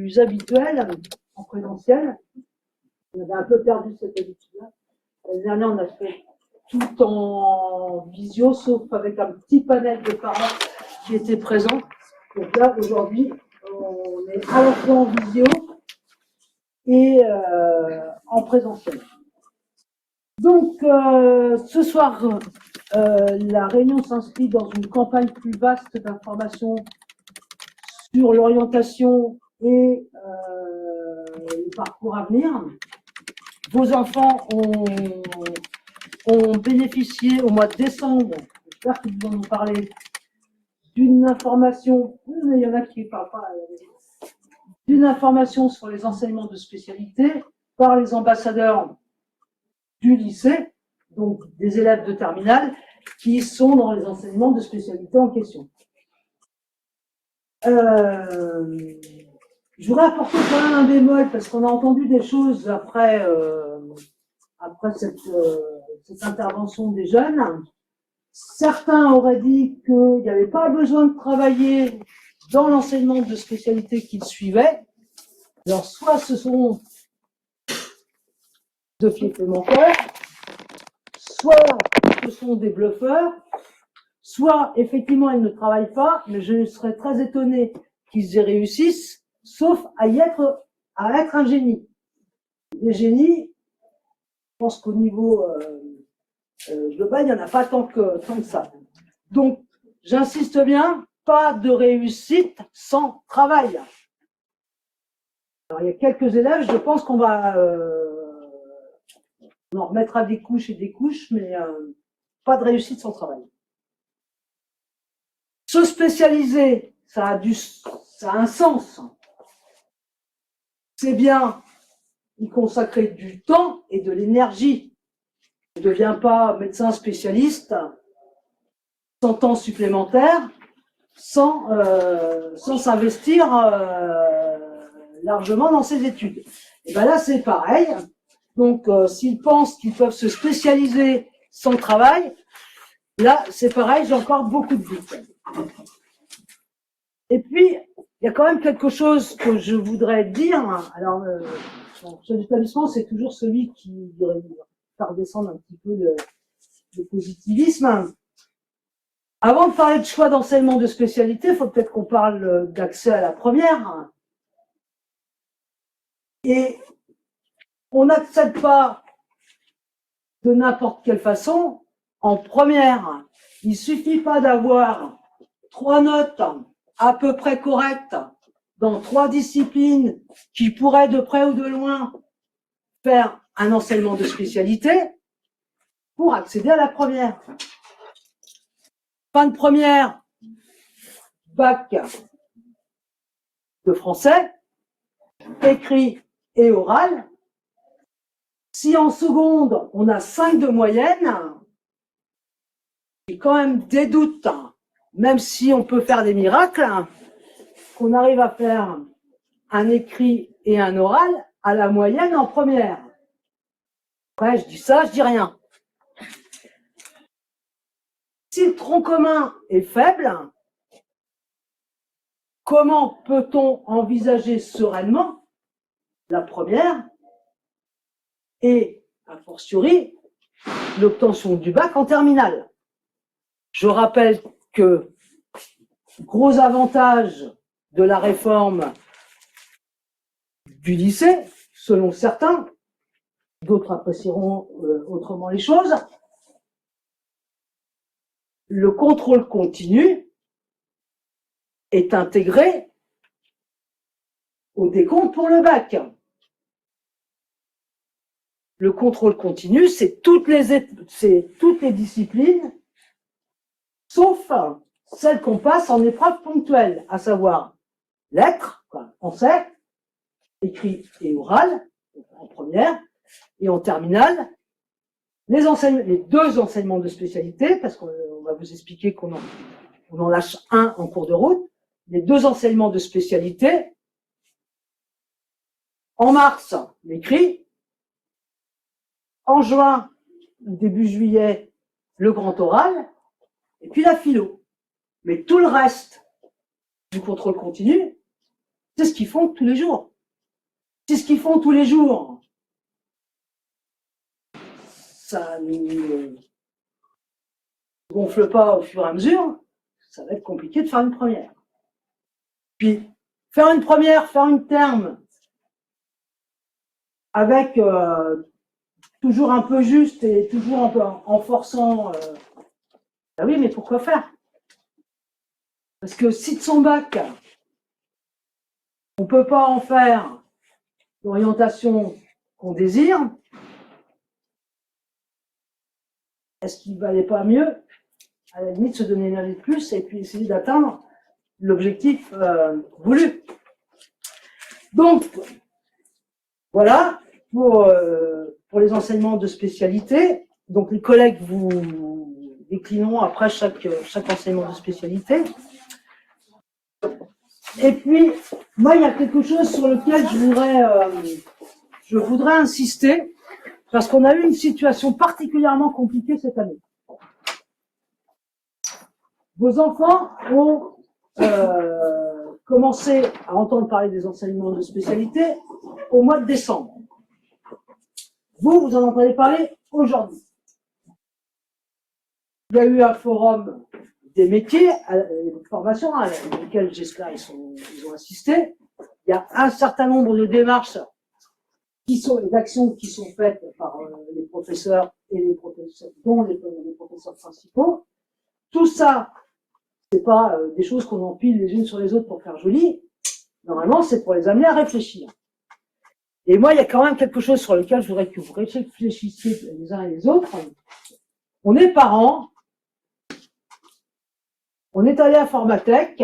plus habituel en présentiel. On avait un peu perdu cette habitude-là. L'année dernière, on a fait tout en visio, sauf avec un petit panel de parents qui étaient présents. Donc là, aujourd'hui, on est à la fois en visio et en présentiel. Donc, ce soir, la réunion s'inscrit dans une campagne plus vaste d'information sur l'orientation et le parcours à venir. Vos enfants ont bénéficié au mois de décembre, j'espère que vous en parlez, d'une information, mais il y en a qui ne parlent pas, d'une information sur les enseignements de spécialité par les ambassadeurs du lycée, donc des élèves de terminale, qui sont dans les enseignements de spécialité en question. Je voudrais apporter quand même un bémol, parce qu'on a entendu des choses après cette intervention des jeunes. Certains auraient dit qu'il n'y avait pas besoin de travailler dans l'enseignement de spécialité qu'ils suivaient. Alors, soit ce sont de piéter mon cœur, soit ce sont des bluffeurs, soit effectivement ils ne travaillent pas, mais je serais très étonné qu'ils y réussissent, sauf à être un génie. Les génies, je pense qu'au niveau global, il n'y en a pas tant que ça. Donc, j'insiste bien, pas de réussite sans travail. Alors, il y a quelques élèves, je pense qu'on va on en remettra des couches et des couches, mais pas de réussite sans travail. Se spécialiser, ça a un sens. C'est bien y consacrer du temps et de l'énergie. On ne devient pas médecin spécialiste sans temps supplémentaire, sans s'investir largement dans ses études. Et bien là, c'est pareil. Donc, s'ils pensent qu'ils peuvent se spécialiser sans travail, là, c'est pareil, j'ai encore beaucoup de doutes. Et puis, il y a quand même quelque chose que je voudrais dire. Alors, le chef d'établissement, c'est toujours celui qui va faire descendre un petit peu le positivisme. Avant de parler de choix d'enseignement de spécialité, il faut peut-être qu'on parle d'accès à la première. Et on n'accède pas de n'importe quelle façon en première. Il ne suffit pas d'avoir 3 notes à peu près correctes dans 3 disciplines qui pourraient de près ou de loin faire un enseignement de spécialité pour accéder à la première. Fin de première, bac de français, écrit et oral. Si en seconde, on a 5 de moyenne, j'ai quand même des doutes, même si on peut faire des miracles, qu'on arrive à faire un écrit et un oral à la moyenne en première. Après, je dis ça, je dis rien. Si le tronc commun est faible, comment peut-on envisager sereinement la première et, a fortiori, l'obtention du bac en terminale? Je rappelle que gros avantage de la réforme du lycée, selon certains, d'autres apprécieront autrement les choses, le contrôle continu est intégré au décompte pour le bac. Le contrôle continu, c'est toutes les disciplines, sauf celles qu'on passe en épreuve ponctuelle, à savoir lettres, français, écrit et oral, en première, et en terminale, les 2 enseignements de spécialité, parce qu'on va vous expliquer qu'on en lâche un en cours de route, les 2 enseignements de spécialité. En mars, l'écrit. En juin, début juillet, le grand oral. Et puis la philo. Mais tout le reste du contrôle continu, C'est ce qu'ils font tous les jours. C'est ce qu'ils font tous les jours. Ça ne gonfle pas au fur et à mesure, ça va être compliqué de faire une première. Puis, faire une première, faire une terme, avec toujours un peu juste et toujours un peu en forçant, ben oui, mais pourquoi faire? Parce que si de son bac, on ne peut pas en faire l'orientation qu'on désire, est-ce qu'il ne valait pas mieux, à la limite, se donner une année de plus et puis essayer d'atteindre l'objectif voulu? Donc, voilà pour les enseignements de spécialité. Donc, les collègues vous déclineront après chaque enseignement de spécialité. Et puis, moi, il y a quelque chose sur lequel je voudrais insister, parce qu'on a eu une situation particulièrement compliquée cette année. Vos enfants ont commencé à entendre parler des enseignements de spécialité au mois de décembre. Vous en entendez parler aujourd'hui. Il y a eu un forum des métiers, une formation à laquelle j'espère ils ont assisté. Il y a un certain nombre de démarches d'actions qui sont faites par les professeurs et les professeurs, dont les professeurs principaux. Tout ça, c'est pas des choses qu'on empile les unes sur les autres pour faire joli. Normalement, c'est pour les amener à réfléchir. Et moi, il y a quand même quelque chose sur lequel je voudrais que vous réfléchissiez les uns et les autres. On est parents. On est allé à Formatech,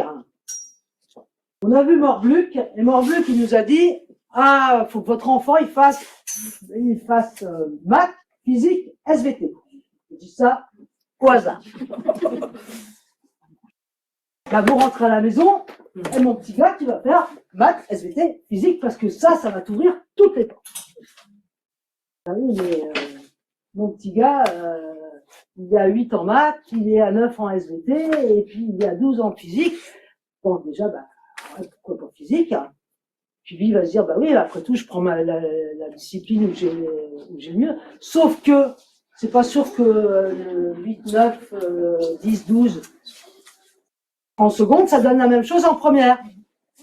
on a vu Morbluc, et Morbluc, il nous a dit, ah, faut que votre enfant, il fasse maths, physique, SVT. Je dis ça au hasard. Là, vous rentrez à la maison, et mon petit gars, tu vas faire maths, SVT, physique, parce que ça va t'ouvrir toutes les portes. Ah oui, mais mon petit gars, il est à 8 en maths, il est à 9 en SVT, et puis il est à 12 en physique. Bon, déjà, bah, pourquoi pas physique? Puis lui, il va se dire, bah oui, après tout, je prends la discipline où j'ai mieux. Sauf que, c'est pas sûr que 8, 9, 10, 12, en seconde, ça donne la même chose en première.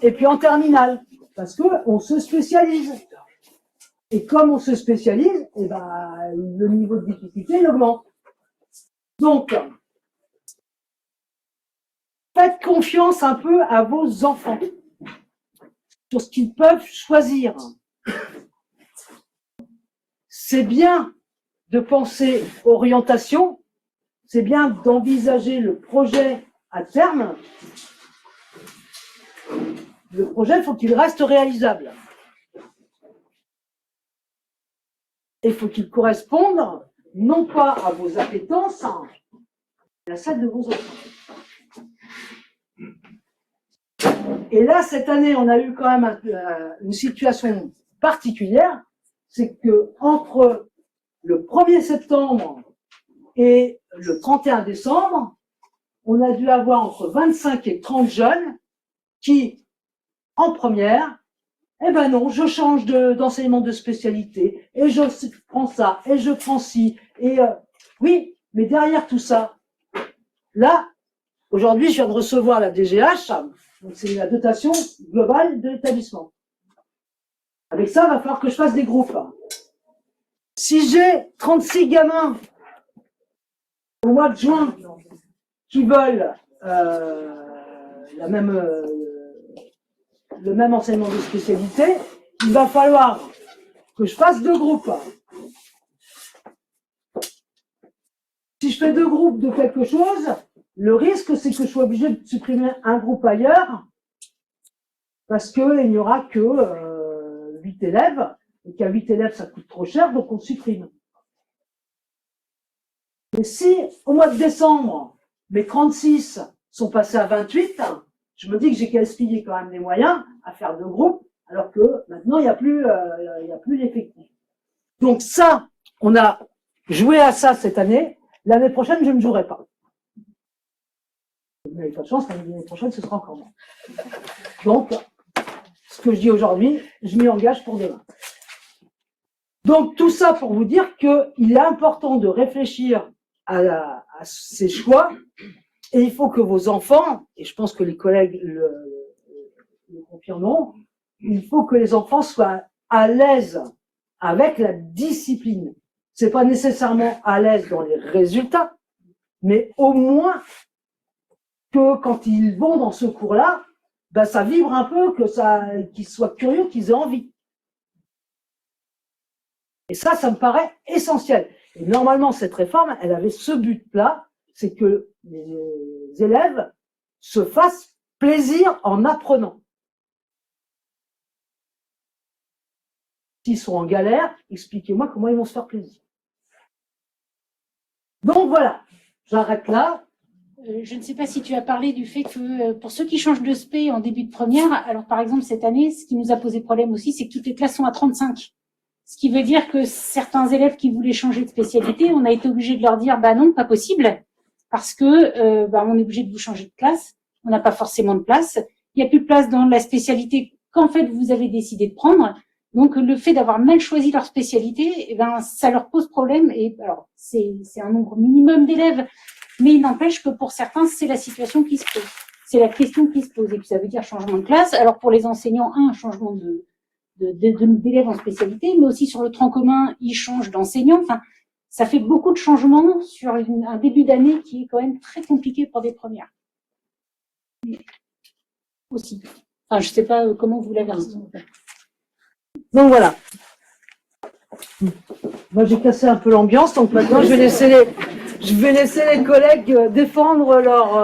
Et puis en terminale. Parce que on se spécialise. Et comme on se spécialise, et ben, le niveau de difficulté, il augmente. Donc, faites confiance un peu à vos enfants sur ce qu'ils peuvent choisir. C'est bien de penser orientation, c'est bien d'envisager le projet à terme. Le projet, il faut qu'il reste réalisable. Et il faut qu'il corresponde non pas à vos appétences, mais à celles de vos enfants. Et là, cette année, on a eu quand même une situation particulière, c'est que entre le 1er septembre et le 31 décembre, on a dû avoir entre 25 et 30 jeunes qui, en première, eh ben non, je change d'enseignement de spécialité, et je prends ça, et je prends ci, et oui, mais derrière tout ça, là, aujourd'hui, je viens de recevoir la DGH, donc c'est la dotation globale de l'établissement. Avec ça, il va falloir que je fasse des groupes. Si j'ai 36 gamins au mois de juin qui veulent le même enseignement de spécialité, il va falloir que je fasse 2 groupes. Si je fais 2 groupes de quelque chose, le risque, c'est que je sois obligé de supprimer un groupe ailleurs, parce qu'il n'y aura que 8 élèves, et qu'à 8 élèves, ça coûte trop cher, donc on supprime. Mais si, au mois de décembre, mes 36 sont passés à 28, je me dis que j'ai gaspillé quand même des moyens à faire 2 groupes, alors que maintenant, il n'y a plus d'effectifs. Donc ça, on a joué à ça cette année. L'année prochaine, je ne jouerai pas. Vous n'avez pas de chance, l'année prochaine, ce sera encore moins. Donc, ce que je dis aujourd'hui, je m'y engage pour demain. Donc, tout ça pour vous dire qu'il est important de réfléchir à ces choix, et il faut que vos enfants, et je pense que les collègues le confirmeront, il faut que les enfants soient à l'aise avec la discipline. C'est pas nécessairement à l'aise dans les résultats, mais au moins que quand ils vont dans ce cours-là, ben ça vibre un peu, qu'ils soient curieux, qu'ils aient envie. Et ça me paraît essentiel. Et normalement, cette réforme, elle avait ce but-là, c'est que les élèves se fassent plaisir en apprenant. S'ils sont en galère, expliquez-moi comment ils vont se faire plaisir. Donc voilà, j'arrête là. Je ne sais pas si tu as parlé du fait que pour ceux qui changent de spé en début de première, alors par exemple cette année, ce qui nous a posé problème aussi, c'est que toutes les classes sont à 35. Ce qui veut dire que certains élèves qui voulaient changer de spécialité, on a été obligé de leur dire bah non, pas possible, parce que on est obligé de vous changer de classe, on n'a pas forcément de place, il n'y a plus de place dans la spécialité qu'en fait vous avez décidé de prendre. Donc le fait d'avoir mal choisi leur spécialité, eh ben ça leur pose problème. Et alors c'est un nombre minimum d'élèves, mais il n'empêche que pour certains c'est la situation qui se pose, c'est la question qui se pose. Et puis ça veut dire changement de classe. Alors pour les enseignants, un changement d'élèves en spécialité, mais aussi sur le tronc commun, ils changent d'enseignants. Enfin, ça fait beaucoup de changements sur un début d'année qui est quand même très compliqué pour des premières. Aussi. Enfin, je ne sais pas comment vous l'avez reçu. Donc voilà. Moi j'ai cassé un peu l'ambiance, donc maintenant je vais laisser les collègues défendre leur.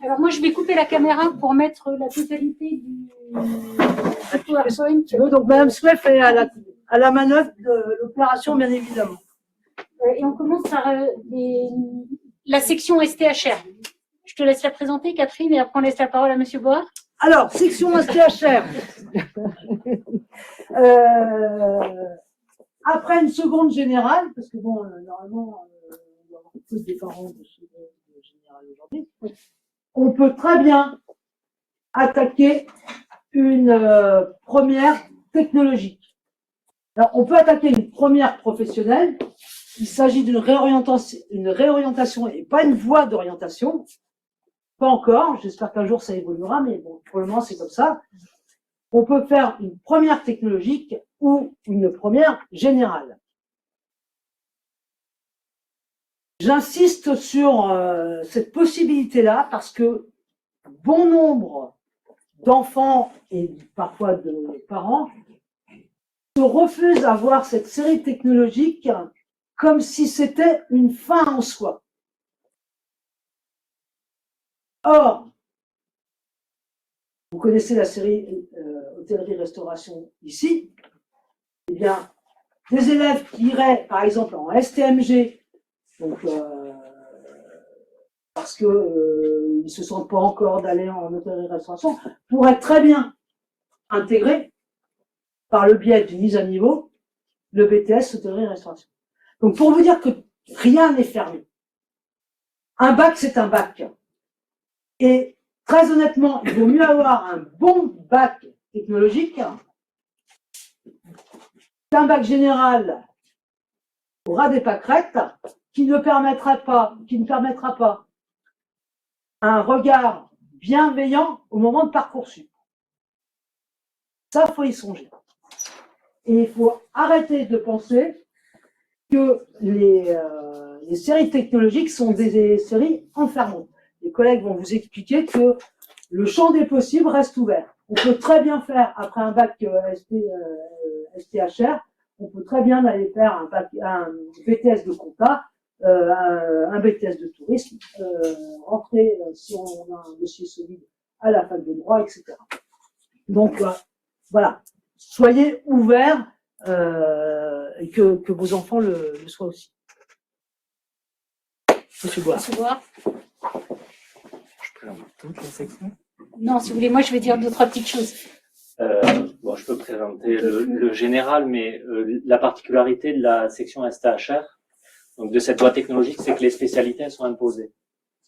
Alors moi je vais couper la caméra pour mettre la totalité du PowerPoint. Tu veux, donc Madame Sweff est à la manœuvre de l'opération, bien évidemment. Et on commence par la section STHR. Je te laisse la présenter, Catherine, et après on laisse la parole à Monsieur Board. Alors, section STHR. Après une seconde générale, parce que bon, normalement, on va avoir tous des parents de seconde générale aujourd'hui, on peut très bien attaquer une première technologique. Alors, on peut attaquer une première professionnelle. Il s'agit d'une réorientation et pas une voie d'orientation. Pas encore, j'espère qu'un jour ça évoluera, mais bon, pour le moment c'est comme ça. On peut faire une première technologique ou une première générale. J'insiste sur cette possibilité-là parce que bon nombre d'enfants et parfois de parents se refusent à voir cette série technologique comme si c'était une fin en soi. Or, vous connaissez la série hôtellerie-restauration ici, eh bien, des élèves qui iraient, par exemple, en STMG, donc, parce qu'ils ne se sentent pas encore d'aller en hôtellerie-restauration, pourraient très bien intégrer, par le biais d'une mise à niveau, le BTS hôtellerie-restauration. Donc, pour vous dire que rien n'est fermé. Un bac, c'est un bac. Et très honnêtement, il vaut mieux avoir un bon bac technologique qu'un bac général au ras des pâquerettes qui ne permettra pas un regard bienveillant au moment de Parcoursup. Ça, il faut y songer. Et il faut arrêter de penser que les séries technologiques sont des séries enfermantes. Les collègues vont vous expliquer que le champ des possibles reste ouvert. On peut très bien faire, après un bac STHR, on peut très bien aller faire un BTS de compta, un BTS de tourisme, rentrer, si on a un dossier solide, à la fac de droit, etc. Donc, voilà. Soyez ouverts et que vos enfants le soient aussi. Monsieur Bois. Monsieur Board. Je présente toute la section. Non, si vous voulez, moi je vais dire deux, trois petites choses. Bon, je peux présenter le général, mais la particularité de la section STHR, donc de cette voie technologique, c'est que les spécialités elles sont imposées.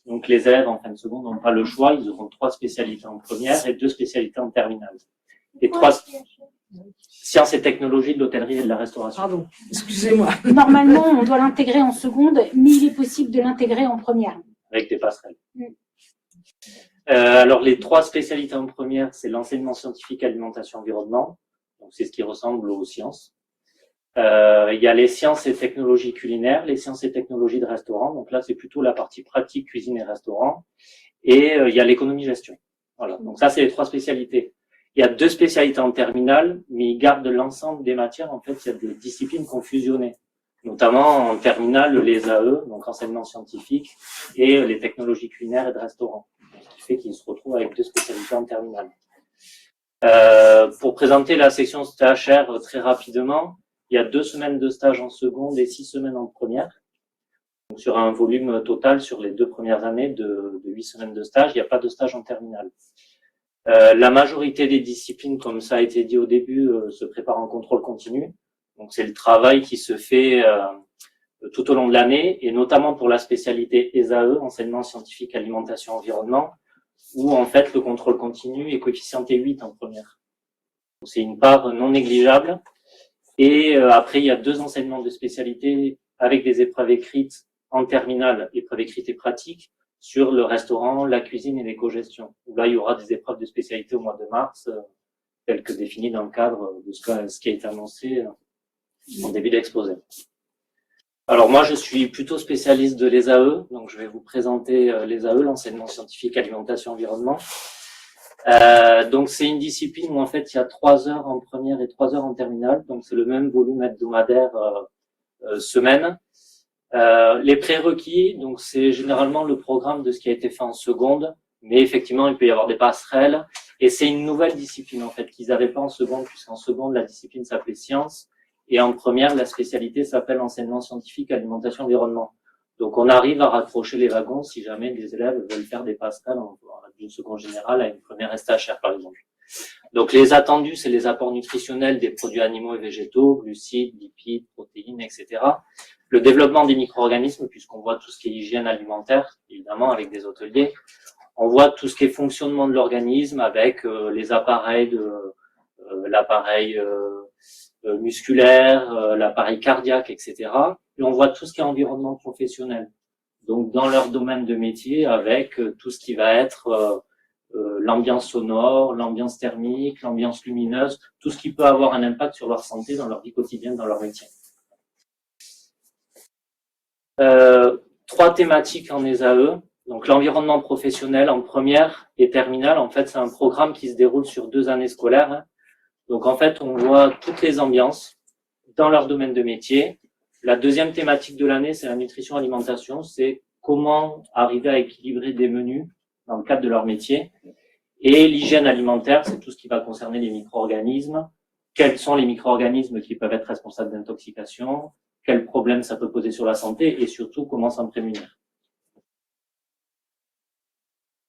Donc les élèves en fin de seconde n'ont pas le choix, ils auront 3 spécialités en première et 2 spécialités en terminale. Et 3 sciences et technologies de l'hôtellerie et de la restauration. Pardon, excusez-moi. Normalement, on doit l'intégrer en seconde, mais il est possible de l'intégrer en première. Avec des passerelles. Alors les 3 spécialités en première, c'est l'enseignement scientifique, alimentation, environnement. Donc c'est ce qui ressemble aux sciences. Il y a les sciences et technologies culinaires, les sciences et technologies de restaurant. Donc là, c'est plutôt la partie pratique, cuisine et restaurant. Et il y a l'économie-gestion. Voilà. Donc ça, c'est les 3 spécialités. Il y a 2 spécialités en terminale, mais ils gardent l'ensemble des matières. En fait, il y a des disciplines qui ont fusionné. Notamment en terminale, les AE, donc enseignement scientifique, et les technologies culinaires et de restaurant. Ce qui fait qu'ils se retrouvent avec 2 spécialités en terminale. Pour présenter la section STHR très rapidement, il y a 2 semaines de stage en seconde et 6 semaines en première. Donc sur un volume total sur les 2 premières années de 8 semaines de stage, il n'y a pas de stage en terminale. La majorité des disciplines, comme ça a été dit au début, se préparent en contrôle continu. Donc c'est le travail qui se fait tout au long de l'année, et notamment pour la spécialité ESAE, enseignement scientifique, alimentation, environnement, où en fait le contrôle continu est coefficienté 8 en première. C'est une part non négligeable. Et après, il y a 2 enseignements de spécialité avec des épreuves écrites en terminale, épreuves écrites et pratiques, sur le restaurant, la cuisine et l'éco-gestion. Là, il y aura des épreuves de spécialité au mois de mars, telles que définies dans le cadre de ce qui a été annoncé en début d'exposé. Alors moi, je suis plutôt spécialiste de l'ESAE, donc je vais vous présenter l'ESAE, l'enseignement scientifique, alimentation, environnement. Donc c'est une discipline où en fait il y a 3 heures en première et 3 heures en terminale, donc c'est le même volume hebdomadaire semaine. Les prérequis, donc c'est généralement le programme de ce qui a été fait en seconde, mais effectivement il peut y avoir des passerelles, et c'est une nouvelle discipline en fait qu'ils n'avaient pas en seconde, puisqu'en seconde la discipline s'appelait sciences, et en première la spécialité s'appelle enseignement scientifique, alimentation, environnement. Donc on arrive à raccrocher les wagons si jamais des élèves veulent faire des passerelles d'une seconde générale à une première STHR par exemple. Donc les attendus, c'est les apports nutritionnels des produits animaux et végétaux, glucides, lipides, protéines, etc. Le développement des micro-organismes, puisqu'on voit tout ce qui est hygiène alimentaire, évidemment avec des hôteliers. On voit tout ce qui est fonctionnement de l'organisme avec les appareils l'appareil musculaire, l'appareil cardiaque, etc. Et on voit tout ce qui est environnement professionnel. Donc dans leur domaine de métier, avec tout ce qui va être l'ambiance sonore, l'ambiance thermique, l'ambiance lumineuse, tout ce qui peut avoir un impact sur leur santé, dans leur vie quotidienne, dans leur métier. 3 thématiques en ESAE. Donc l'environnement professionnel en première et terminale, en fait c'est un programme qui se déroule sur 2 années scolaires. Donc en fait on voit toutes les ambiances dans leur domaine de métier. La deuxième thématique de l'année, c'est la nutrition alimentation, c'est comment arriver à équilibrer des menus dans le cadre de leur métier. Et l'hygiène alimentaire, c'est tout ce qui va concerner les micro-organismes. Quels sont les micro-organismes qui peuvent être responsables d'intoxication? Quels problèmes ça peut poser sur la santé? Et surtout, comment s'en prémunir?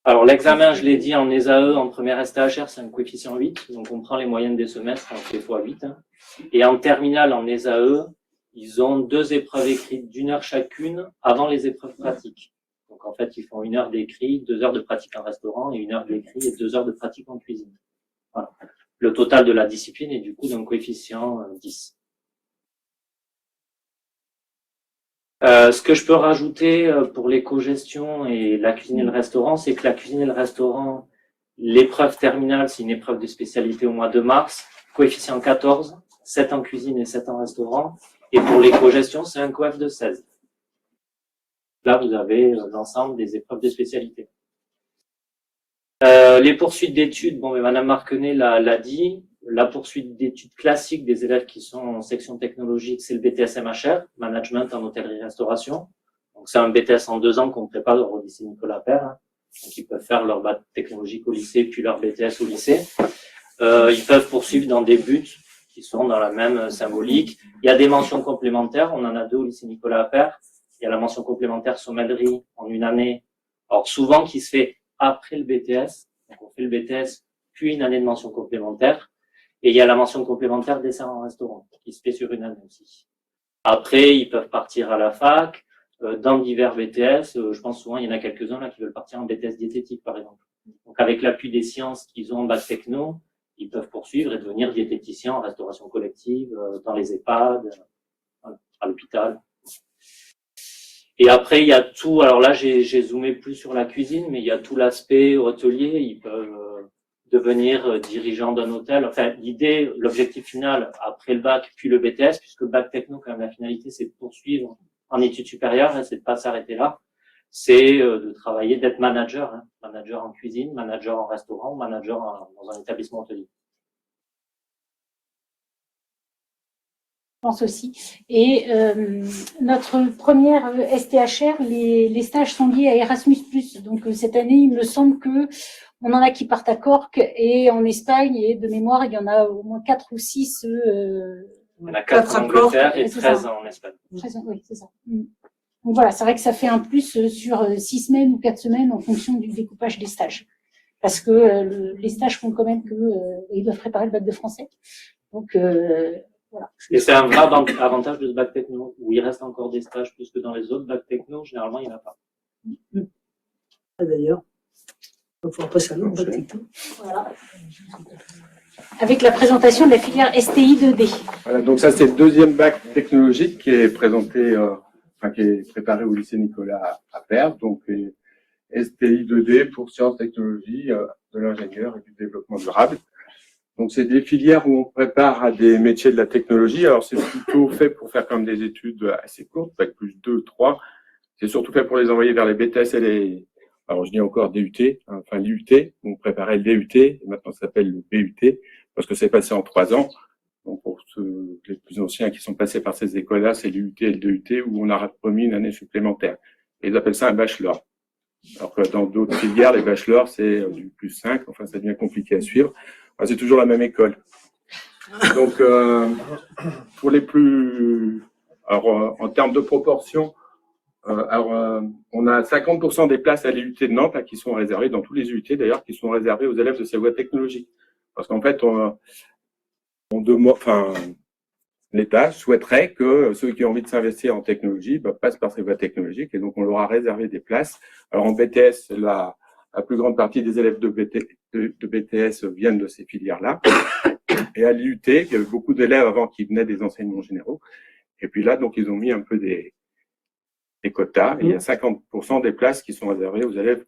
Alors l'examen, je l'ai dit, en ESAE, en première STHR, c'est un coefficient 8. Donc on prend les moyennes des semestres, on fait x8. Et en terminale, en ESAE, ils ont 2 épreuves écrites d'1 heure chacune avant les épreuves pratiques. Donc en fait, ils font 1 heure d'écrit, 2 heures de pratique en restaurant et 1 heure d'écrit et 2 heures de pratique en cuisine. Voilà. Le total de la discipline est du coup d'un coefficient 10. Ce que je peux rajouter pour l'éco-gestion et la cuisine et le restaurant, c'est que la cuisine et le restaurant, l'épreuve terminale, c'est une épreuve de spécialité au mois de mars, coefficient 14, 7 en cuisine et 7 en restaurant. Et pour l'éco-gestion, c'est un coef de 16. Là, vous avez l'ensemble des épreuves de spécialité. Les poursuites d'études, bon, mais Madame Marquenet l'a dit. La poursuite d'études classiques des élèves qui sont en section technologique, c'est le BTS MHR, Management en hôtellerie-restauration. Donc, c'est un BTS en 2 ans qu'on prépare au lycée Nicolas Appert. Donc, ils peuvent faire leur bac technologique au lycée, puis leur BTS au lycée. Ils peuvent poursuivre dans des buts qui sont dans la même symbolique. Il y a des mentions complémentaires. On en a 2 au lycée Nicolas Appert. Il y a la mention complémentaire sommellerie en 1 année. Alors, souvent, qui se fait après le BTS. Donc, on fait le BTS, puis 1 année de mention complémentaire. Et il y a la mention complémentaire dessert en restaurant, qui se fait sur 1 année aussi. Après, ils peuvent partir à la fac. dans divers BTS. Je pense souvent, il y en a quelques-uns là qui veulent partir en BTS diététique, par exemple. Donc, avec l'appui des sciences qu'ils ont en bac techno, ils peuvent poursuivre et devenir diététiciens en restauration collective, dans les EHPAD, à l'hôpital. Et après, il y a tout. Alors là, j'ai zoomé plus sur la cuisine, mais il y a tout l'aspect hôtelier. Ils peuvent devenir dirigeants d'un hôtel. Enfin, l'idée, l'objectif final, après le bac, puis le BTS, puisque le bac techno, quand même, la finalité, c'est de poursuivre en études supérieures, hein, c'est de pas s'arrêter là. C'est de travailler, d'être manager, hein, manager en cuisine, manager en restaurant, manager dans un établissement hôtelier. Je pense aussi. Et notre première STHR, les stages sont liés à Erasmus+. Donc cette année, il me semble que on en a qui partent à Cork et en Espagne, et de mémoire, il y en a au moins 4 ou 6. Il y en a 4 en Angleterre et 13 en Espagne. 13, oui, c'est ça. Donc voilà, c'est vrai que ça fait un plus sur 6 semaines ou 4 semaines en fonction du découpage des stages. Parce que les stages font quand même que ils doivent préparer le bac de français. Donc voilà. Et c'est un vrai avantage de ce bac techno, où il reste encore des stages plus que dans les autres bacs techno, généralement il n'y en a pas. D'ailleurs, il faut passer à l'autre bac techno. Voilà. Avec la présentation de la filière STI 2D. Voilà, donc ça c'est le deuxième bac technologique qui est présenté, qui est préparé au lycée Nicolas à Perth, donc STI 2D pour sciences, technologies, de l'ingénieur et du développement durable. Donc c'est des filières où on prépare à des métiers de la technologie. Alors c'est plutôt fait pour faire comme des études assez courtes, bac plus 2, 3. C'est surtout fait pour les envoyer vers les BTS et les, alors je dis encore DUT, enfin l'IUT, on préparait le DUT, et maintenant ça s'appelle le BUT, parce que c'est passé en 3 ans. Donc pour ceux, les plus anciens qui sont passés par ces écoles-là, c'est l'IUT et le DUT où on a promis une année supplémentaire. Et ils appellent ça un bachelor. Alors que dans d'autres filières, les bachelors, c'est du plus 5, enfin ça devient compliqué à suivre. Enfin, c'est toujours la même école. Donc pour les plus... Alors en termes de proportion, on a 50% des places à l'IUT de Nantes là, qui sont réservées, dans tous les IUT d'ailleurs, qui sont réservées aux élèves de ces voies technologiques. Parce qu'en fait, l'État souhaiterait que ceux qui ont envie de s'investir en technologie passent par ces voies technologiques, et donc on leur a réservé des places. Alors en BTS, la plus grande partie des élèves de BTS viennent de ces filières-là. Et à l'IUT, il y avait beaucoup d'élèves avant qui venaient des enseignements généraux. Et puis là, donc ils ont mis un peu des quotas. Et il y a 50% des places qui sont réservées aux élèves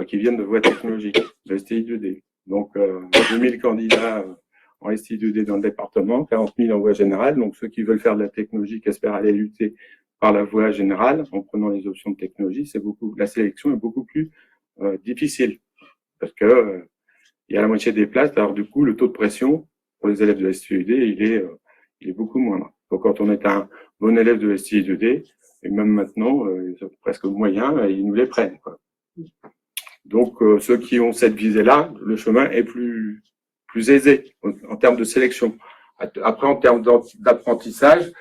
qui viennent de voies technologiques, de STI2D. Donc 2000 candidats en STI2D dans le département, 40 000 en voie générale. Donc ceux qui veulent faire de la technologie, qui espèrent aller lutter par la voie générale, en prenant les options de technologie, la sélection est beaucoup plus difficile. Parce que il y a la moitié des places, alors du coup, le taux de pression pour les élèves de STI2D, il est beaucoup moindre. Donc quand on est un bon élève de STI2D, et même maintenant, presque moyen, ils nous les prennent, quoi. Donc ceux qui ont cette visée-là, le chemin est plus aisé en termes de sélection. Après, en termes d'apprentissage,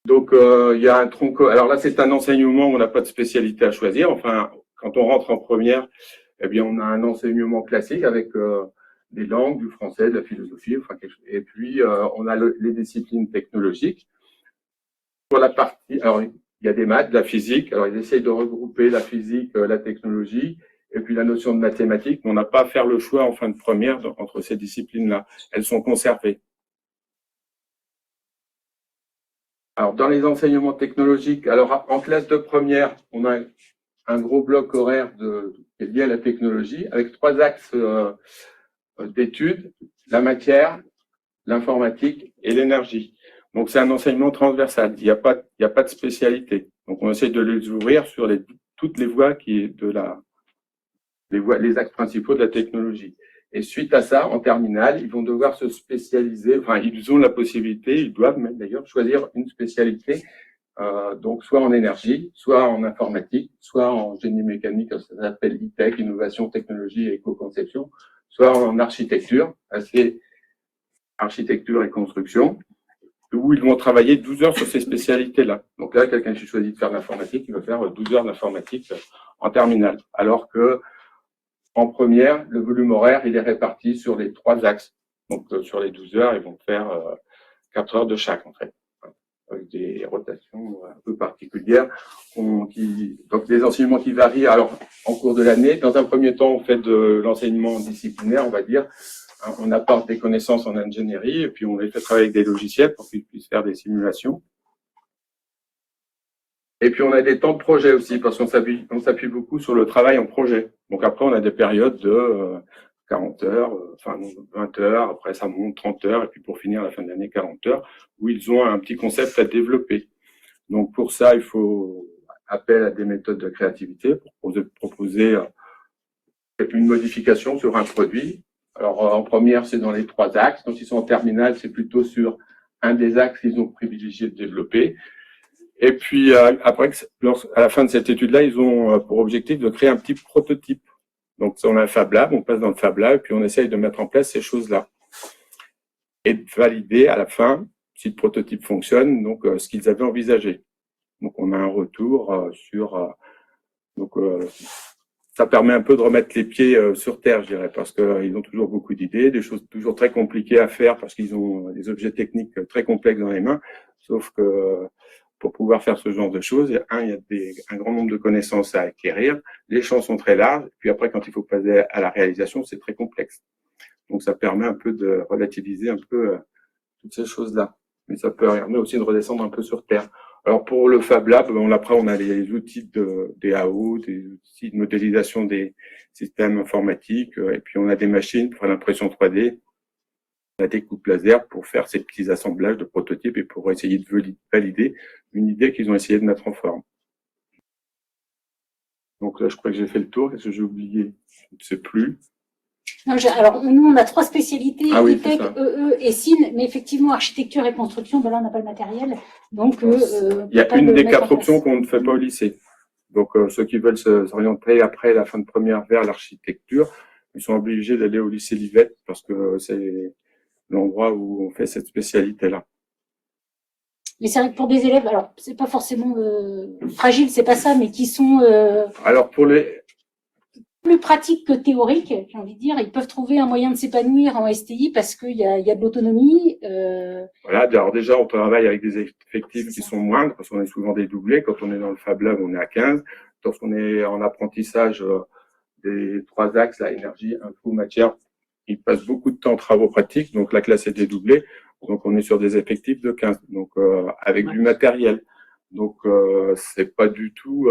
donc il y a un tronc. Alors là, c'est un enseignement où on n'a pas de spécialité à choisir. Enfin, quand on rentre en première, eh bien, on a un enseignement classique avec des langues, du français, de la philosophie, enfin quelque chose. Et puis on a les disciplines technologiques. Pour la partie, alors il y a des maths, de la physique. Alors ils essayent de regrouper la physique, la technologie. Et puis la notion de mathématiques, mais on n'a pas à faire le choix en fin de première entre ces disciplines-là. Elles sont conservées. Alors dans les enseignements technologiques, alors en classe de première, on a un gros bloc horaire qui est lié à la technologie, avec 3 axes d'études, la matière, l'informatique et l'énergie. Donc c'est un enseignement transversal, il n'y a pas de spécialité. Donc on essaie de les ouvrir sur toutes les voies les axes principaux de la technologie. Et suite à ça, en terminale, ils vont devoir se spécialiser, enfin, ils ont la possibilité, ils doivent même d'ailleurs choisir une spécialité, donc soit en énergie, soit en informatique, soit en génie mécanique, ça s'appelle e-tech, innovation, technologie et éco-conception, soit en architecture, architecture et construction, où ils vont travailler 12 heures sur ces spécialités-là. Donc là, quelqu'un qui choisit de faire de l'informatique, il va faire 12 heures d'informatique en terminale, alors que en première, le volume horaire, il est réparti sur les 3 axes. Donc, sur les 12 heures, ils vont faire 4 heures de chaque, en fait. avec des rotations un peu particulières, donc des enseignements qui varient. Alors, en cours de l'année, dans un premier temps, on fait de l'enseignement disciplinaire, on va dire. On apporte des connaissances en ingénierie et puis on les fait travailler avec des logiciels pour qu'ils puissent faire des simulations. Et puis on a des temps de projet aussi parce qu'on s'appuie beaucoup sur le travail en projet. Donc après, on a des périodes de 40 heures, enfin 20 heures, après ça monte 30 heures, et puis pour finir à la fin de l'année, 40 heures, où ils ont un petit concept à développer. Donc pour ça, il faut appel à des méthodes de créativité pour proposer une modification sur un produit. Alors en première, c'est dans les 3 axes. Quand ils sont en terminale, c'est plutôt sur un des axes qu'ils ont privilégié de développer. Et puis après, à la fin de cette étude-là, ils ont pour objectif de créer un petit prototype. Donc, on a un Fab Lab, on passe dans le Fab Lab, et puis on essaye de mettre en place ces choses-là. Et de valider à la fin, si le prototype fonctionne, donc ce qu'ils avaient envisagé. Donc, on a un retour sur... ça permet un peu de remettre les pieds sur terre, je dirais, parce qu'ils ont toujours beaucoup d'idées, des choses toujours très compliquées à faire, parce qu'ils ont des objets techniques très complexes dans les mains, sauf que pour pouvoir faire ce genre de choses, il y a un grand nombre de connaissances à acquérir, les champs sont très larges, puis après, quand il faut passer à la réalisation, c'est très complexe. Donc, ça permet un peu de relativiser un peu toutes ces choses-là. Mais ça permet aussi de redescendre un peu sur terre. Alors, pour le Fab Lab, après, on a les outils des AO, des outils de modélisation des systèmes informatiques, et puis on a des machines pour l'impression 3D, la découpe laser pour faire ces petits assemblages de prototypes et pour essayer de valider une idée qu'ils ont essayé de mettre en forme. Donc là, je crois que j'ai fait le tour. Qu'est-ce que j'ai oublié? Je ne sais plus. Non, alors, nous, on a 3 spécialités, oui, ITEC, EE et SIN, mais effectivement, architecture et construction, ben là, on n'a pas le matériel. Donc, il y a une des 4 options qu'on ne fait pas au lycée. Donc, ceux qui veulent s'orienter après la fin de première vers l'architecture, ils sont obligés d'aller au lycée Livette parce que c'est l'endroit où on fait cette spécialité-là. Mais c'est vrai que pour des élèves, alors, c'est pas forcément fragile, c'est pas ça, mais qui sont alors, pour les plus pratiques que théoriques, j'ai envie de dire, ils peuvent trouver un moyen de s'épanouir en STI parce qu'il y a de l'autonomie. Voilà, alors déjà, on travaille avec des effectifs qui sont moindres parce qu'on est souvent dédoublés. Quand on est dans le Fab Lab, on est à 15. Lorsqu'on est en apprentissage des 3 axes, la énergie, info, matière, ils passent beaucoup de temps en travaux pratiques. Donc, la classe est dédoublée. Donc, on est sur des effectifs de 15. Donc, avec du matériel. Donc, c'est pas du tout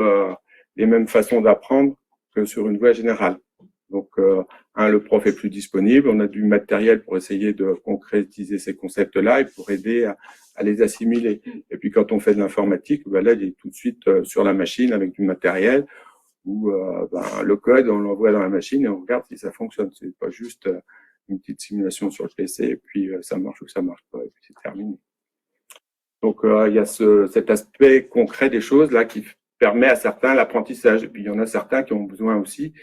les mêmes façons d'apprendre que sur une voie générale. Donc, le prof est plus disponible, on a du matériel pour essayer de concrétiser ces concepts-là et pour aider à les assimiler. Et puis, quand on fait de l'informatique, là, il est tout de suite sur la machine avec du matériel où le code, on l'envoie dans la machine et on regarde si ça fonctionne. C'est pas juste une petite simulation sur le PC et puis ça marche ou ça marche pas et puis c'est terminé. Donc, il y a cet aspect concret des choses là qui permet à certains l'apprentissage. Et puis, il y en a certains qui ont besoin aussi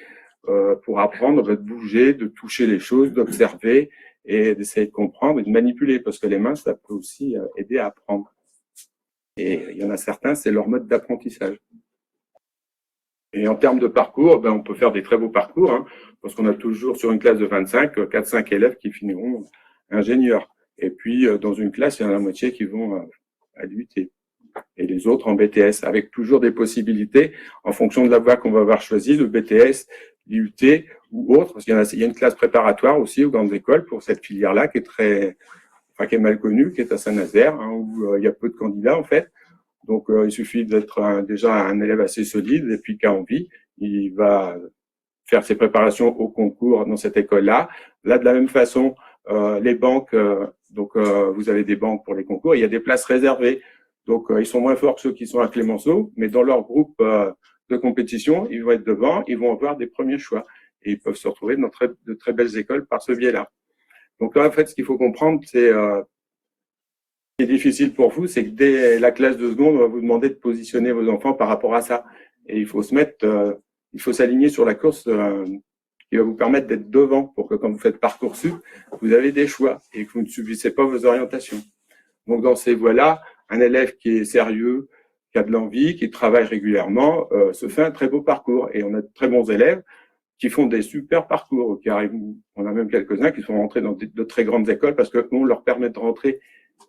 pour apprendre de bouger, de toucher les choses, d'observer et d'essayer de comprendre et de manipuler parce que les mains, ça peut aussi aider à apprendre. Et il y en a certains, c'est leur mode d'apprentissage. Et en termes de parcours, on peut faire des très beaux parcours hein, parce qu'on a toujours sur une classe de 25, 4-5 élèves qui finiront ingénieurs. Et puis, dans une classe, il y en a la moitié qui vont à l'UT et les autres en BTS, avec toujours des possibilités en fonction de la voie qu'on va avoir choisie, le BTS, l'IUT ou autre, parce qu'il y a une classe préparatoire aussi aux grandes écoles pour cette filière-là qui est mal connue, qui est à Saint-Nazaire, hein, où il y a peu de candidats en fait. Donc, il suffit d'être déjà un élève assez solide et puis qui a envie, il va faire ses préparations au concours dans cette école-là. Là, de la même façon, les banques, vous avez des banques pour les concours, il y a des places réservées. Donc, ils sont moins forts que ceux qui sont à Clémenceau, mais dans leur groupe de compétition, ils vont être devant, ils vont avoir des premiers choix. Et ils peuvent se retrouver dans de très belles écoles par ce biais-là. Donc là, en fait, ce qu'il faut comprendre, c'est ce qui est difficile pour vous, c'est que dès la classe de seconde, on va vous demander de positionner vos enfants par rapport à ça. Et il faut il faut s'aligner sur la course qui va vous permettre d'être devant pour que quand vous faites Parcoursup, vous avez des choix et que vous ne subissez pas vos orientations. Donc, dans ces voies-là, un élève qui est sérieux, qui a de l'envie, qui travaille régulièrement, se fait un très beau parcours. Et on a de très bons élèves qui font des super parcours, qui arrivent, on a même quelques-uns qui sont rentrés dans de très grandes écoles parce qu'on leur permet de rentrer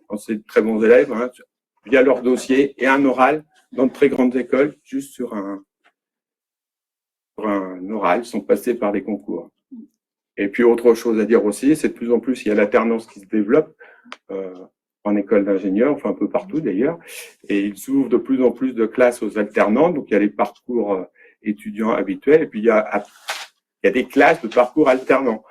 dans ces très bons élèves, hein, via leur dossier et un oral dans de très grandes écoles, juste sur un oral, sont passés par les concours. Et puis, autre chose à dire aussi, c'est de plus en plus, il y a l'alternance qui se développe en école d'ingénieurs, enfin un peu partout d'ailleurs, et ils ouvrent de plus en plus de classes aux alternants, donc il y a les parcours étudiants habituels, et puis il y a des classes de parcours alternants.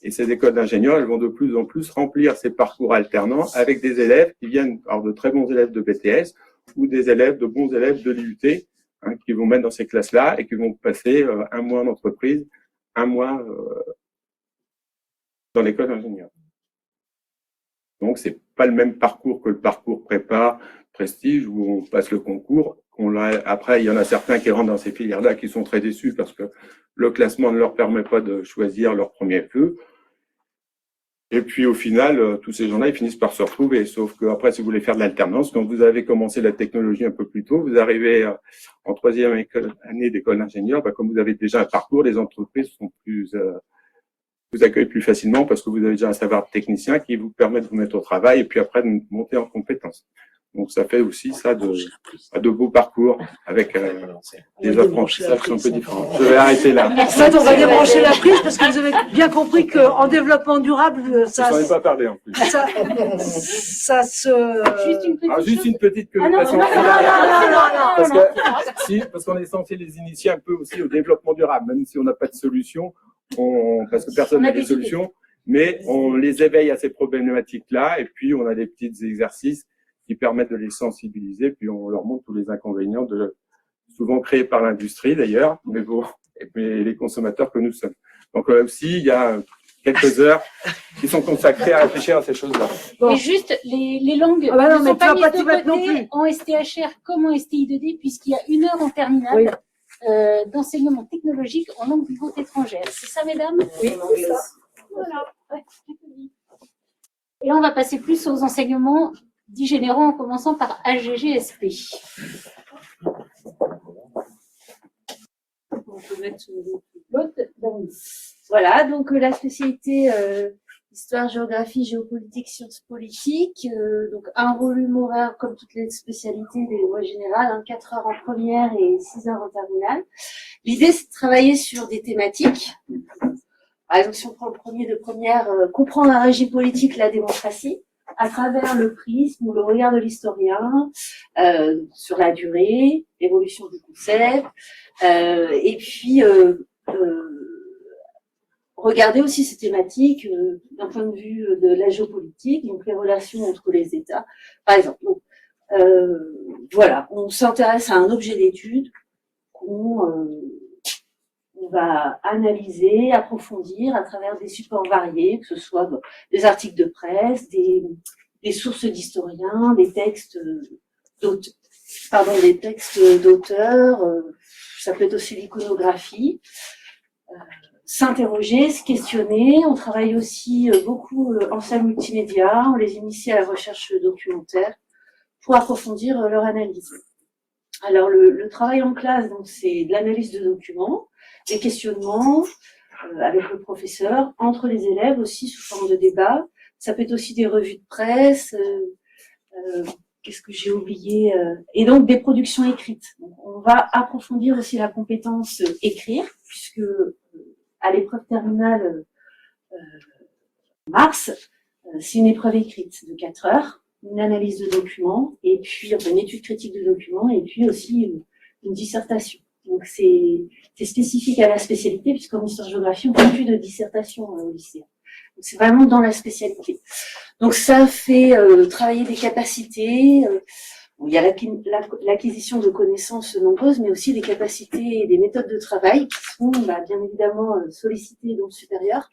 Et ces écoles d'ingénieurs, elles vont de plus en plus remplir ces parcours alternants avec des élèves qui viennent, alors de très bons élèves de BTS ou des élèves, de bons élèves de l'IUT, hein, qui vont mettre dans ces classes-là et qui vont passer un mois en entreprise, un mois dans l'école d'ingénieur. Donc, c'est pas le même parcours que le parcours prépa, prestige, où on passe le concours. Après, il y en a certains qui rentrent dans ces filières-là qui sont très déçus parce que le classement ne leur permet pas de choisir leur premier feu. Et puis, au final, tous ces gens-là, ils finissent par se retrouver. Sauf que après, si vous voulez faire de l'alternance, quand vous avez commencé la technologie un peu plus tôt, vous arrivez en troisième année d'école d'ingénieur, comme vous avez déjà un parcours, les entreprises sont vous accueillent plus facilement parce que vous avez déjà un savoir technicien qui vous permet de vous mettre au travail et puis après de monter en compétences. Donc, ça fait aussi ça de beaux parcours avec des apprentissages qui sont un peu différents. Je vais arrêter là. En fait, on va débrancher la prise parce que vous avez bien compris qu'en développement durable, ça, Je n'en ai pas parlé en plus. ça se... Juste une petite chose. Juste une petite communication. Non. Parce qu'on est censé les initier un peu aussi au développement durable, même si on n'a pas de solution, parce que personne n'a des solutions, mais on les éveille à ces problématiques-là et puis on a des petits exercices qui permettent de les sensibiliser, puis on leur montre tous les inconvénients, souvent créés par l'industrie d'ailleurs, mais bon, et puis les consommateurs que nous sommes. Donc là aussi, il y a quelques heures qui sont consacrées à réfléchir à ces choses-là. Et juste, les langues Ah bah non, ne mais sont pas tu vas mises pas de t'y mettre non côté plus. en STHR comme en STI2D, puisqu'il y a 1 heure en terminale Oui. d'enseignement technologique en langue vivante étrangère. C'est ça, mesdames? Oui, c'est ça. Voilà. Ouais, je te dis. Et là, on va passer plus aux enseignements dits généraux en commençant par AGGSP. On peut mettre l'autre. Voilà, donc la spécialité histoire, géographie, géopolitique, sciences politiques. Donc un volume horaire comme toutes les spécialités des lois générales, 4 heures en première et 6 heures en terminale. L'idée, c'est de travailler sur des thématiques. Par exemple, si on prend le premier de première, comprendre un régime politique, la démocratie, à travers le prisme ou le regard de l'historien, sur la durée, l'évolution du concept, et puis regarder aussi ces thématiques d'un point de vue de la géopolitique, donc les relations entre les États, par exemple. Donc, voilà, on s'intéresse à un objet d'étude qu'on va analyser, approfondir à travers des supports variés, que ce soit des articles de presse, des sources d'historiens, des textes d'auteurs, ça peut être aussi l'iconographie, s'interroger, se questionner. On travaille aussi beaucoup en salle multimédia, on les initie à la recherche documentaire pour approfondir leur analyse. Alors le travail en classe, donc c'est de l'analyse de documents, des questionnements avec le professeur, entre les élèves aussi sous forme de débat. Ça peut être aussi des revues de presse, qu'est-ce que j'ai oublié, et donc des productions écrites. Donc, on va approfondir aussi la compétence écrire, puisque à l'épreuve terminale mars, c'est une épreuve écrite de 4 heures, une analyse de documents, et puis enfin, une étude critique de documents, et puis aussi une dissertation. Donc c'est spécifique à la spécialité, puisqu'en histoire-géographie, on ne fait plus de dissertation au lycée. Donc c'est vraiment dans la spécialité. Donc ça fait travailler des capacités. Il y a l'acquisition de connaissances nombreuses, mais aussi des capacités et des méthodes de travail qui sont bien évidemment sollicitées dans le supérieur.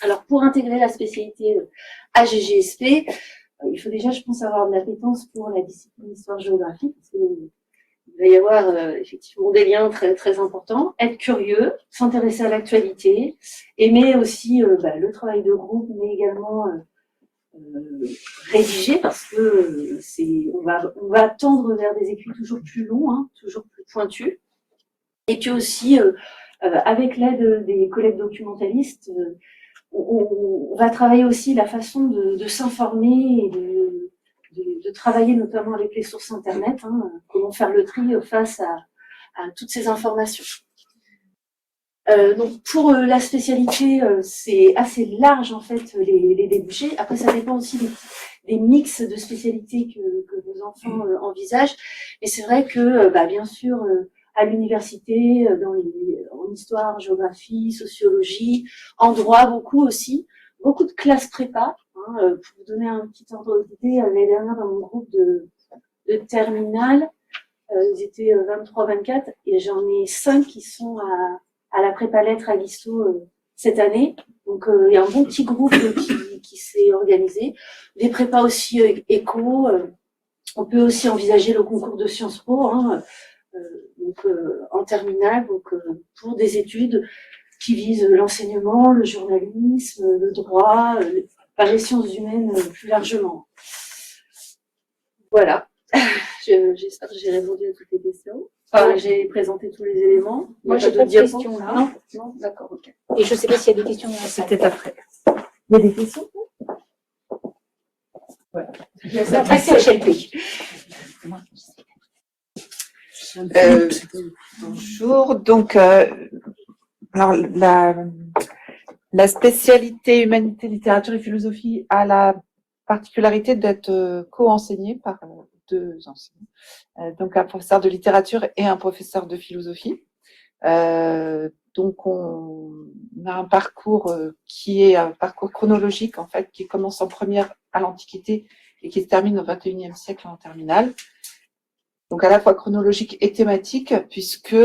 Alors pour intégrer la spécialité AGGSP, il faut déjà, je pense, avoir de l'appétence pour la discipline histoire-géographie, parce que il va y avoir effectivement des liens très très importants. Être curieux, s'intéresser à l'actualité, aimer aussi le travail de groupe, mais également rédiger, parce que on va tendre vers des écrits toujours plus longs, toujours plus pointus. Et puis aussi avec l'aide des collègues documentalistes, on va travailler aussi la façon de s'informer et de travailler notamment avec les sources Internet, hein, comment faire le tri face à toutes ces informations. Donc pour la spécialité, c'est assez large en fait les débouchés. Après, ça dépend aussi des mix de spécialités que vos enfants envisagent. Mais c'est vrai que, bien sûr, à l'université, en histoire, géographie, sociologie, en droit beaucoup aussi, beaucoup de classes prépa. Hein, pour vous donner un petit ordre d'idée, l'année dernière dans mon groupe de terminale, ils étaient 23-24 et j'en ai 5 qui sont à la prépa lettres à Guisto cette année. Donc il y a un bon petit groupe qui s'est organisé. Des prépas aussi éco. On peut aussi envisager le concours de Sciences Po, hein, en terminale, pour des études qui visent l'enseignement, le journalisme, le droit, les sciences humaines plus largement. Voilà. J'espère que j'ai répondu à toutes les questions. Enfin, j'ai présenté tous les éléments. Moi, j'ai pas de questions là. Non, non, d'accord, ok. Et je sais pas s'il y a des questions dans la salle. C'était après. Il y a des questions? Voilà. Après, c'est HLP. Bonjour. Donc, alors la spécialité humanité, littérature et philosophie a la particularité d'être co-enseignée par deux enseignants. Donc, un professeur de littérature et un professeur de philosophie. Donc, on a un parcours qui est un parcours chronologique, en fait, qui commence en première à l'Antiquité et qui se termine au XXIe siècle en terminale. Donc, à la fois chronologique et thématique, puisque,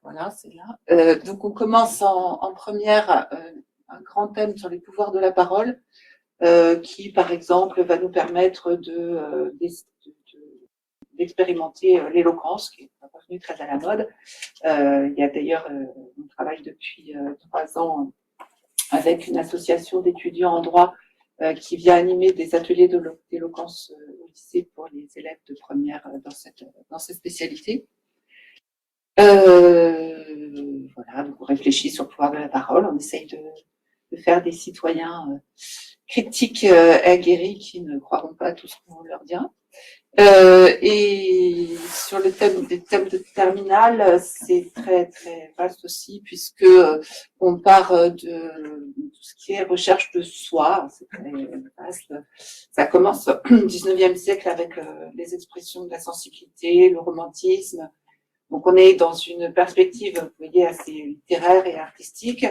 voilà, c'est là. Donc, on commence en première un grand thème sur les pouvoirs de la parole, qui, par exemple, va nous permettre d'expérimenter l'éloquence, qui est revenue très à la mode. Il y a d'ailleurs, on travaille depuis 3 ans avec une association d'étudiants en droit qui vient animer des ateliers d'éloquence au lycée pour les élèves de première dans cette spécialité. Voilà, donc on réfléchit sur le pouvoir de la parole, on essaye de faire des citoyens critiques aguerris qui ne croiront pas à tout ce qu'on leur dira. Et sur le thème des thèmes de terminale, c'est très très vaste aussi puisque on part de tout ce qui est recherche de soi, c'est très vaste. Ça commence au XIXe siècle avec les expressions de la sensibilité, le romantisme. Donc on est dans une perspective, vous voyez, assez littéraire et artistique.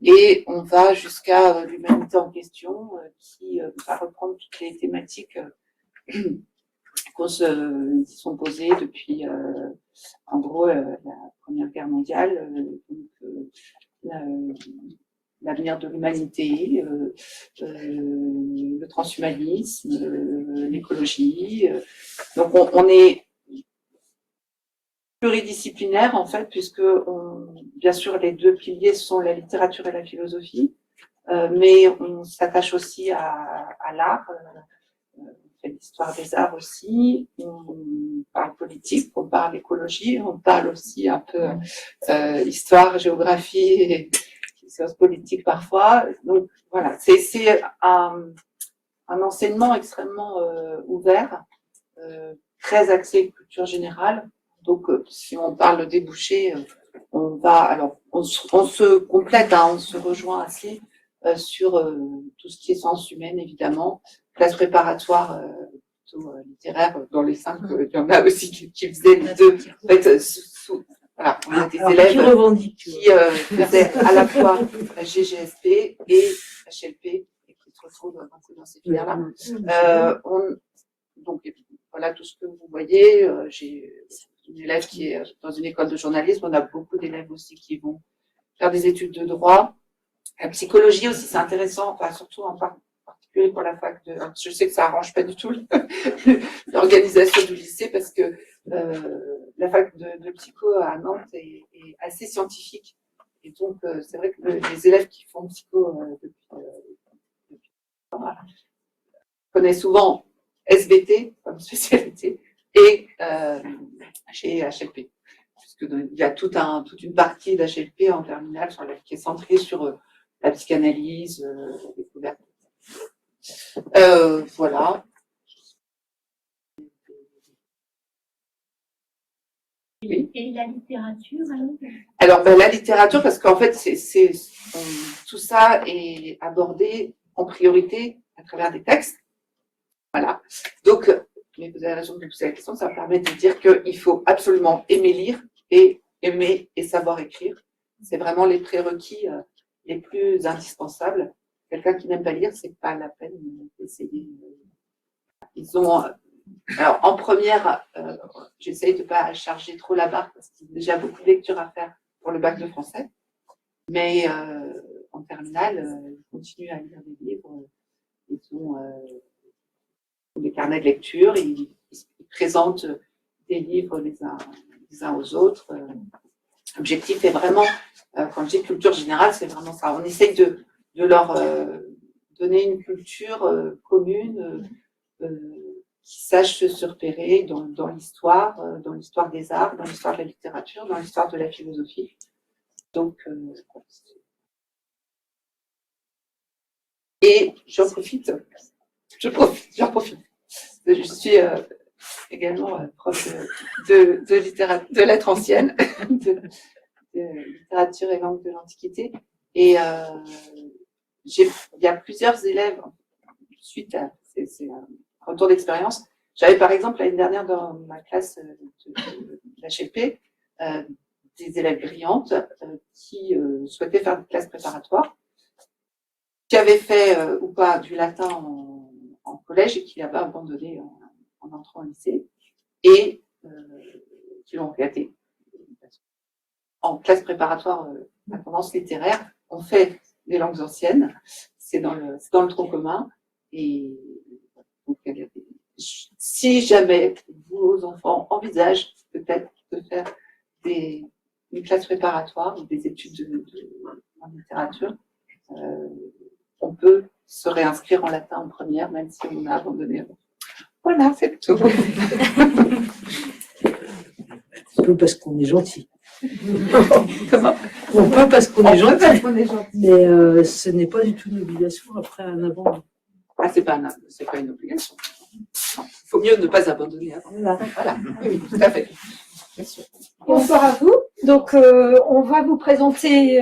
Et on va jusqu'à l'humanité en question, qui va reprendre toutes les thématiques qui sont posées depuis, en gros, la Première Guerre mondiale, l'avenir de l'humanité, le transhumanisme, l'écologie. Donc on est pluridisciplinaire en fait, puisque bien sûr les deux piliers sont la littérature et la philosophie, mais on s'attache aussi à l'art, on fait l'histoire des arts aussi, on parle politique, on parle écologie, on parle aussi un peu histoire, géographie et sciences politiques parfois. Donc voilà, c'est un enseignement extrêmement ouvert, très axé culture générale. Donc, si on parle de débouchés, on se complète, hein, on se rejoint assez sur tout ce qui est sciences humaines, évidemment, classe préparatoire plutôt littéraire, dans les 5, il y en a aussi qui faisaient les deux. En fait, voilà, on a des élèves qui faisaient à la fois la GGSP et HLP et qui se retrouvent dans ces filières-là. Donc, voilà tout ce que vous voyez. J'ai une élève qui est dans une école de journalisme. On a beaucoup d'élèves aussi qui vont faire des études de droit. La psychologie aussi, c'est intéressant, enfin, surtout en particulier pour la fac de... Je sais que ça arrange pas du tout l'organisation du lycée parce que la fac de psycho à Nantes est assez scientifique. Et donc, c'est vrai que les élèves qui font psycho depuis connaissent souvent SVT comme spécialité et chez HLP, puisqu'il y a toute une partie d'HLP en terminale qui est centrée sur la psychanalyse, la découverte. Voilà. Et la littérature, alors? Alors, ben, la littérature, parce qu'en fait, tout ça est abordé en priorité à travers des textes. Voilà. Donc, mais vous avez raison de me poser la question, ça me permet de dire qu'il faut absolument aimer lire et aimer et savoir écrire. C'est vraiment les prérequis les plus indispensables. Quelqu'un qui n'aime pas lire, c'est pas la peine d'essayer. Ils ont, alors en première, j'essaye de pas charger trop la barre parce qu'il y a déjà beaucoup de lectures à faire pour le bac de français. Mais en terminale, ils continuent à lire des livres. Ils ont des carnets de lecture, ils présentent des livres les uns aux autres. L'objectif est vraiment, quand je dis culture générale, c'est vraiment ça. On essaye de leur donner une culture commune qui sache se repérer dans l'histoire des arts, dans l'histoire de la littérature, dans l'histoire de la philosophie. Donc, et j'en profite. Je suis également prof de lettres anciennes, de littérature et langue de l'Antiquité. Et il y a plusieurs élèves, suite à c'est un retour d'expérience. J'avais par exemple l'année dernière dans ma classe de l'HLP des élèves brillantes qui souhaitaient faire des classes préparatoires, qui avaient fait ou pas du latin en collège et qui l'avaient abandonné en entrant au lycée et qui l'ont regretté. En classe préparatoire à tendance littéraire, on fait des langues anciennes, c'est dans le tronc commun et donc, si jamais vos enfants envisagent peut-être de faire une classe préparatoire ou des études en littérature, on peut se réinscrire en latin en première, même si on a abandonné avant. Voilà, c'est tout. C'est pas parce qu'on est gentil. Comment? Non, pas parce qu'on est gentil. Parce qu'on est gentil. Mais ce n'est pas du tout une obligation après un abandon. Ah, c'est pas une obligation. Il faut mieux ne pas abandonner avant. Voilà. Oui, tout à fait. Bien sûr. Bonsoir à vous. Donc, on va vous présenter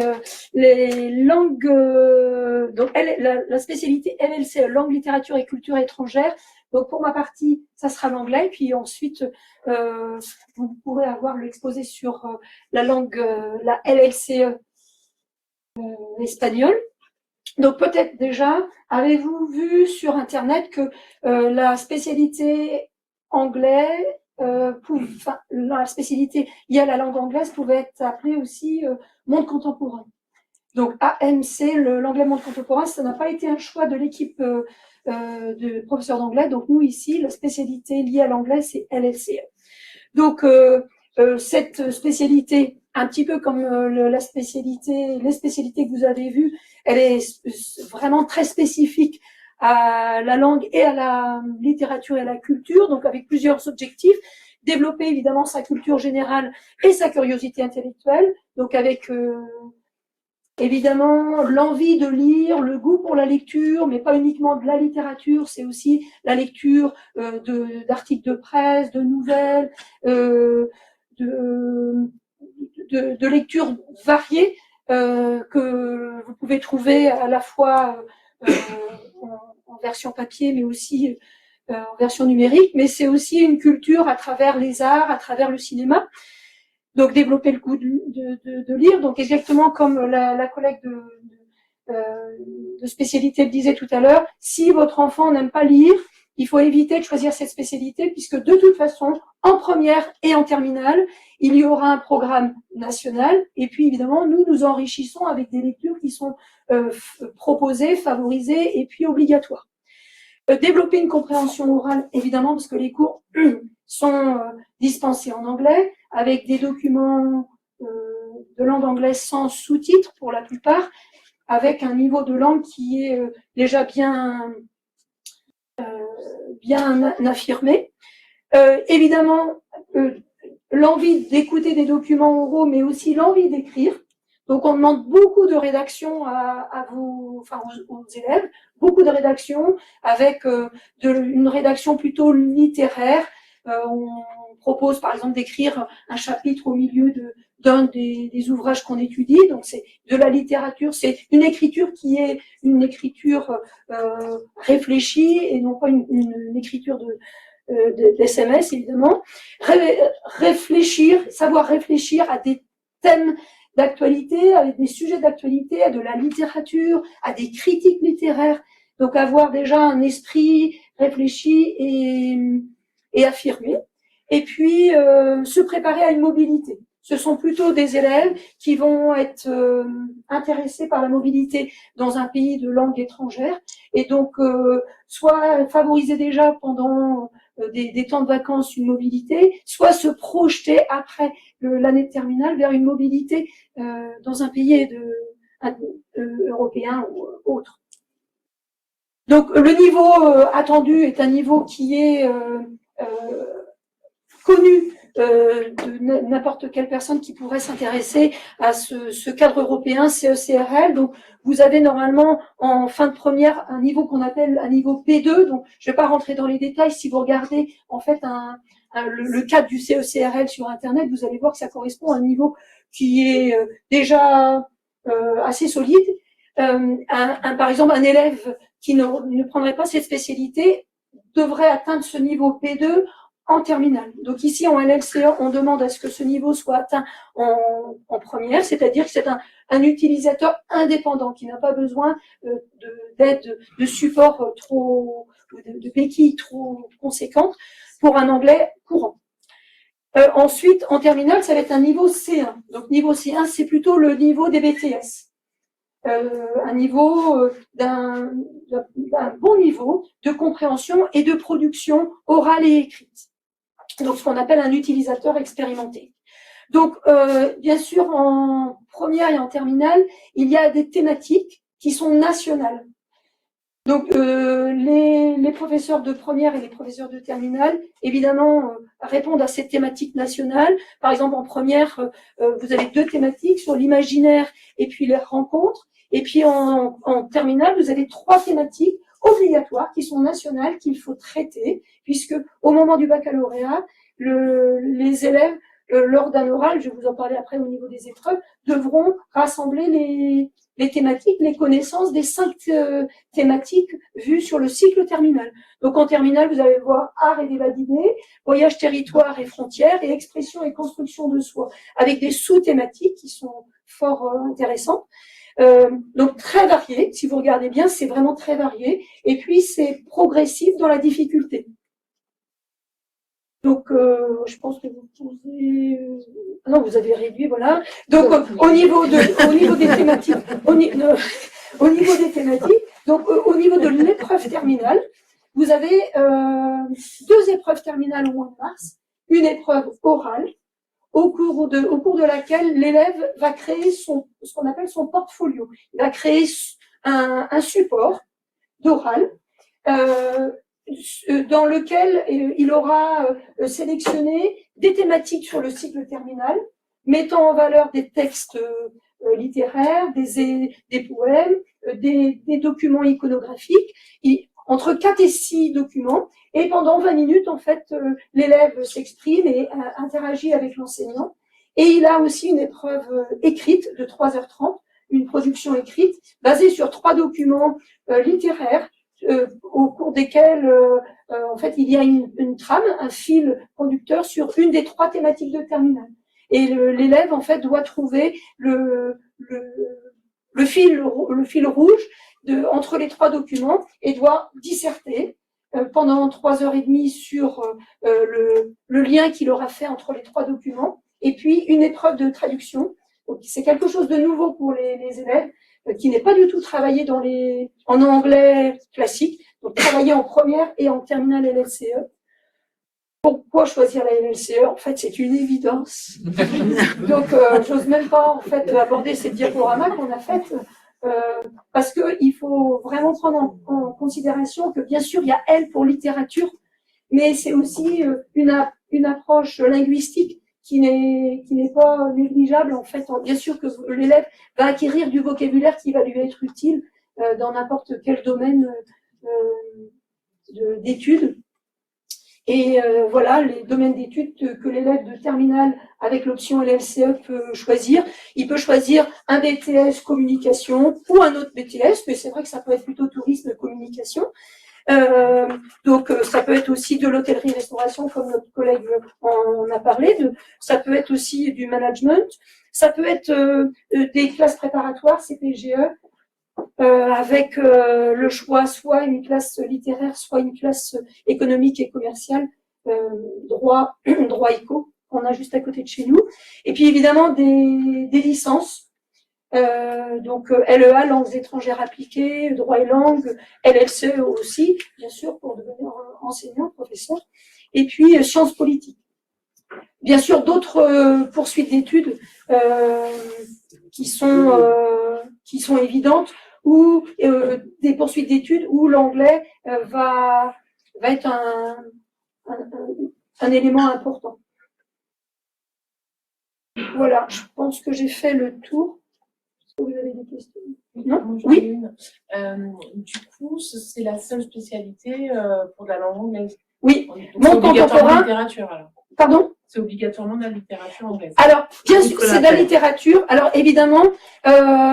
les langues. Donc, la spécialité LLC, langue, littérature et culture étrangère. Donc, pour ma partie, ça sera l'anglais. Puis ensuite, vous pourrez avoir l'exposé sur la langue, la LLC espagnole. Donc, peut-être déjà, avez-vous vu sur Internet que la spécialité anglais la spécialité liée à la langue anglaise pouvait être appelée aussi monde contemporain. Donc AMC, l'anglais monde contemporain, ça n'a pas été un choix de l'équipe de professeurs d'anglais. Donc nous ici, la spécialité liée à l'anglais, c'est LLCE. Donc cette spécialité, un petit peu comme les spécialités que vous avez vues, elle est vraiment très spécifique à la langue et à la littérature et à la culture, donc avec plusieurs objectifs. Développer évidemment sa culture générale et sa curiosité intellectuelle, donc avec évidemment l'envie de lire, le goût pour la lecture, mais pas uniquement de la littérature, c'est aussi la lecture d'articles de presse, de nouvelles, de lectures variées que vous pouvez trouver à la fois en version papier, mais aussi en version numérique, mais c'est aussi une culture à travers les arts, à travers le cinéma. Donc développer le goût de lire. Donc exactement comme la collègue de spécialité le disait tout à l'heure, si votre enfant n'aime pas lire, il faut éviter de choisir cette spécialité puisque de toute façon, en première et en terminale, il y aura un programme national et puis évidemment, nous enrichissons avec des lectures qui sont proposées, favorisées et puis obligatoires. Développer une compréhension orale, évidemment, parce que les cours sont dispensés en anglais, avec des documents de langue anglaise sans sous-titres pour la plupart, avec un niveau de langue qui est déjà bien affirmé. Évidemment, l'envie d'écouter des documents oraux, mais aussi l'envie d'écrire. Donc, on demande beaucoup de rédaction aux élèves, beaucoup de rédaction avec une rédaction plutôt littéraire, On propose par exemple d'écrire un chapitre au milieu d'un des ouvrages qu'on étudie. Donc c'est de la littérature, c'est une écriture qui est une écriture réfléchie et non pas une écriture d'SMS évidemment. Savoir réfléchir à des thèmes d'actualité, avec des sujets d'actualité, à de la littérature, à des critiques littéraires. Donc avoir déjà un esprit réfléchi et affirmé. Et puis se préparer à une mobilité. Ce sont plutôt des élèves qui vont être intéressés par la mobilité dans un pays de langue étrangère et donc soit favoriser déjà pendant des temps de vacances une mobilité, soit se projeter après l'année de terminale vers une mobilité dans un pays européen ou autre. Donc le niveau attendu est un niveau qui est connu de n'importe quelle personne qui pourrait s'intéresser à ce cadre européen CECRL. Donc, vous avez normalement en fin de première un niveau qu'on appelle un niveau P2. Donc, je ne vais pas rentrer dans les détails. Si vous regardez en fait le cadre du CECRL sur Internet, vous allez voir que ça correspond à un niveau qui est déjà assez solide. Par exemple, un élève qui ne prendrait pas cette spécialité devrait atteindre ce niveau P2 en terminale. Donc ici, en LLCE, on demande à ce que ce niveau soit atteint en première, c'est-à-dire que c'est un utilisateur indépendant qui n'a pas besoin d'aide, de support de béquilles trop conséquentes pour un anglais courant. Ensuite, en terminale, ça va être un niveau C1. Donc niveau C1, c'est plutôt le niveau des BTS. Un niveau d'un bon niveau de compréhension et de production orale et écrite. Donc, ce qu'on appelle un utilisateur expérimenté. Donc, bien sûr, en première et en terminale, il y a des thématiques qui sont nationales. Donc, les professeurs de première et les professeurs de terminale, évidemment, répondent à ces thématiques nationales. Par exemple, en première, vous avez 2 thématiques sur l'imaginaire et puis les rencontres. Et puis, en terminale, vous avez 3 thématiques obligatoires qui sont nationales, qu'il faut traiter, puisque au moment du baccalauréat, les élèves, lors d'un oral, je vais vous en parler après au niveau des épreuves, devront rassembler les thématiques, les connaissances des 5 thématiques vues sur le cycle terminal. Donc en terminale, vous allez voir art et débat d'idées, voyage, territoire et frontières, et expression et construction de soi, avec des sous-thématiques qui sont fort intéressantes. Donc très varié, si vous regardez bien, c'est vraiment très varié. Et puis c'est progressif dans la difficulté. Donc je pense que vous posez... Non, vous avez réduit, voilà. Donc au niveau des thématiques, au niveau des thématiques, donc au niveau de l'épreuve terminale, vous avez 2 épreuves terminales au mois de mars, une épreuve orale, au cours de laquelle l'élève va créer ce qu'on appelle son portfolio. Il va créer un support d'oral dans lequel il aura sélectionné des thématiques sur le cycle terminal, mettant en valeur des textes littéraires, des poèmes, des documents iconographiques, entre 4 et 6 documents, et pendant 20 minutes, en fait, l'élève s'exprime et interagit avec l'enseignant. Et il a aussi une épreuve écrite de 3h30, une production écrite, basée sur 3 documents littéraires, au cours desquels, en fait, il y a une trame, un fil conducteur sur une des 3 thématiques de terminale. Et l'élève, en fait, doit trouver le fil rouge entre les 3 documents et doit disserter pendant 3h30 sur le lien qu'il aura fait entre les 3 documents, et puis une épreuve de traduction. Donc, c'est quelque chose de nouveau pour les élèves, qui n'est pas du tout travaillé en anglais classique, donc travaillé en première et en terminale LLCE. Pourquoi choisir la LLCE? En fait, c'est une évidence. Donc, j'ose même pas en fait aborder ces diaporamas qu'on a faites, parce que il faut vraiment prendre en considération que bien sûr il y a L pour littérature, mais c'est aussi une approche linguistique qui n'est pas négligeable en fait. Bien sûr que l'élève va acquérir du vocabulaire qui va lui être utile dans n'importe quel domaine d'études. Et voilà les domaines d'études que l'élève de terminale avec l'option LLCE peut choisir. Il peut choisir un BTS communication ou un autre BTS, mais c'est vrai que ça peut être plutôt tourisme communication. Donc ça peut être aussi de l'hôtellerie-restauration, comme notre collègue en a parlé. Ça peut être aussi du management. Ça peut être des classes préparatoires, CPGE, avec le choix soit une classe littéraire, soit une classe économique et commerciale, droit éco, qu'on a juste à côté de chez nous. Et puis évidemment des licences. Donc LEA, langues étrangères appliquées, droit et langues, LLCE aussi, bien sûr, pour devenir enseignant, professeur. Et puis sciences politiques. Bien sûr, d'autres poursuites d'études qui sont évidentes, ou des poursuites d'études où l'anglais va être un élément important. Voilà, je pense que j'ai fait le tour. Est-ce que vous avez des questions? Non? Oui. Du coup, c'est la seule spécialité pour de la langue anglaise. Oui. Mon contemporain. Littérature, alors. Pardon? C'est obligatoirement de la littérature anglaise. Alors, bien sûr, c'est de la littérature. Alors, évidemment,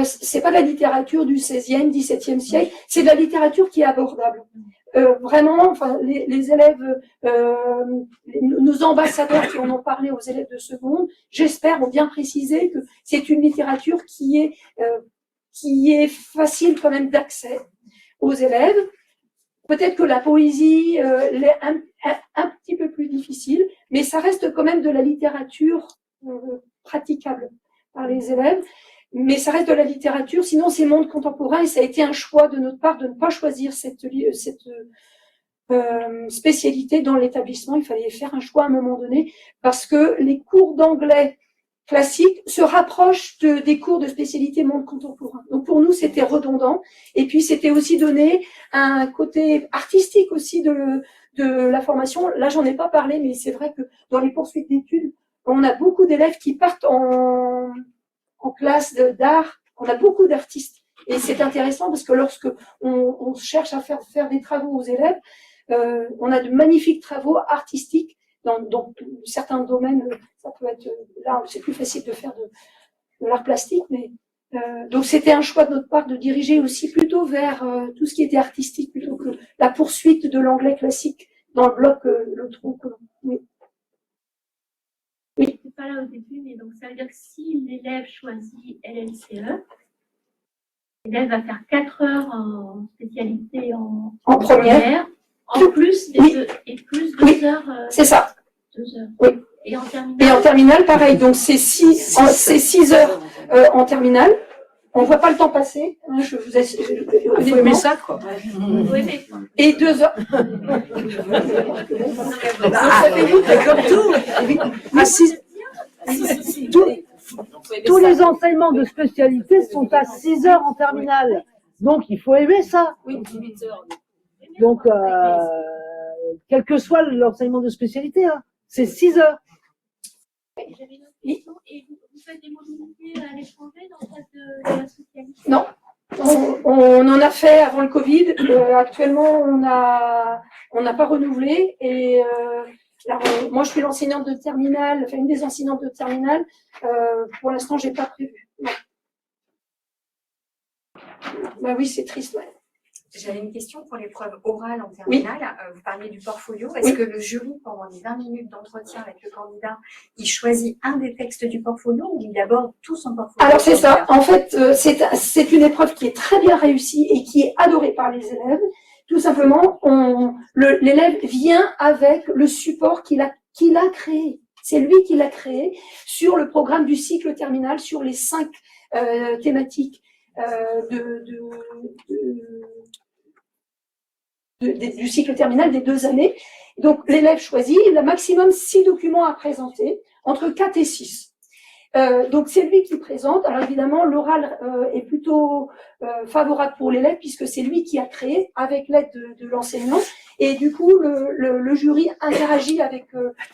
c'est pas de la littérature du 16e, 17e siècle. C'est de la littérature qui est abordable. Vraiment, enfin, les élèves, nos ambassadeurs qui en ont parlé aux élèves de seconde, j'espère, ont bien précisé que c'est une littérature qui est facile quand même d'accès aux élèves. Peut-être que la poésie l'est un petit peu plus difficile, mais ça reste quand même de la littérature praticable par les élèves. Mais ça reste de la littérature, sinon c'est monde contemporain, et ça a été un choix de notre part de ne pas choisir cette spécialité dans l'établissement. Il fallait faire un choix à un moment donné, parce que les cours d'anglais classique se rapproche des cours de spécialité monde contemporain. Donc pour nous, c'était redondant. Et puis c'était aussi donné un côté artistique aussi de la formation. Là, j'en ai pas parlé, mais c'est vrai que dans les poursuites d'études, on a beaucoup d'élèves qui partent en classe d'art. On a beaucoup d'artistes. Et c'est intéressant parce que lorsque on cherche à faire des travaux aux élèves, on a de magnifiques travaux artistiques. Dans certains domaines, ça peut être là, c'est plus facile de faire de l'art plastique, mais donc c'était un choix de notre part de diriger aussi plutôt vers tout ce qui était artistique plutôt que la poursuite de l'anglais classique dans le bloc le tronc commun. Oui. Oui. C'est pas là au début, mais donc ça veut dire que si l'élève choisit LLCE, l'élève va faire 4 heures en spécialité en première. En plus, et plus 2 heures. C'est ça. 2 heures. Oui. Et en terminale. Et en terminale, pareil. Donc, c'est 6 heures en terminale. On voit pas le temps passer. Hein, je vous Il faut aimer ça, quoi. Oui, mais... Et 2 heures. Comme tout. Tous les enseignements de spécialité sont à 6 heures en terminale. Donc, il faut aimer ça. Oui, 8 heures. Donc, quel que soit l'enseignement de spécialité, hein, c'est 6 heures. J'avais une autre question. Et vous faites des mobilités à l'étranger dans le cadre de la spécialité? Non. On en a fait avant le Covid. Actuellement, on n'a pas renouvelé. Et alors, moi, je suis l'enseignante de terminale, enfin une des enseignantes de terminale. Pour l'instant, j'ai pas prévu. Non. Bah oui, c'est triste. Ouais. J'avais une question pour l'épreuve orale en terminale. Oui. Vous parliez du portfolio. Est-ce que le jury, pendant les 20 minutes d'entretien avec le candidat, il choisit un des textes du portfolio ou il aborde tout son portfolio? Alors c'est ça. En fait, c'est une épreuve qui est très bien réussie et qui est adorée par les élèves. Tout simplement, l'élève vient avec le support qu'il a créé. C'est lui qui l'a créé sur le programme du cycle terminal, sur les 5 thématiques du cycle terminal des 2 années. Donc, l'élève choisit, il a maximum 6 documents à présenter, entre 4 et 6. Donc, c'est lui qui présente. Alors, évidemment, l'oral est plutôt favorable pour l'élève, puisque c'est lui qui a créé, avec l'aide de l'enseignant. Et du coup, le jury interagit avec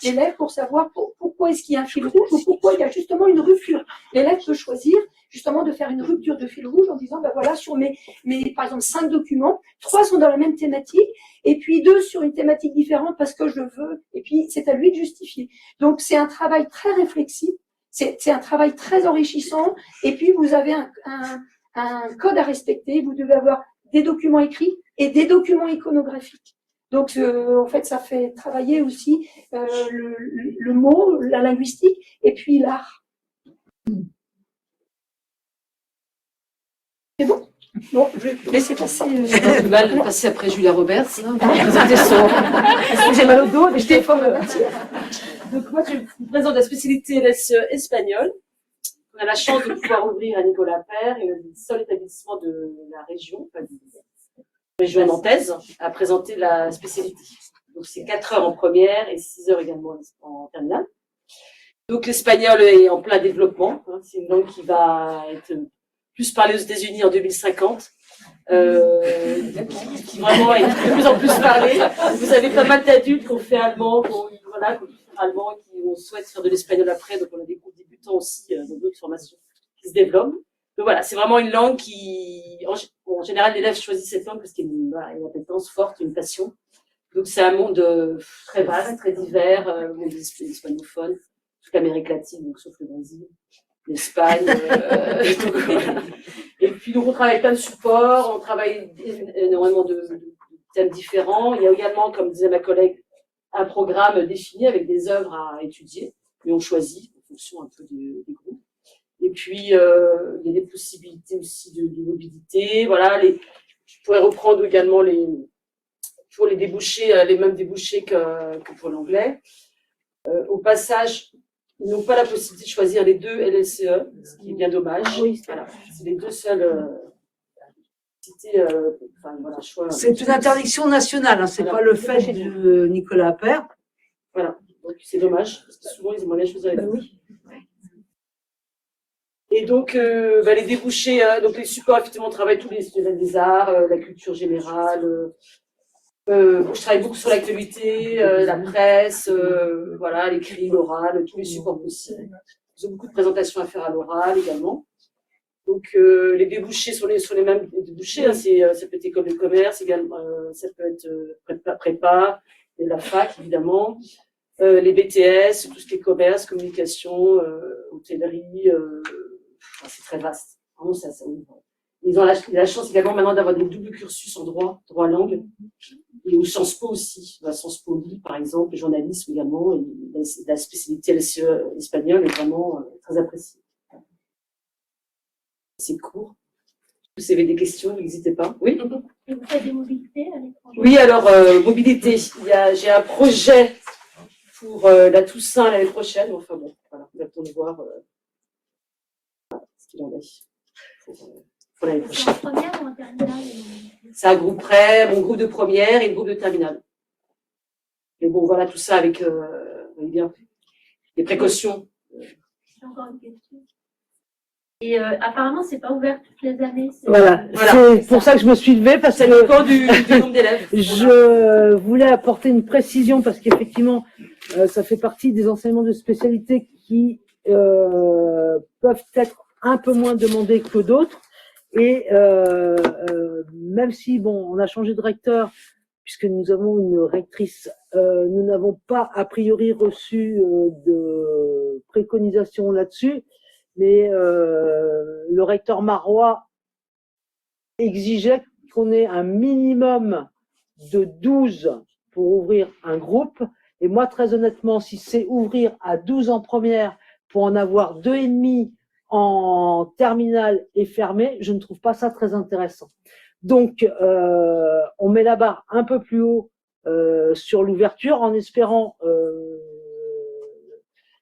l'élève pour savoir pourquoi est-ce qu'il y a un fil rouge ou pourquoi il y a justement une rupture. L'élève peut choisir justement de faire une rupture de fil rouge en disant, ben voilà, sur mes par exemple 5 documents, 3 sont dans la même thématique, et puis 2 sur une thématique différente parce que je veux, et puis c'est à lui de justifier. Donc c'est un travail très réflexif, c'est un travail très enrichissant, et puis vous avez un code à respecter, vous devez avoir des documents écrits et des documents iconographiques. Donc, en fait, ça fait travailler aussi le mot, la linguistique, et puis l'art. C'est bon? Bon, je vais laisser passer. Je vais passer après Julia Roberts. J'ai mal au dos, mais je t'ai Donc moi, je vous présente la spécialité LSE espagnole. On a la chance de pouvoir ouvrir à Nicolas Père, et le seul établissement de la région, enfin, de la région nantaise, à présenter la spécialité. Donc c'est 4 heures en première et 6 heures également en terminale. Donc l'espagnol est en plein développement. Hein, c'est une langue qui va être plus parlée aux États-Unis en 2050. Qui vraiment est de plus en plus parlée. Vous avez pas mal d'adultes qui ont fait allemand, qui ont fait allemand, qui souhaitent faire de l'espagnol après. Donc on a des groupes débutants aussi dans d'autres formations qui se développent. Donc voilà, c'est vraiment une langue qui, en général, l'élève choisit cette langue parce qu'il y a une appétence forte, une passion. Donc c'est un monde très vaste, très divers, monde des hispanophones, toute l'Amérique latine, donc sauf le Brésil, l'Espagne. Et puis donc on travaille avec plein de supports, on travaille énormément de thèmes différents. Il y a également, comme disait ma collègue, un programme défini avec des œuvres à étudier, et on choisit en fonction un peu des groupes. Et puis il y a des possibilités aussi de mobilité. Voilà, je pourrais reprendre également pour les débouchés, les mêmes débouchés que pour l'anglais. Au passage, ils n'ont pas la possibilité de choisir les 2 LLCE, ce qui est bien dommage. Oui, voilà. C'est les 2 seuls choix. C'est une interdiction nationale, hein, c'est pas le fait de Nicolas Père. Voilà, donc c'est dommage, parce que souvent ils aimeraient bien choisir les 2. Oui. Et donc, les débouchés, donc les supports, effectivement, on travaille tous les domaines des arts, la culture générale. Je travaille beaucoup sur l'actualité, la presse, voilà, l'écrit, l'oral, tous les supports possibles. Ils ont beaucoup de présentations à faire à l'oral également. Donc, les débouchés sont les mêmes débouchés. Hein, ça peut être école de commerce également, ça peut être prépa, et la fac évidemment, les BTS, tout ce qui est commerce, communication, hôtellerie. C'est très vaste. Vraiment, ça ouvre. Ils ont la chance également maintenant d'avoir des doubles cursus en droit langue, et au Sciences Po aussi. À Sciences Po Lille, par exemple, le journalisme également, et la spécialité LSE espagnole est vraiment très appréciée. C'est court. Si vous avez des questions, n'hésitez pas. Oui. Et vous faites des mobilités à l'étranger? Oui, alors mobilité. J'ai un projet pour la Toussaint l'année prochaine. Enfin bon, voilà, on attend de voir ce qu'il en est. Pour l'année prochaine. En première ou en terminale? C'est un groupe prêt, mon groupe de première et le groupe de terminale. Mais bon, voilà, tout ça avec bien des précautions. J'ai encore une question. Et apparemment, c'est pas ouvert toutes les années. Voilà, c'est pour ça que je me suis levée, parce que dépend du nombre d'élèves. Je voulais apporter une précision, parce qu'effectivement, ça fait partie des enseignements de spécialité qui peuvent être un peu moins demandés que d'autres. Et même si, bon, on a changé de recteur, puisque nous avons une rectrice, nous n'avons pas a priori reçu de préconisation là-dessus, mais le recteur Marois exigeait qu'on ait un minimum de 12 pour ouvrir un groupe. Et moi, très honnêtement, si c'est ouvrir à 12 en première pour en avoir 2,5 en terminale et fermé, je ne trouve pas ça très intéressant. Donc, on met la barre un peu plus haut sur l'ouverture en espérant,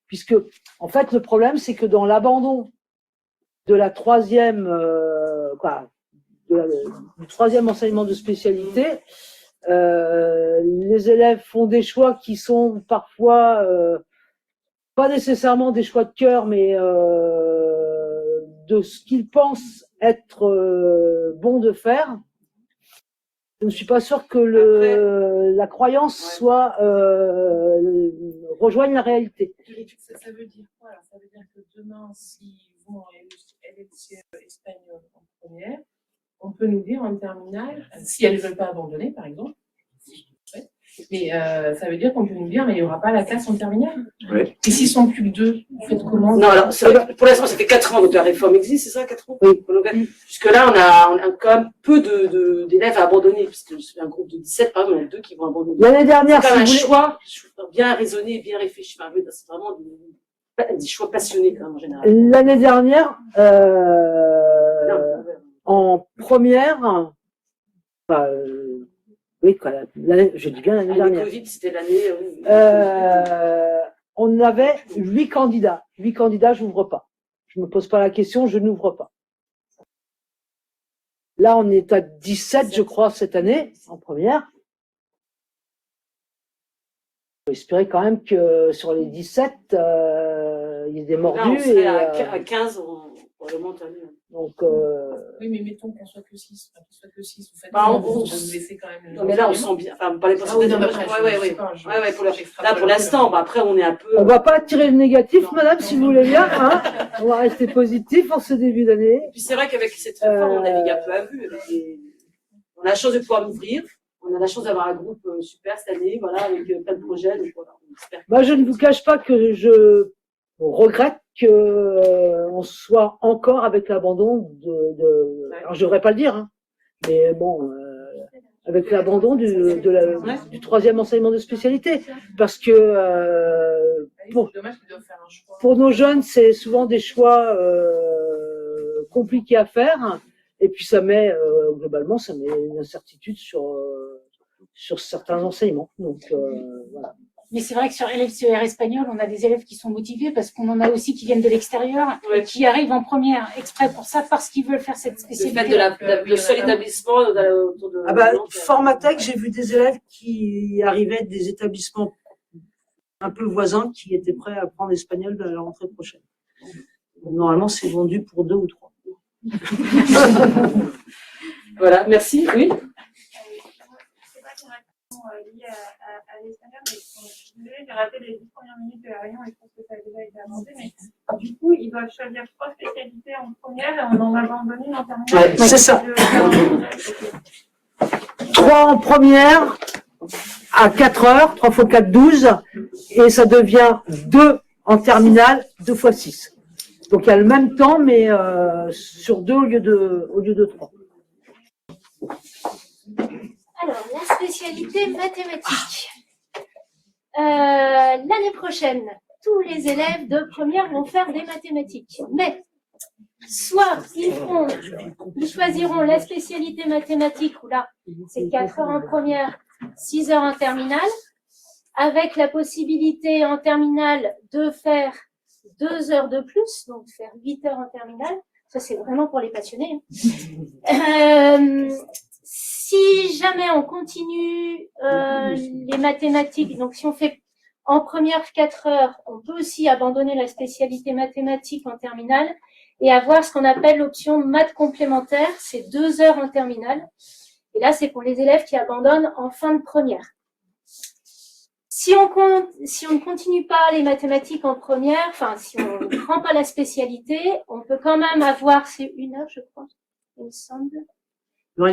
puisque en fait le problème c'est que dans l'abandon de la troisième, du troisième enseignement de spécialité, les élèves font des choix qui sont parfois pas nécessairement des choix de cœur, mais de ce qu'ils pensent être bon de faire. Je ne suis pas sûre que la croyance soit rejoigne la réalité. Ça veut dire quoi? Alors, ça veut dire que demain, si vont en LLCE espagnol en première, on peut nous dire en terminale, si elles ne veulent pas abandonner, par exemple, mais ça veut dire qu'on peut nous dire, mais il n'y aura pas la classe en terminale. Oui. Et s'ils sont plus que 2, vous faites comment? Non, alors, c'est vrai que pour l'instant, ça fait 4 ans que la réforme existe, c'est ça, 4 ans? Oui. Jusque-là, on a quand même peu d'élèves à abandonner, puisque c'est un groupe de 17, par exemple, il y en a 2 qui vont abandonner. L'année dernière, C'est quand même un si vous voulez- choix bien raisonné, bien réfléchi. Enfin, c'est vraiment des choix passionnés, quand même, en général. L'année dernière, en première, enfin, oui, quoi, je dis bien l'année L'année dernière. Covid, c'était l'année. On avait 8 candidats. 8 candidats, j'ouvre pas. Je me pose pas la question, je n'ouvre pas. Là, on est à 17, je crois, cette année, en première. On peut espérer quand même que sur les 17, il y ait des Là, mordus. on serait Et, à 15, on remonte à nous. donc, Oui, mais mettons qu'on soit que 6. Enfin, qu'on soit que 6, vous faites Bah, vous laissez quand même. Non, mais là, on sent bien. Enfin, par les Ah oui, non, mais pourcentages. après, Ouais, je ouais. sais pas, Là, pour l'instant, bah, après, on est un peu. on va pas tirer le négatif, madame, si vous voulez bien. Hein. On va rester positif en ce début d'année. Et puis, c'est vrai qu'avec cette réforme, on navigue un peu à vue. On a la chance de pouvoir l'ouvrir. On a la chance d'avoir un groupe super cette année, voilà, avec plein de projets. Donc, voilà, on espère. Moi, je ne vous cache pas que je regrette que on soit encore avec l'abandon alors je devrais pas le dire, hein, mais bon, avec l'abandon du 3e enseignement de spécialité, parce que pour nos jeunes, c'est souvent des choix compliqués à faire, et puis ça met globalement, ça met une incertitude sur certains enseignements. Donc voilà. Mais c'est vrai que sur LLCR espagnol, on a des élèves qui sont motivés parce qu'on en a aussi qui viennent de l'extérieur et qui arrivent en première exprès pour ça, parce qu'ils veulent faire cette spécialité. Le fait de le seul établissement autour de. Ah bah, Formatec, j'ai vu des élèves qui arrivaient des établissements un peu voisins qui étaient prêts à apprendre l'espagnol à la rentrée prochaine. Normalement, c'est vendu pour 2 ou 3. Voilà, merci. Oui. Lié à l'espagnol, mais j'ai raté les 10 premières minutes de la réunion et je pense que ça a déjà été abordé, mais du coup, ils doivent choisir 3 spécialités en première et on en abandonne une en terminale. Ouais, c'est ça. 3 en première à 4 heures, 3 x 4, 12, et ça devient 2 en terminale, 2 x 6. Donc il y a le même temps, mais sur 2 au lieu de 3. Alors, la spécialité mathématiques. L'année prochaine, tous les élèves de première vont faire des mathématiques. Mais, soit ils choisiront la spécialité mathématique, où là, c'est 4 heures en première, 6 heures en terminale, avec la possibilité en terminale de faire 2 heures de plus, donc faire 8 heures en terminale. Ça, c'est vraiment pour les passionnés. Si jamais on continue les mathématiques, donc si on fait en première 4 heures, on peut aussi abandonner la spécialité mathématique en terminale et avoir ce qu'on appelle l'option maths complémentaire, c'est 2 heures en terminale. Et là, c'est pour les élèves qui abandonnent en fin de première. Si on ne continue pas les mathématiques en première, enfin, si on ne prend pas la spécialité, on peut quand même avoir, c'est 1 heure, je crois, il me semble. 1 heure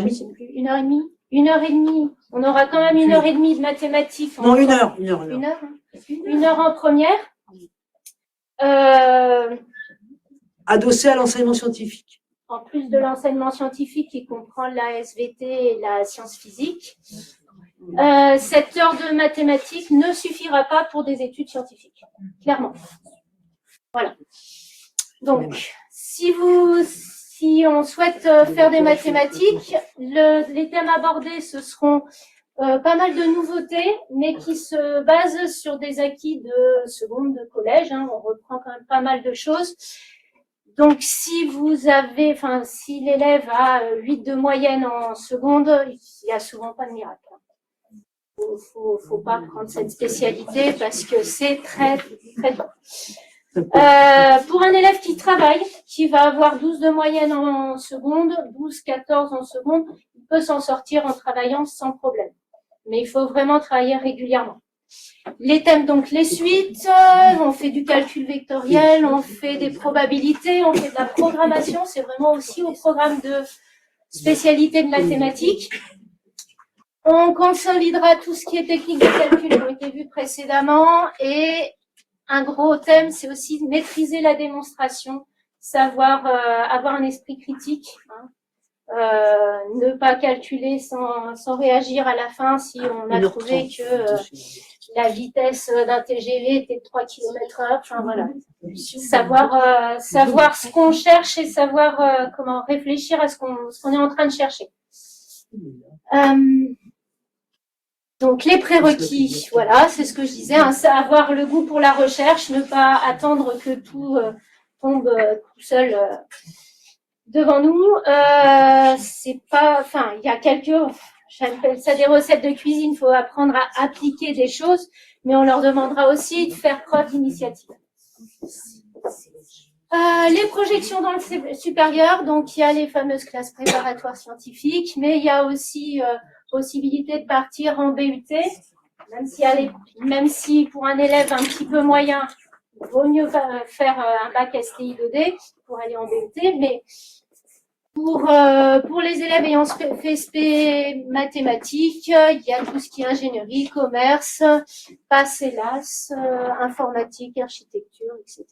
et demie. 1 heure et demie. On aura quand même 1 heure et demie de mathématiques. Non, 1 heure. 1 heure en première. Adossé à l'enseignement scientifique. En plus de l'enseignement scientifique qui comprend la SVT et la science physique. 7 heures de mathématiques ne suffira pas pour des études scientifiques. Clairement. Voilà. Donc, si on souhaite faire des mathématiques, les thèmes abordés, ce seront pas mal de nouveautés, mais qui se basent sur des acquis de seconde, de collège. Hein, on reprend quand même pas mal de choses. Donc, si l'élève a 8 de moyenne en seconde, il n'y a souvent pas de miracle. Faut pas prendre cette spécialité parce que c'est très, très dur. Pour un élève qui travaille, qui va avoir 12 de moyenne en seconde, 12, 14 en seconde, il peut s'en sortir en travaillant sans problème. Mais il faut vraiment travailler régulièrement. Les thèmes, donc les suites, on fait du calcul vectoriel, on fait des probabilités, on fait de la programmation, c'est vraiment aussi au programme de spécialité de mathématiques. On consolidera tout ce qui est technique de calcul qui ont été vues précédemment, et un gros thème, c'est aussi maîtriser la démonstration, savoir avoir un esprit critique, hein. Ne pas calculer sans réagir à la fin si on a trouvé que la vitesse d'un TGV était de 3 km/h. Enfin, voilà. Savoir ce qu'on cherche et savoir comment réfléchir à ce qu'on est en train de chercher. Donc les prérequis, voilà, c'est ce que je disais, hein, avoir le goût pour la recherche, ne pas attendre que tout tombe tout seul devant nous. C'est pas, enfin, il y a j'appelle ça des recettes de cuisine, il faut apprendre à appliquer des choses, mais on leur demandera aussi de faire preuve d'initiative. Les projections dans le supérieur, donc il y a les fameuses classes préparatoires scientifiques, mais il y a aussi possibilité de partir en BUT, même si pour un élève un petit peu moyen, il vaut mieux faire un bac STI 2D pour aller en BUT, mais pour les élèves ayant fait SP mathématiques, il y a tout ce qui est ingénierie, commerce, PASS, hélas, informatique, architecture, etc.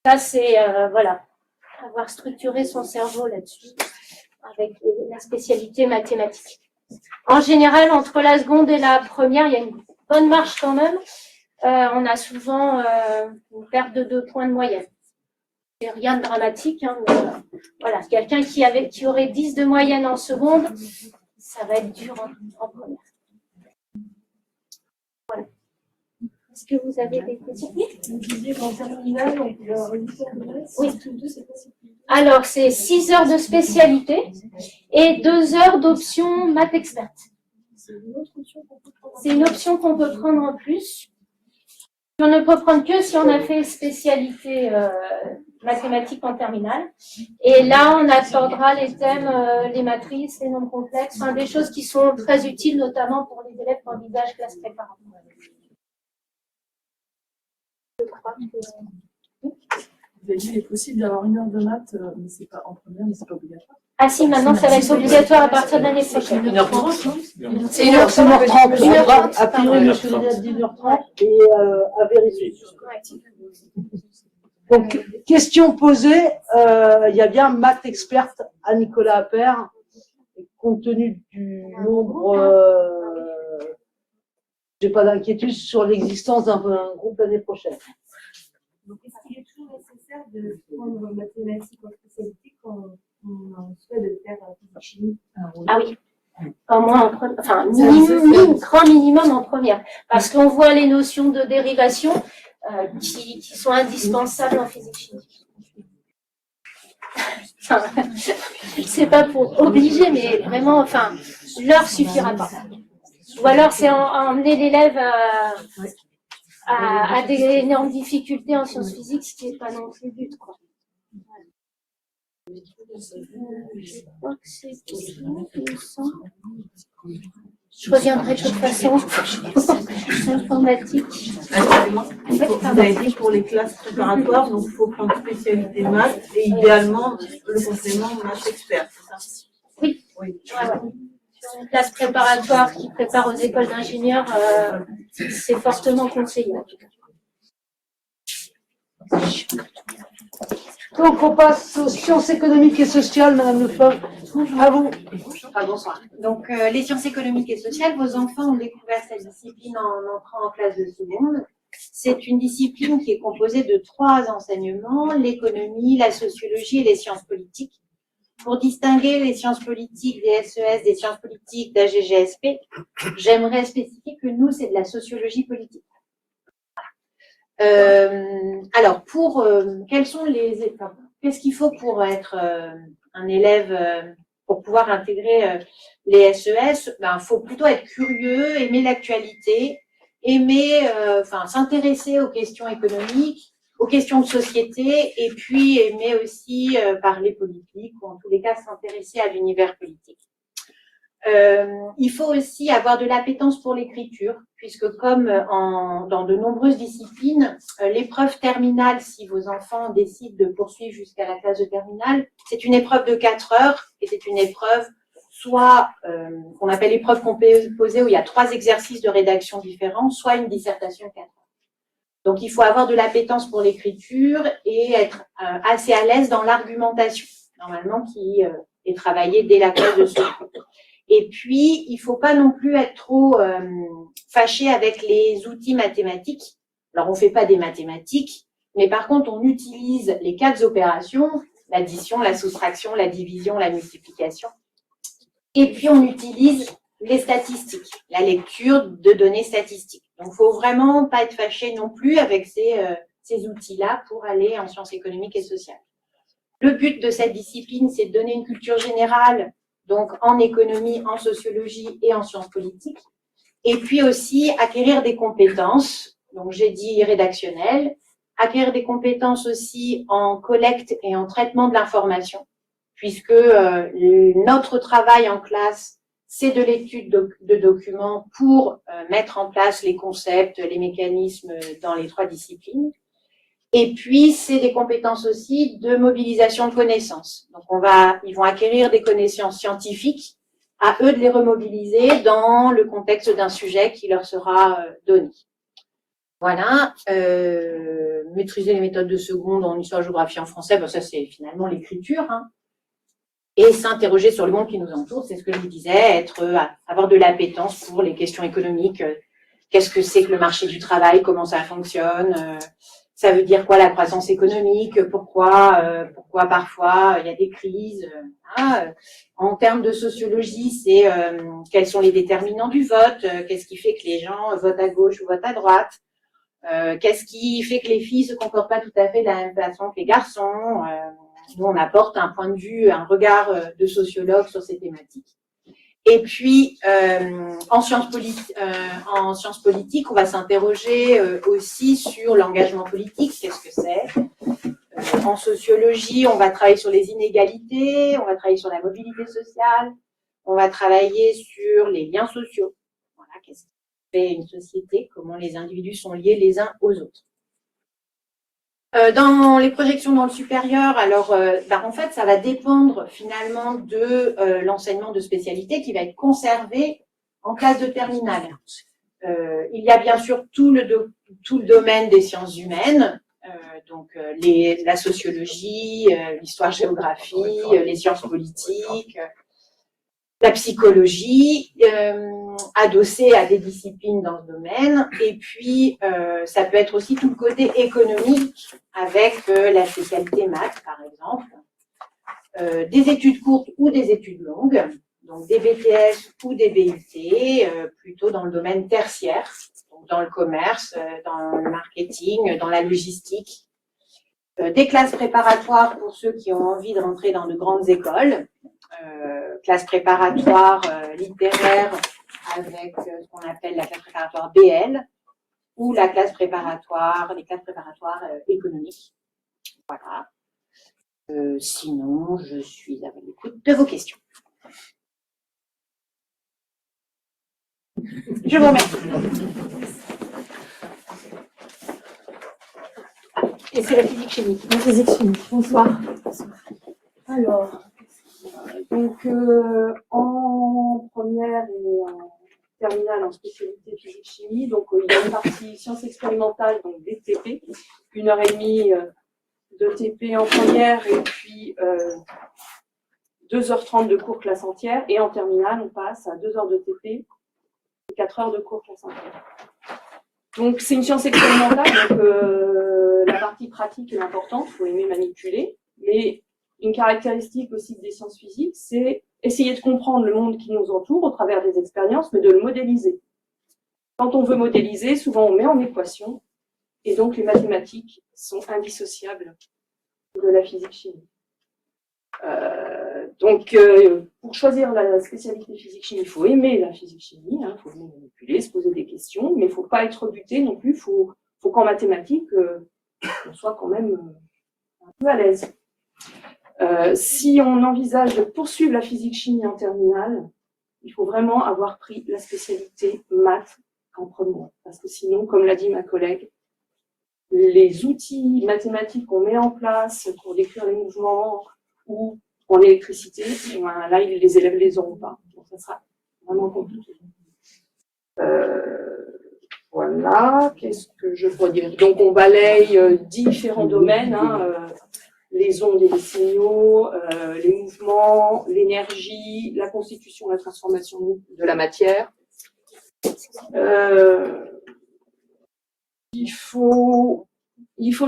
Ça, c'est, voilà, avoir structuré son cerveau là-dessus, avec la spécialité mathématique. En général, entre la seconde et la première, il y a une bonne marge quand même. On a souvent une perte de 2 points de moyenne. C'est rien de dramatique, hein, mais voilà, quelqu'un qui aurait 10 de moyenne en seconde, ça va être dur en première. Voilà. Est-ce que vous avez des questions? Oui. Alors, c'est 6 heures de spécialité et 2 heures d'option maths experte. C'est une option qu'on peut prendre en plus. On ne peut prendre que si on a fait spécialité mathématiques en terminale. Et là, on abordera les thèmes, les matrices, les nombres complexes, enfin, des choses qui sont très utiles, notamment pour les élèves qui envisagent classe préparatoire. Vous avez dit qu'il est possible d'avoir 1 heure de maths, mais c'est pas en première, mais c'est pas obligatoire. Ah si, maintenant ça va être obligatoire à partir de l'année prochaine. 1h30, c'est 1h30. A priori, monsieur a dit 1h30 et à vérifier. Donc, question posée, il y a bien maths experte à Nicolas Appert, compte tenu du nombre, j'ai pas d'inquiétude sur l'existence d'un groupe l'année prochaine. Donc, est-ce qu'il est toujours nécessaire de prendre mathématiques en spécialité quand on souhaite de faire physique-chimie? Ah oui. Au moins, enfin, grand minimum en première. Parce qu'on voit les notions de dérivation qui sont indispensables en physique-chimie. Enfin, c'est pas pour obliger, mais vraiment, enfin, l'heure suffira pas. Ou alors, c'est emmener l'élève à des énormes difficultés en sciences physiques, ce qui n'est pas non plus le but, quoi. Je crois que c'est tout. Je reviendrai de toute façon. Informatique. Vous avez dit pour les classes préparatoires, donc il faut prendre spécialité maths et idéalement le complément maths expert, c'est ça? Oui. Oui. Ouais. Sur une classe préparatoire qui prépare aux écoles d'ingénieurs, c'est fortement conseillé. Donc, on passe aux sciences économiques et sociales, Madame Lefebvre. À vous. Ah, bonsoir. Donc, les sciences économiques et sociales, vos enfants ont découvert cette discipline en entrant en classe de seconde. C'est une discipline qui est composée de 3 enseignements, l'économie, la sociologie et les sciences politiques. Pour distinguer les sciences politiques des SES, des sciences politiques d'AGGSP, j'aimerais spécifier que nous, c'est de la sociologie politique. Alors, qu'est-ce qu'il faut pour être un élève, pour pouvoir intégrer les SES? Il faut plutôt être curieux, aimer l'actualité, s'intéresser aux questions économiques, aux questions de société, et puis aimer aussi parler politique, ou en tous les cas s'intéresser à l'univers politique. Il faut aussi avoir de l'appétence pour l'écriture, puisque comme dans de nombreuses disciplines, l'épreuve terminale, si vos enfants décident de poursuivre jusqu'à la classe de terminale, c'est une épreuve de 4 heures, et c'est une épreuve soit qu'on appelle épreuve composée, où il y a 3 exercices de rédaction différents, soit une dissertation 4 heures. Donc il faut avoir de l'appétence pour l'écriture et être assez à l'aise dans l'argumentation, normalement qui est travaillée dès la classe de seconde. Et puis, il faut pas non plus être trop fâché avec les outils mathématiques. Alors, on fait pas des mathématiques, mais par contre, on utilise les 4 opérations, l'addition, la soustraction, la division, la multiplication. Et puis, on utilise les statistiques, la lecture de données statistiques. Donc, faut vraiment pas être fâché non plus avec ces outils-là pour aller en sciences économiques et sociales. Le but de cette discipline, c'est de donner une culture générale, donc en économie, en sociologie et en sciences politiques. Et puis aussi acquérir des compétences, donc j'ai dit rédactionnelles, acquérir des compétences aussi en collecte et en traitement de l'information, puisque notre travail en classe, c'est de l'étude de documents pour mettre en place les concepts, les mécanismes dans les 3 disciplines. Et puis, c'est des compétences aussi de mobilisation de connaissances. Donc, ils vont acquérir des connaissances scientifiques, à eux de les remobiliser dans le contexte d'un sujet qui leur sera donné. Voilà. Maîtriser les méthodes de seconde en histoire, géographie, en français, ça c'est finalement l'écriture. Hein. Et s'interroger sur le monde qui nous entoure, c'est ce que je vous disais, avoir de l'appétence pour les questions économiques. Qu'est-ce que c'est que le marché du travail, comment ça fonctionne, ça veut dire quoi la croissance économique, pourquoi parfois il y a des crises. En termes de sociologie, c'est quels sont les déterminants du vote, qu'est-ce qui fait que les gens votent à gauche ou votent à droite, qu'est-ce qui fait que les filles se comportent pas tout à fait de la même façon que les garçons. Nous, on apporte un point de vue, un regard de sociologue sur ces thématiques. Et puis, en sciences politiques, on va s'interroger aussi sur l'engagement politique, qu'est-ce que c'est. En sociologie, on va travailler sur les inégalités, on va travailler sur la mobilité sociale, on va travailler sur les liens sociaux. Voilà, qu'est-ce qui fait une société, comment les individus sont liés les uns aux autres. Dans les projections dans le supérieur, alors en fait, ça va dépendre finalement de l'enseignement de spécialité qui va être conservé en classe de terminale. Il y a bien sûr tout le domaine des sciences humaines, donc la sociologie, l'histoire-géographie, les sciences politiques, la psychologie, adossée à des disciplines dans ce domaine, et puis ça peut être aussi tout le côté économique avec la spécialité maths, par exemple, des études courtes ou des études longues, donc des BTS ou des BUT, plutôt dans le domaine tertiaire, donc dans le commerce, dans le marketing, dans la logistique, des classes préparatoires pour ceux qui ont envie de rentrer dans de grandes écoles, classe préparatoire littéraire avec ce qu'on appelle la classe préparatoire BL ou la classe préparatoire, les classes préparatoires économiques. Voilà. Sinon, je suis à l'écoute de vos questions. Je vous remercie. Et c'est la physique chimique. La physique chimique. Bonsoir. Alors, donc en première et en terminale en spécialité physique-chimie, donc il y a une partie sciences expérimentales, donc des TP, 1h30 de TP en première et puis 2h30 de cours classe entière, et en terminale on passe à 2 heures de TP et 4 heures de cours classe entière. Donc c'est une science expérimentale, donc la partie pratique est importante, il faut aimer manipuler, mais une caractéristique aussi des sciences physiques, c'est essayer de comprendre le monde qui nous entoure au travers des expériences, mais de le modéliser. Quand on veut modéliser, souvent on met en équation, et donc les mathématiques sont indissociables de la physique-chimie. Donc, pour choisir la spécialité physique-chimie, il faut aimer la physique-chimie, il faut aimer manipuler, se poser des questions, mais il ne faut pas être buté non plus, il faut qu'en mathématiques, on soit quand même un peu à l'aise. Si on envisage de poursuivre la physique-chimie en terminale, il faut vraiment avoir pris la spécialité maths en première. Parce que sinon, comme l'a dit ma collègue, les outils mathématiques qu'on met en place pour décrire les mouvements ou en électricité, et ben là, les élèves ne les auront pas. Donc, ça sera vraiment compliqué. Voilà, qu'est-ce que je pourrais dire? Donc, on balaye différents domaines, hein, les ondes et les signaux, les mouvements, l'énergie, la constitution, la transformation de la matière. Il faut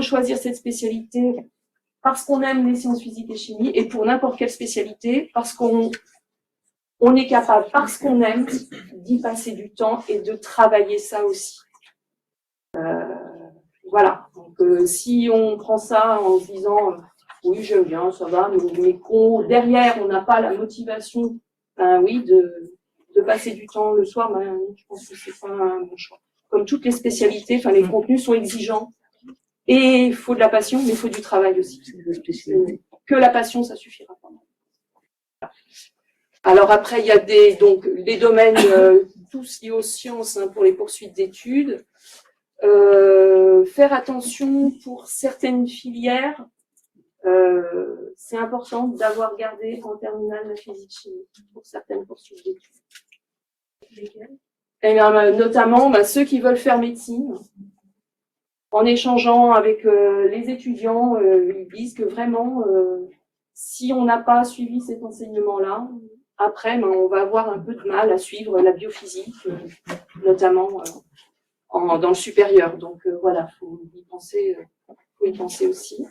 choisir cette spécialité parce qu'on aime les sciences physiques et chimie, et pour n'importe quelle spécialité, parce qu'on est capable, parce qu'on aime, d'y passer du temps et de travailler ça aussi. Voilà. Donc, si on prend ça en se disant oui, j'aime bien, ça va, mais derrière, on n'a pas la motivation, oui, de passer du temps le soir, je pense que c'est pas un bon choix. Comme toutes les spécialités, enfin, les contenus sont exigeants. Et il faut de la passion, mais il faut du travail aussi. Que la passion, ça suffira pas. Alors après, il y a des domaines tous liés aux sciences, hein, pour les poursuites d'études. Faire attention pour certaines filières. C'est important d'avoir gardé en terminale la physique-chimie pour certaines poursuites d'études. Et notamment ceux qui veulent faire médecine. En échangeant avec les étudiants, ils disent que vraiment, si on n'a pas suivi cet enseignement-là, après, on va avoir un peu de mal à suivre la biophysique, notamment dans le supérieur. Donc voilà, faut y penser aussi.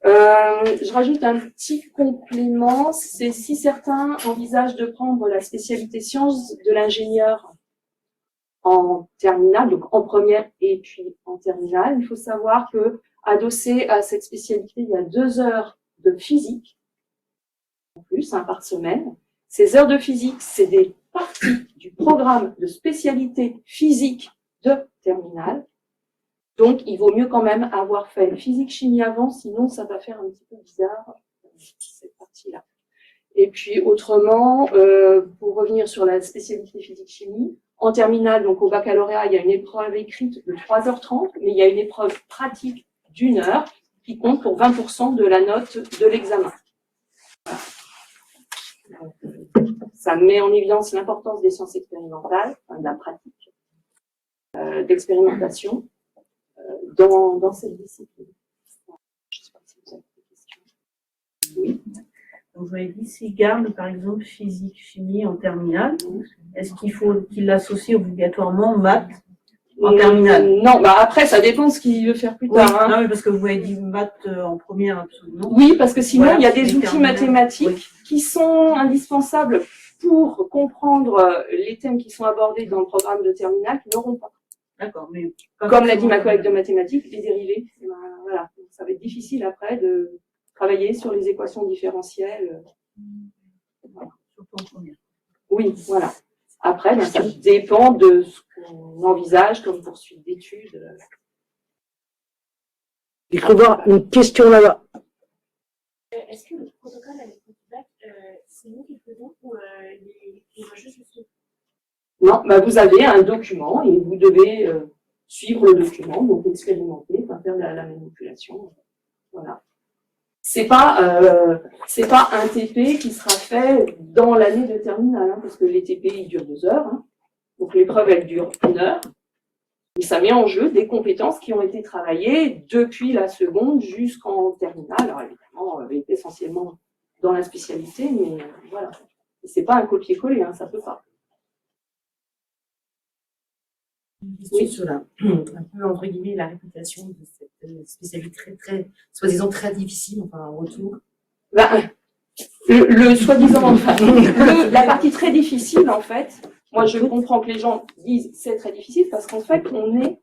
Je rajoute un petit complément, c'est si certains envisagent de prendre la spécialité sciences de l'ingénieur en terminale, donc en première et puis en terminale, il faut savoir que adossé à cette spécialité, il y a 2 heures de physique, en plus, par semaine. Ces heures de physique, c'est des parties du programme de spécialité physique de terminale. Donc, il vaut mieux quand même avoir fait physique-chimie avant, sinon ça va faire un petit peu bizarre, cette partie-là. Et puis, autrement, pour revenir sur la spécialité physique-chimie, en terminale, donc au baccalauréat, il y a une épreuve écrite de 3h30, mais il y a une épreuve pratique d'1 heure qui compte pour 20% de la note de l'examen. Ça met en évidence l'importance des sciences expérimentales, de la pratique, d'expérimentation dans cette discipline. Je ne sais pas si vous avez des questions. Oui. Donc, vous avez dit, s'il garde, par exemple, physique, chimie en terminale, est-ce qu'il faut qu'il l'associe obligatoirement maths en terminale? Non, après, ça dépend de ce qu'il veut faire plus tard. Oui, hein. non, mais parce que vous avez dit maths en première, absolument. Oui, parce que sinon, Voilà, il y a des outils terminale. mathématiques qui sont indispensables pour comprendre les thèmes qui sont abordés dans le programme de terminale qui n'auront pas. D'accord, mais comme l'a dit ma collègue de mathématiques, les dérivés. Voilà, donc, ça va être difficile après de travailler sur les équations différentielles. Voilà. Surtout en première. Oui, voilà. Après, ça dépend de ce qu'on envisage comme poursuite d'études. Il faut voir une question là-bas. Est-ce que le protocole avec le feedback, c'est nous qui le faisons ou il va juste le suivre? Non, vous avez un document et vous devez suivre le document, donc expérimenter, faire la manipulation. Voilà. C'est pas un TP qui sera fait dans l'année de terminale, hein, parce que les TP ils durent 2 heures, hein. Donc l'épreuve elle dure 1 heure, et ça met en jeu des compétences qui ont été travaillées depuis la seconde jusqu'en terminale. Alors évidemment, essentiellement dans la spécialité, mais voilà. C'est pas un copier-coller, hein, ça peut pas. Oui, sur un peu entre guillemets la réputation de cette spécialité très soi-disant très difficile, enfin en retour. Le soi-disant, la partie très difficile en fait, moi je comprends que les gens disent c'est très difficile parce qu'en fait on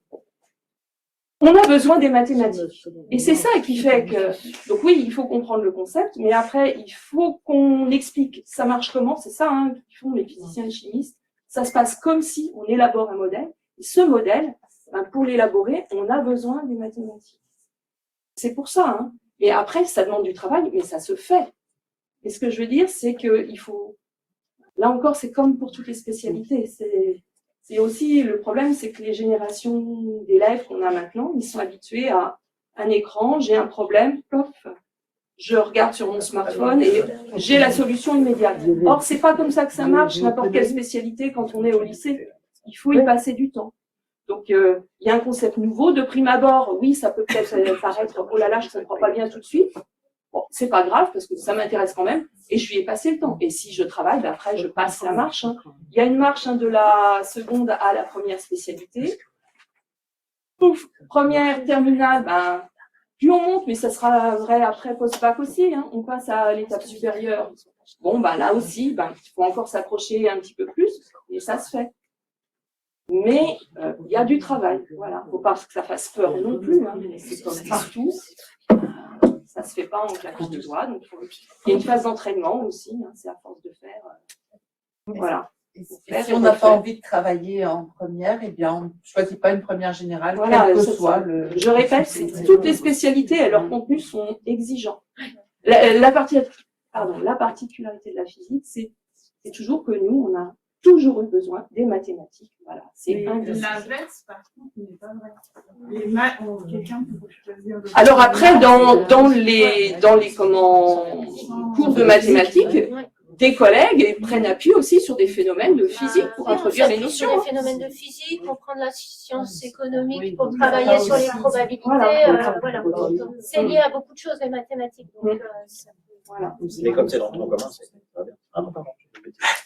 a besoin des mathématiques. Et c'est ça qui fait que, donc oui, il faut comprendre le concept, mais après il faut qu'on explique ça marche comment, c'est ça hein, qu'ils font les physiciens et chimistes. Ça se passe comme si on élabore un modèle. Ce modèle, pour l'élaborer, on a besoin des mathématiques. C'est pour ça. Hein. Et après, ça demande du travail, mais ça se fait. Et ce que je veux dire, c'est qu'il faut là encore, c'est comme pour toutes les spécialités. C'est aussi le problème, c'est que les générations d'élèves qu'on a maintenant, ils sont habitués à un écran, j'ai un problème, pof, je regarde sur mon smartphone et j'ai la solution immédiate. Or, c'est pas comme ça que ça marche, n'importe quelle spécialité quand on est au lycée. Il faut y passer du temps. Donc, il y a un concept nouveau. De prime abord, oui, ça peut peut-être paraître, oh là là, je ne comprends pas bien tout de suite. Bon, c'est pas grave parce que ça m'intéresse quand même et je lui ai passé le temps. Et si je travaille, ben après, je passe la marche. Hein. Il y a une marche de la seconde à la première spécialité. Pouf, première, terminale, ben, plus on monte, mais ça sera vrai après post-bac aussi. Hein. On passe à l'étape supérieure. Bon, ben là aussi, ben, il faut encore s'accrocher un petit peu plus et ça se fait. Mais il y a du travail, voilà. Faut pas que ça fasse peur non plus, hein. C'est comme partout. Ça se fait pas en claquant de doigts. Donc il y a une phase d'entraînement aussi, hein. C'est à force de faire. Voilà. Et si on n'a pas envie de travailler en première, eh bien on ne choisit pas une première générale, voilà, quel que soit le. Je répète, toutes les spécialités et leurs contenus sont exigeants. La particularité de la physique, c'est toujours que nous, on a toujours eu besoin des mathématiques. Voilà, c'est indiscutable. L'inverse, par contre, n'est pas vrai. Les maths ont quelqu'un qui peut choisir. Alors après, dans les cours de mathématiques, des collègues prennent appui aussi sur des phénomènes de physique pour introduire les notions. Sur les phénomènes de physique, comprendre la science économique pour travailler sur les probabilités. Voilà. C'est lié à beaucoup de choses, les mathématiques. Donc, voilà. Mais comme c'est dans le tronc commun, c'est pas bien. Ah non, pardon.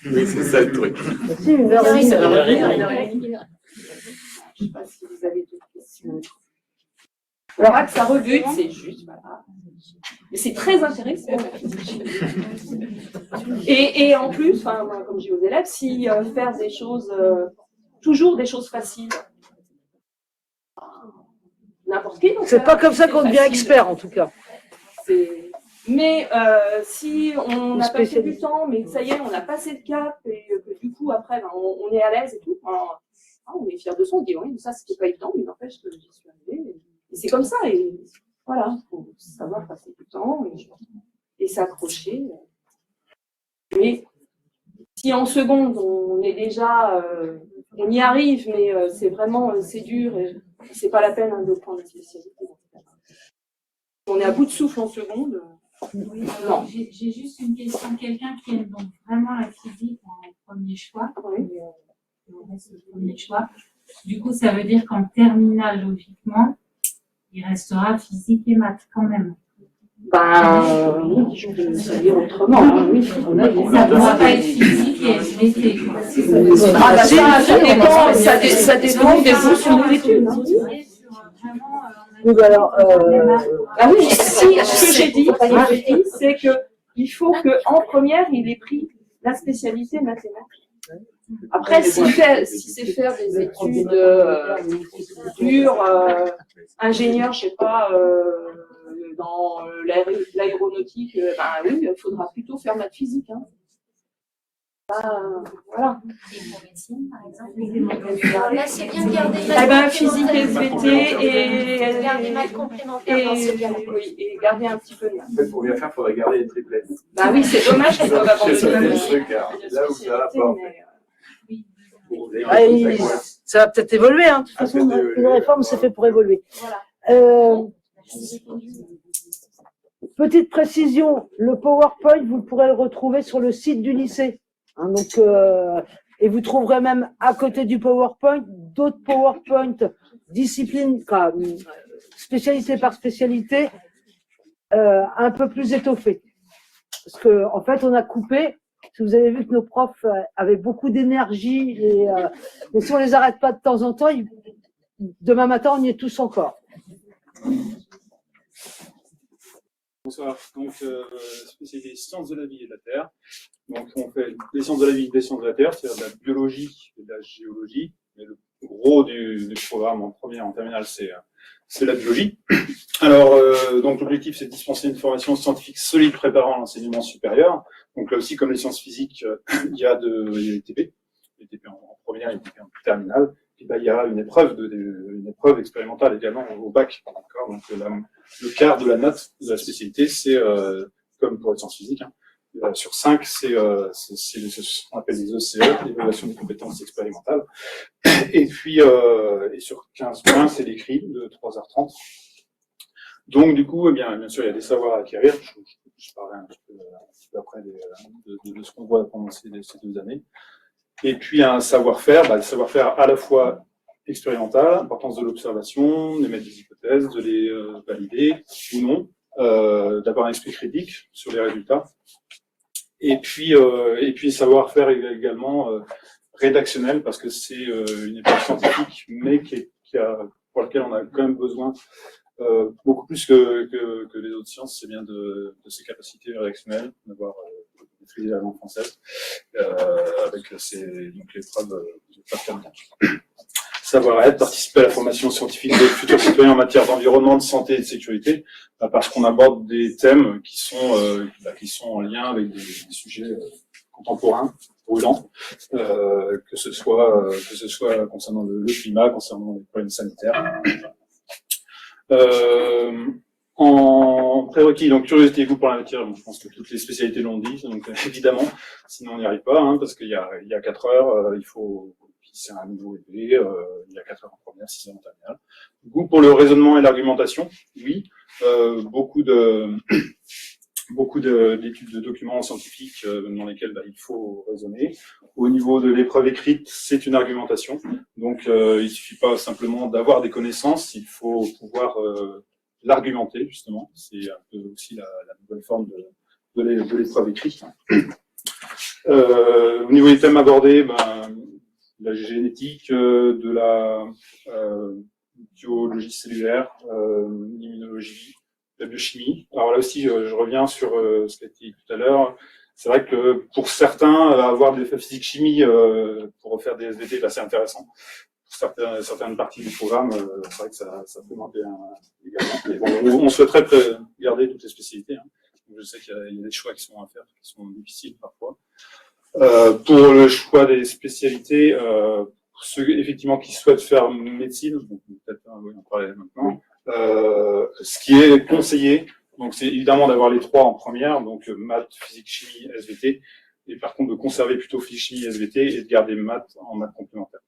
Oui, c'est ça le truc. Si, une heure et demie. Je ne sais pas si vous avez d'autres questions. Alors, que ça rebute, c'est juste, voilà. Mais c'est très intéressant. Et en plus, enfin, comme je dis aux élèves, si faire des choses, toujours des choses faciles, n'importe qui. C'est pas comme ça qu'on devient expert, en tout cas. Mais si on n'a pas fait du temps, mais ça y est, on a passé le cap et que du coup, après, ben, on est à l'aise et tout, on est fiers de ça, on dit oui, ça, c'était pas évident, mais n'empêche que j'y suis arrivée. Et c'est comme ça, et voilà, il faut savoir passer du temps et s'accrocher. Mais si en seconde, on est déjà, on y arrive, mais c'est vraiment, c'est dur et c'est pas la peine hein, de prendre la spécialité. On est à bout de souffle en seconde. Oui, alors j'ai juste une question de quelqu'un qui aime donc vraiment la physique en premier choix. Oui. Et on reste le premier choix. Du coup, ça veut dire qu'en terminale, logiquement, il restera physique et maths quand même. Oui, je peux le dire autrement. Hein, oui. Ça ne pourra pas être physique et SVT. Ça dépend des options d'études. Oui, alors, ah oui, si, ce que j'ai dit, c'est qu'il faut qu'en première, il ait pris la spécialité mathématique. Après, si c'est faire des études dures, ingénieur, je sais pas, dans l'aéronautique, oui, il faudra plutôt faire maths physique. Hein. Voilà. Et pour médecine, par exemple. Là, c'est bien de garder maths physique, SVT et garder maths complémentaires dans ce cas-là. Oui, et garder un petit peu de maths. En fait, pour bien faire, il faudrait garder les triplettes. Bah oui, c'est dommage qu'ils doivent abandonner le truc, là où ça va pas. Ça va peut-être évoluer, hein. De toute façon, une réforme, c'est fait pour évoluer. Voilà. Petite précision, le PowerPoint, vous pourrez le retrouver sur le site du lycée. Hein, donc, et vous trouverez même à côté du PowerPoint d'autres PowerPoint, disciplines, spécialité par spécialité, un peu plus étoffées. Parce que, en fait, on a coupé. Si vous avez vu que nos profs avaient beaucoup d'énergie et si on les arrête pas de temps en temps, demain matin, on y est tous encore. Bonsoir. Donc, spécialité sciences de la vie et de la Terre. Donc, on fait les sciences de la vie et des sciences de la Terre, c'est-à-dire de la biologie et de la géologie. Mais le gros du programme en première, en terminale, c'est la biologie. Alors, donc l'objectif, c'est de dispenser une formation scientifique solide préparant l'enseignement supérieur. Donc là aussi, comme les sciences physiques, il y a les TP. Les TP en première et les TP en terminale. Puis il y a une épreuve expérimentale également au bac. Donc le quart de la note de la spécialité, c'est comme pour les sciences physiques, hein, sur 5, c'est ce qu'on appelle les ECE, l'évaluation des compétences expérimentales. Et puis, et sur 15 points, c'est l'écrit de 3h30. Donc, du coup, eh bien sûr, il y a des savoirs à acquérir. Je parlerai un petit peu après de ce qu'on voit pendant ces 2 années. Et puis, un savoir-faire, le savoir-faire à la fois expérimental, l'importance de l'observation, d'émettre des hypothèses, de les valider ou non, d'avoir un esprit critique sur les résultats. Et puis savoir-faire également rédactionnel, parce que c'est une époque scientifique, mais pour laquelle on a quand même besoin beaucoup plus que les autres sciences, c'est bien de ses capacités rédactionnelles, d'avoir maîtrisé la langue française, avec donc l'épreuve terminale. Savoir-être, participer à la formation scientifique des futurs citoyens en matière d'environnement, de santé et de sécurité, parce qu'on aborde des thèmes qui sont en lien avec des sujets contemporains, brûlants, que ce soit concernant le climat, concernant les problèmes sanitaires. En prérequis, donc curiosité et goût pour la matière, je pense que toutes les spécialités l'ont dit, donc évidemment, sinon on n'y arrive pas, parce qu'il y a 4 heures, il faut, c'est un niveau élevé, il y a 4 heures en première, 6 heures en terminale. Goût pour le raisonnement et l'argumentation, oui, beaucoup d'études de documents scientifiques dans lesquels il faut raisonner. Au niveau de l'épreuve écrite, c'est une argumentation, donc il suffit pas simplement d'avoir des connaissances, il faut pouvoir l'argumenter, justement. C'est un peu aussi la nouvelle forme de l'épreuve écrite. Au niveau des thèmes abordés, la génétique, de la biologie cellulaire, l'immunologie, la biochimie. Alors là aussi, je reviens sur ce qui a été dit tout à l'heure. C'est vrai que pour certains, avoir des physique-chimie pour faire des SVT, c'est intéressant. Pour certaines parties du programme, c'est vrai que ça peut manquer également. Mais bon, on souhaiterait garder toutes les spécialités. Je sais qu'il y a des choix qui sont à faire, qui sont difficiles parfois. Pour le choix des spécialités, pour ceux effectivement qui souhaitent faire médecine, peut-être en parler maintenant, ce qui est conseillé, donc c'est évidemment d'avoir les 3 en première, donc maths, physique, chimie, SVT, et par contre de conserver plutôt physique, chimie, SVT et de garder maths en maths complémentaires.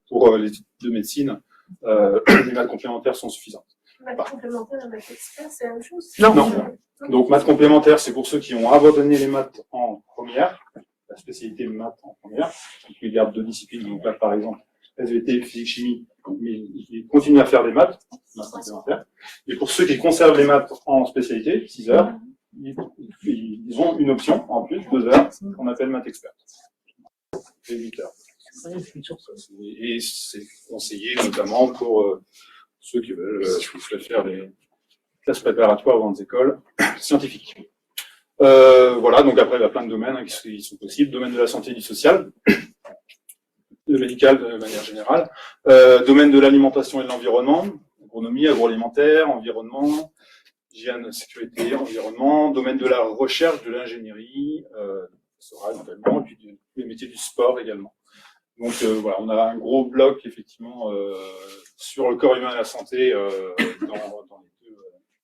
Pour les études de médecine, les maths complémentaires sont suffisantes. Maths complémentaires et maths experts, c'est la même chose? Non. Donc maths complémentaires, c'est pour ceux qui ont abandonné les maths en première, la spécialité maths en première, donc ils gardent 2 disciplines, donc là par exemple SVT, physique, chimie, mais ils continuent à faire des maths complémentaires. Et pour ceux qui conservent les maths en spécialité, 6 heures, ils ont une option en plus, 2 heures, qu'on appelle maths expert. C'est 8 heures. Et c'est conseillé notamment pour ceux qui souhaitent faire des classes préparatoires aux grandes écoles scientifiques. Voilà, donc après il y a plein de domaines qui sont possibles. Domaine de la santé et du social, le médical de manière générale, domaine de l'alimentation et de l'environnement, agronomie, agroalimentaire, environnement, hygiène, sécurité, environnement, domaine de la recherche, de l'ingénierie, éventuellement, et puis les métiers du sport également. Donc voilà, on a un gros bloc effectivement sur le corps humain et la santé dans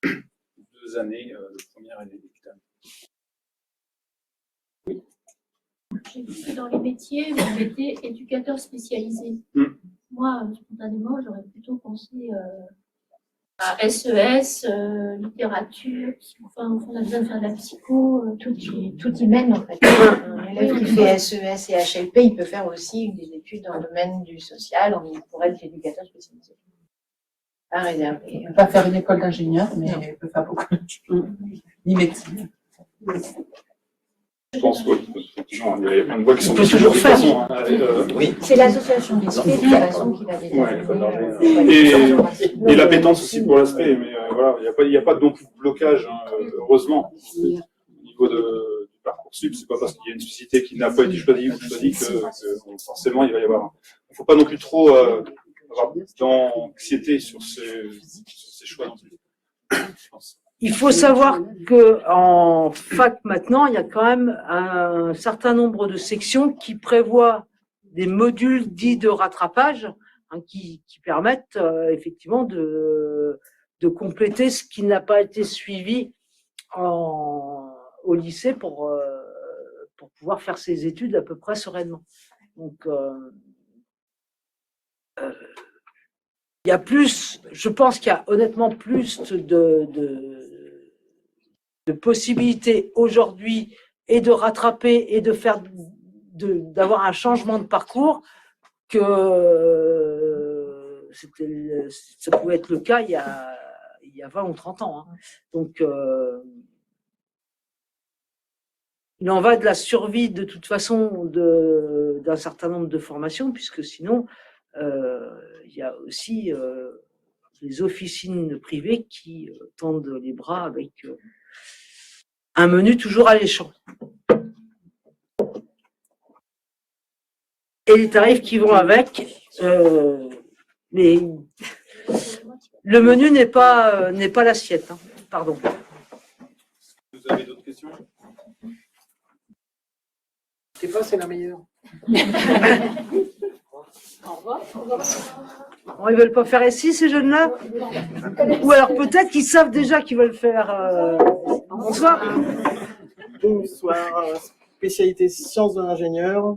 les 2 années de première année d'hôpital. J'ai vu que dans les métiers, vous mettez éducateur spécialisé. Moi, spontanément, j'aurais plutôt pensé à SES, littérature, enfin, on a besoin de faire de la psycho. Tout y mène, en fait. Un élève qui fait SES et HLP, il peut faire aussi des études dans le domaine du social, on pourrait être éducateur spécialisé. Pas réservé. Il ne peut pas faire une école d'ingénieur, mais il peut faire beaucoup de choses. Ni médecine. Je pense qu'il il y a plein de voies qui sont possibles. Toujours faire. Oui. C'est l'association des façon qui va et l'appétence aussi pour l'aspect, mais voilà, il n'y a pas non plus de blocage, heureusement. Au niveau du parcours sup, c'est pas parce qu'il y a une spécialité qui n'a pas été choisie ou choisie que forcément il va y avoir. Il ne faut pas non plus trop avoir d'anxiété sur ces choix non plus. Je pense. Il faut savoir que en fac maintenant, il y a quand même un certain nombre de sections qui prévoient des modules dits de rattrapage, qui permettent effectivement de compléter ce qui n'a pas été suivi au lycée pour pour pouvoir faire ses études à peu près sereinement. Donc, il y a plus, je pense qu'il y a honnêtement plus de possibilités aujourd'hui et de rattraper et de faire, d'avoir un changement de parcours que ça pouvait être le cas il y a 20 ou 30 ans. Hein. Donc, il en va de la survie de toute façon d'un certain nombre de formations, puisque sinon, il y a aussi les officines privées qui tendent les bras avec un menu toujours alléchant. Et les tarifs qui vont avec, mais le menu n'est pas l'assiette. Hein. Pardon. Vous avez d'autres questions? Je sais pas, c'est la meilleure. Au revoir. Bon, ils veulent pas faire ici, ces jeunes-là? Ou alors peut-être qu'ils savent déjà qu'ils veulent faire. Bonsoir. Bonsoir. Spécialité sciences de l'ingénieur.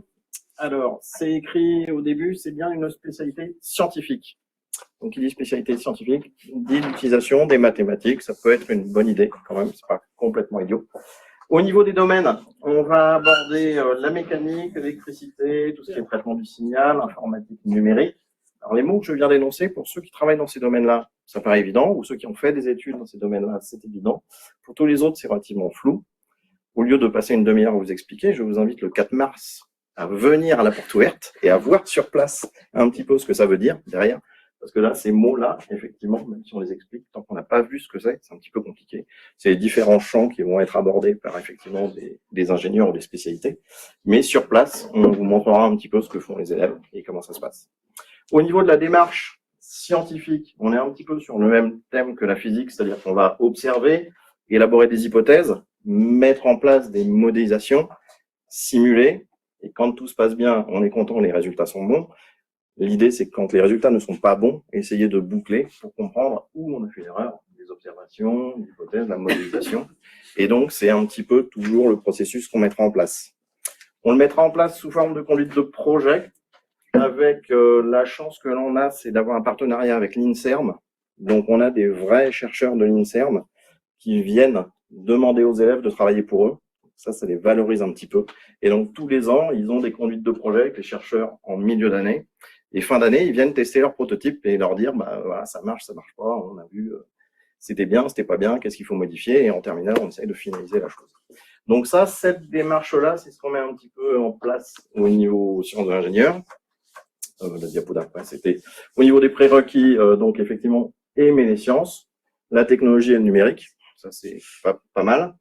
Alors, c'est écrit au début, c'est bien une spécialité scientifique. Donc, il dit spécialité scientifique, dit l'utilisation des mathématiques. Ça peut être une bonne idée quand même, c'est pas complètement idiot. Au niveau des domaines, on va aborder la mécanique, l'électricité, tout ce qui est traitement du signal, informatique numérique. Alors, les mots que je viens d'énoncer, pour ceux qui travaillent dans ces domaines-là, ça paraît évident, ou ceux qui ont fait des études dans ces domaines-là, c'est évident. Pour tous les autres, c'est relativement flou. Au lieu de passer une demi-heure à vous expliquer, je vous invite le 4 mars à venir à la porte ouverte et à voir sur place un petit peu ce que ça veut dire derrière. Parce que là, ces mots-là, effectivement, même si on les explique, tant qu'on n'a pas vu ce que c'est un petit peu compliqué. C'est les différents champs qui vont être abordés par, effectivement, des ingénieurs ou des spécialités. Mais sur place, on vous montrera un petit peu ce que font les élèves et comment ça se passe. Au niveau de la démarche scientifique, on est un petit peu sur le même thème que la physique, c'est-à-dire qu'on va observer, élaborer des hypothèses, mettre en place des modélisations, simuler, et quand tout se passe bien, on est content, les résultats sont bons. L'idée, c'est que quand les résultats ne sont pas bons, essayer de boucler pour comprendre où on a fait l'erreur, les observations, l'hypothèse, la modélisation. Et donc, c'est un petit peu toujours le processus qu'on mettra en place. On le mettra en place sous forme de conduite de projet, avec la chance que l'on a, c'est d'avoir un partenariat avec l'INSERM. Donc, on a des vrais chercheurs de l'INSERM qui viennent demander aux élèves de travailler pour eux. Ça les valorise un petit peu. Et donc, tous les ans, ils ont des conduites de projet avec les chercheurs en milieu d'année. Et fin d'année, ils viennent tester leurs prototypes et leur dire, bah voilà, ça marche pas, on a vu, c'était bien, c'était pas bien, qu'est-ce qu'il faut modifier. Et en terminale, on essaye de finaliser la chose. Donc ça, cette démarche-là, c'est ce qu'on met un petit peu en place au niveau sciences de l'ingénieur. La diapo d'après, c'était au niveau des prérequis, donc effectivement, aimer les sciences, la technologie et le numérique. Ça, c'est pas mal.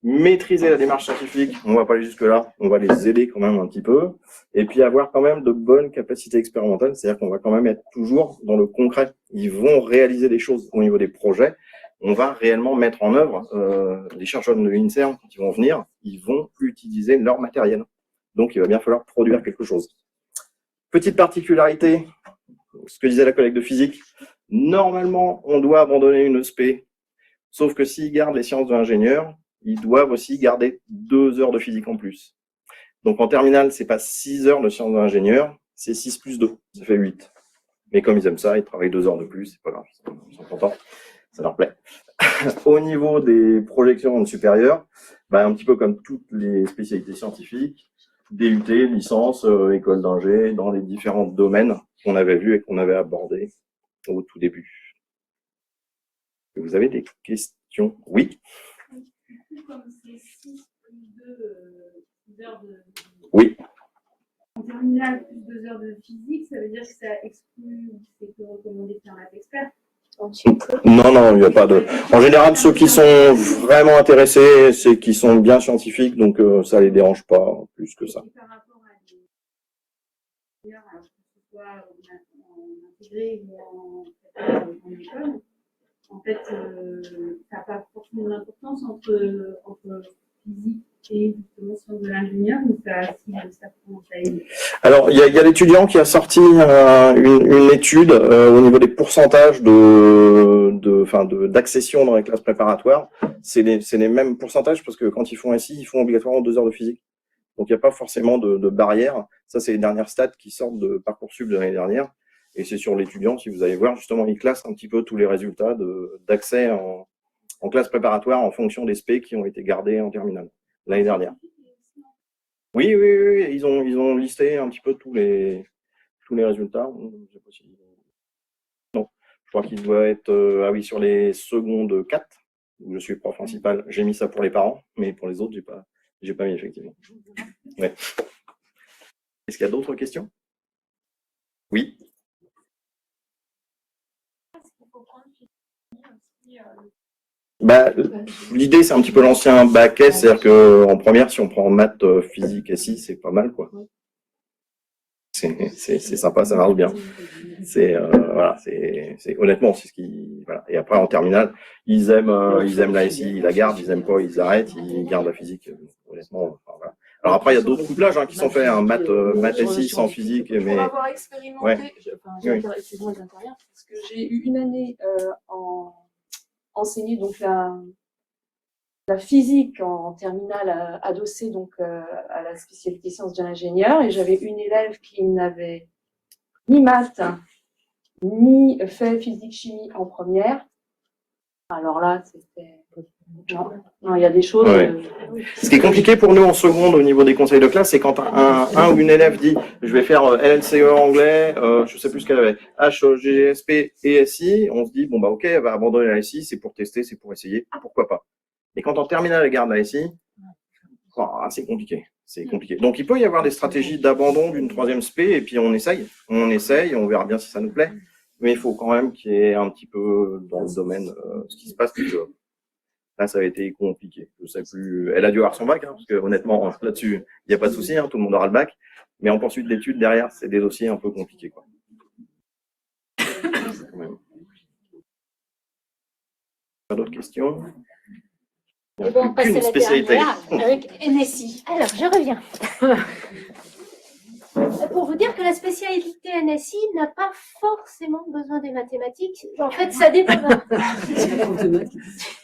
Maîtriser la démarche scientifique, on va pas aller jusque-là, on va les aider quand même un petit peu, et puis avoir quand même de bonnes capacités expérimentales, c'est-à-dire qu'on va quand même être toujours dans le concret. Ils vont réaliser des choses au niveau des projets, on va réellement mettre en œuvre, les chercheurs de l'INSERM, quand ils vont venir, ils vont utiliser leur matériel. Donc, il va bien falloir produire quelque chose. Petite particularité, ce que disait la collègue de physique, normalement, on doit abandonner une ESP, sauf que s'ils gardent les sciences de l'ingénieur, ils doivent aussi garder 2 heures de physique en plus. Donc en terminale, c'est pas 6 heures de sciences de l'ingénieur, c'est 6 plus 2, ça fait 8. Mais comme ils aiment ça, ils travaillent 2 heures de plus, c'est pas grave, ils sont contents, ça leur plaît. Au niveau des projections supérieures, bah, un petit peu comme toutes les spécialités scientifiques, DUT, licence, école d'ingé, dans les différents domaines qu'on avait vus et qu'on avait abordés au tout début. Vous avez des questions? Oui. Comme c'est 6 plus 2 heures de... Oui. En terminale, plus 2 heures de physique, ça veut dire que ça exclut, c'est que recommandé de faire maths expert. Non, il n'y a pas de... En général, ceux qui sont vraiment intéressés, c'est qu'ils sont bien scientifiques, donc ça les dérange pas plus que ça. Par rapport à des... Alors, que ce soit en intégré ou en école, en fait, ça n'a pas forcément d'importance entre physique et justement sciences de l'ingénieur, ou ça commence à aider. Alors, il y a l'étudiant qui a sorti une étude au niveau des pourcentages d'accession dans les classes préparatoires. C'est les mêmes pourcentages parce que quand ils font SI, ils font obligatoirement 2 heures de physique. Donc, il n'y a pas forcément de barrière. Ça, c'est les dernières stats qui sortent de Parcoursup de l'année dernière. Et c'est sur l'étudiant, si vous allez voir, justement, il classe un petit peu tous les résultats d'accès en classe préparatoire en fonction des SP qui ont été gardés en terminale l'année dernière. Oui, ils ont listé un petit peu tous les résultats. Je sais pas si... Non, je crois qu'il doit être sur les secondes 4, où je suis prof principal. J'ai mis ça pour les parents, mais pour les autres, j'ai pas mis effectivement. Ouais. Est-ce qu'il y a d'autres questions? Oui. L'idée, c'est un petit peu l'ancien bac S, c'est-à-dire qu'en première, si on prend maths, physique, SI, c'est pas mal, quoi. C'est sympa, ça marche bien. Honnêtement, c'est ce qui, voilà. Et après, en terminale, ils aiment la SI, ils la gardent, ils aiment pas, ils arrêtent, ils gardent la physique, honnêtement. Voilà. Alors après, il y a d'autres couplages qui sont faits, maths SI sans physique, mais. Pour avoir expérimenté, excusez-moi, j'interviens, parce que j'ai eu une année enseigné donc la physique en terminale adossée donc à la spécialité sciences de l'ingénieur, et j'avais une élève qui n'avait ni maths ni fait physique chimie en première. Alors là, c'était non, il y a des choses. Ce qui est compliqué pour nous en seconde au niveau des conseils de classe, c'est quand un ou une élève dit je vais faire LLCE anglais, je sais plus ce qu'elle avait, HGSP et SI, on se dit bon ok, elle va abandonner la SI, c'est pour tester, c'est pour essayer, pourquoi pas. Et quand en terminale elle garde la SI, c'est compliqué. C'est compliqué. Donc il peut y avoir des stratégies d'abandon d'une troisième SP et puis on essaye, on verra bien si ça nous plaît. Mais il faut quand même qu'il y ait un petit peu dans le domaine ce qui se passe. Là, ça a été compliqué. Je sais plus. Elle a dû avoir son bac, parce que honnêtement, là-dessus, il n'y a pas de souci, tout le monde aura le bac. Mais en poursuite d'études, derrière, c'est des dossiers un peu compliqués, quoi. Pas d'autres questions? Et bon, on passe à la spécialité. dernière avec NSI. Alors, je reviens. Pour vous dire que la spécialité NSI n'a pas forcément besoin des mathématiques. En fait, ça dépendra.